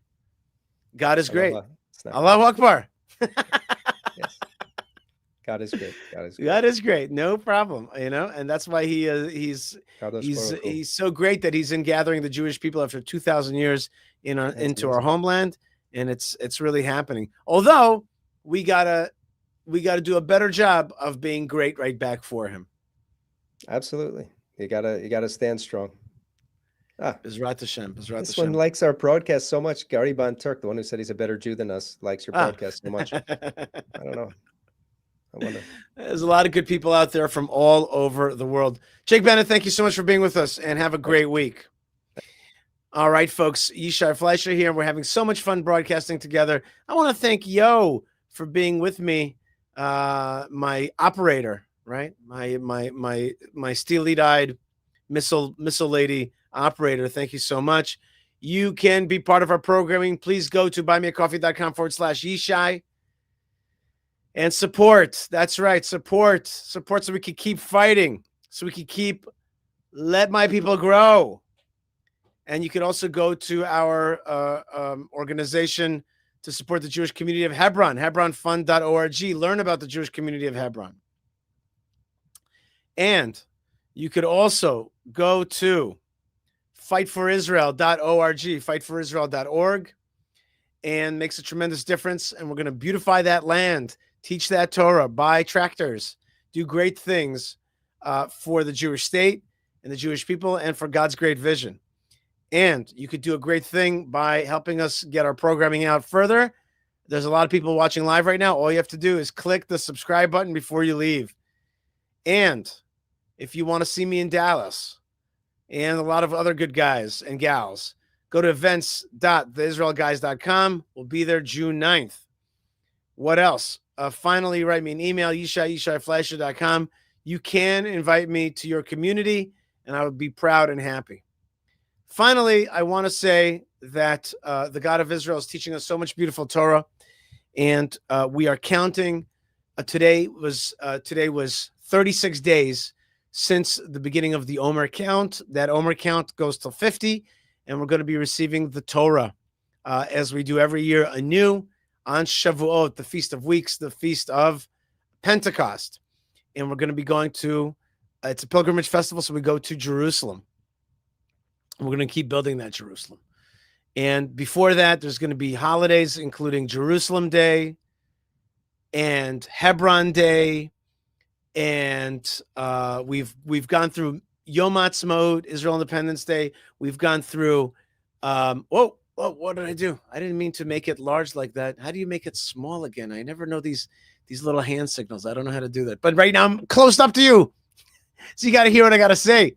God is great. It's not Allahu Akbar. Yes. God is great. God is great. God is great. No problem. And that's why he's so great that he's in gathering the Jewish people after 2,000 years into our homeland, and it's really happening. Although we gotta do a better job of being great right back for him. Absolutely. You gotta stand strong. Bezrat Hashem. This one likes our broadcast so much. Gariban Turk, the one who said he's a better Jew than us, likes your broadcast so much. I don't know. I wonder. There's a lot of good people out there from all over the world. Jake Bennett, thank you so much for being with us, and have a great week. All right, folks. Yishai Fleisher here. We're having so much fun broadcasting together. I want to thank Yo for being with me, my operator, right? My steely-eyed missile lady operator. Thank you so much. You can be part of our programming. Please go to buymeacoffee.com/Yishai and support. That's right. Support so we can keep fighting, so we can let my people grow. And you can also go to our organization to support the Jewish community of Hebron, hebronfund.org. Learn about the Jewish community of Hebron. And you could also go to fightforisrael.org, fightforisrael.org, and makes a tremendous difference. And we're going to beautify that land, teach that Torah, buy tractors, do great things for the Jewish state and the Jewish people and for God's great vision. And you could do a great thing by helping us get our programming out further. There's a lot of people watching live right now. All you have to do is click the subscribe button before you leave. And if you want to see me in Dallas and a lot of other good guys and gals, go to events.theisraelguys.com. We'll be there June 9th. What else? Finally, write me an email, yishaifleisher.com. You can invite me to your community, and I would be proud and happy. Finally, I want to say that the God of Israel is teaching us so much beautiful Torah, and we are counting. Today was 36 days since the beginning of the Omer count. That Omer count goes till 50, and we're going to be receiving the Torah as we do every year anew on Shavuot, the Feast of Weeks, the Feast of Pentecost. And we're going to be going to, it's a pilgrimage festival, so we go to Jerusalem. We're going to keep building that Jerusalem. And before that, there's going to be holidays, including Jerusalem Day and Hebron Day. And we've gone through Yom Ha'atzmaut, Israel Independence Day. We've gone through, what did I do? I didn't mean to make it large like that. How do you make it small again? I never know these little hand signals. I don't know how to do that. But right now I'm close up to you. So you got to hear what I got to say.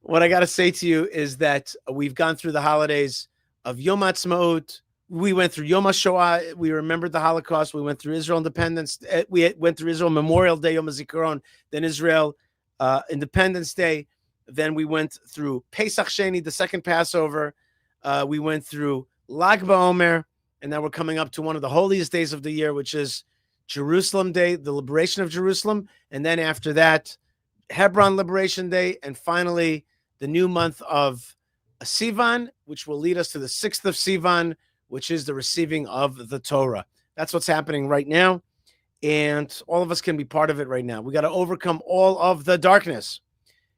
What I got to say to you is that we've gone through the holidays of Yom Ha'atzmaut. We went through Yom HaShoah. We remembered the Holocaust. We went through Israel Independence. We went through Israel Memorial Day, Yom HaZikaron, then Israel Independence Day. Then we went through Pesach Sheni, the second Passover. We went through Lag BaOmer, and now we're coming up to one of the holiest days of the year, which is Jerusalem Day, the liberation of Jerusalem. And then after that, Hebron Liberation Day, and finally the new month of Sivan, which will lead us to the 6th of Sivan, which is the receiving of the Torah. That's what's happening right now, and all of us can be part of it right now. We got to overcome all of the darkness.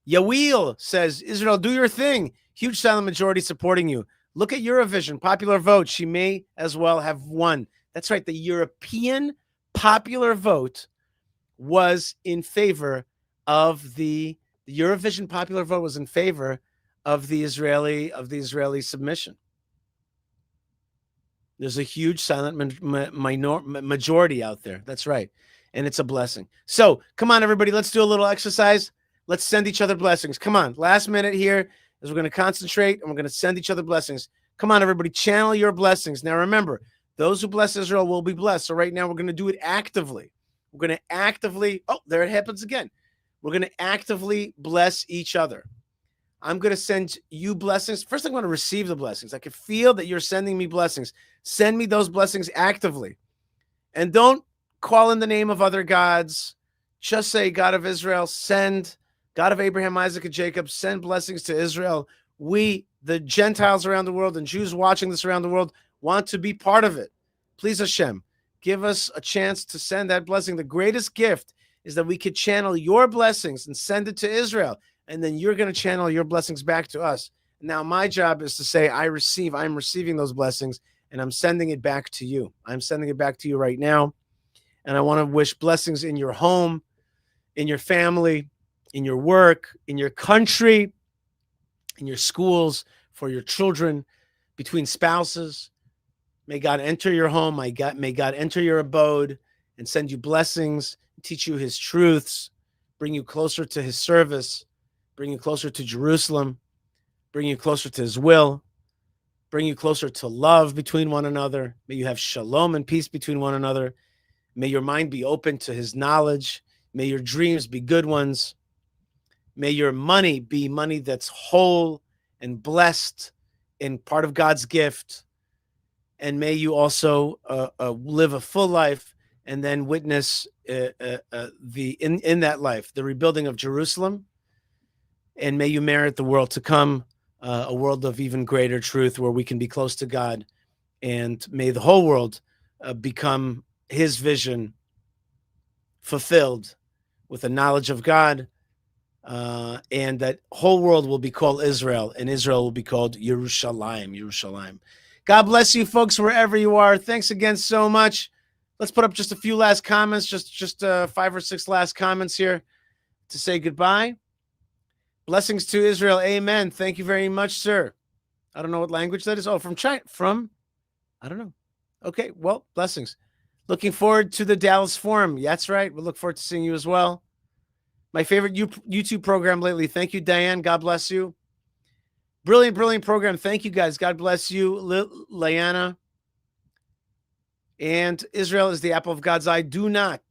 Yawil says, Israel, do your thing. Huge silent majority supporting you. Look at Eurovision, popular vote. She may as well have won. That's right. The European popular vote was in favor of the Eurovision popular vote was in favor of the Israeli submission. There's a huge silent majority out there. That's right. And it's a blessing. So come on, everybody. Let's do a little exercise. Let's send each other blessings. Come on. Last minute here is we're going to concentrate and we're going to send each other blessings. Come on, everybody. Channel your blessings. Now, remember, those who bless Israel will be blessed. So right now we're going to do it actively. We're going to actively. Oh, there it happens again. We're going to actively bless each other. I'm going to send you blessings. First, I'm going to receive the blessings. I can feel that you're sending me blessings. Send me those blessings actively. And don't call in the name of other gods. Just say, God of Israel, send, God of Abraham, Isaac, and Jacob, send blessings to Israel. We, the Gentiles around the world and Jews watching this around the world, want to be part of it, please Hashem, give us a chance to send that blessing. The greatest gift is that we could channel your blessings and send it to Israel. And then you're going to channel your blessings back to us. Now, my job is to say, I'm receiving those blessings, and I'm sending it back to you. I'm sending it back to you right now. And I want to wish blessings in your home, in your family, in your work, in your country, in your schools, for your children, between spouses. May God enter your home. May God enter your abode and send you blessings, teach you his truths, bring you closer to his service, bring you closer to Jerusalem, bring you closer to his will, bring you closer to love between one another. May you have shalom and peace between one another. May your mind be open to his knowledge. May your dreams be good ones. May your money be money that's whole and blessed and part of God's gift. And may you also live a full life and then witness in that life, the rebuilding of Jerusalem. And may you merit the world to come, a world of even greater truth where we can be close to God. And may the whole world become his vision fulfilled with the knowledge of God. And that whole world will be called Israel, and Israel will be called Yerushalayim, Yerushalayim. God bless you, folks, wherever you are. Thanks again so much. Let's put up just a few last comments, just 5 or 6 last comments here to say goodbye. Blessings to Israel. Amen. Thank you very much, sir. I don't know what language that is. Oh, from China. I don't know. Okay, well, blessings. Looking forward to the Dallas Forum. That's right. We'll look forward to seeing you as well. My favorite YouTube program lately. Thank you, Diane. God bless you. Brilliant, brilliant program. Thank you, guys. God bless you, Liana. And Israel is the apple of God's eye. Do not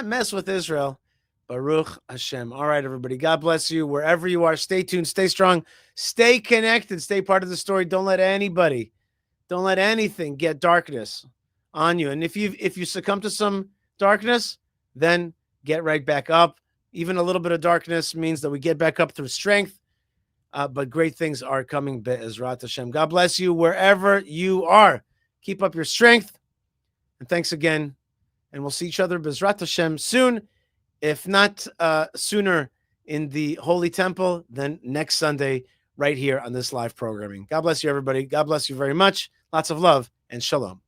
mess with Israel. Baruch Hashem. All right, everybody. God bless you. Wherever you are, stay tuned, stay strong, stay connected, stay part of the story. Don't let anything get darkness on you. And if you succumb to some darkness, then get right back up. Even a little bit of darkness means that we get back up through strength. But great things are coming, Be'ezrat Hashem. God bless you wherever you are. Keep up your strength. And thanks again. And we'll see each other, Be'ezrat Hashem, soon. If not sooner in the Holy Temple, then next Sunday right here on this live programming. God bless you, everybody. God bless you very much. Lots of love and shalom.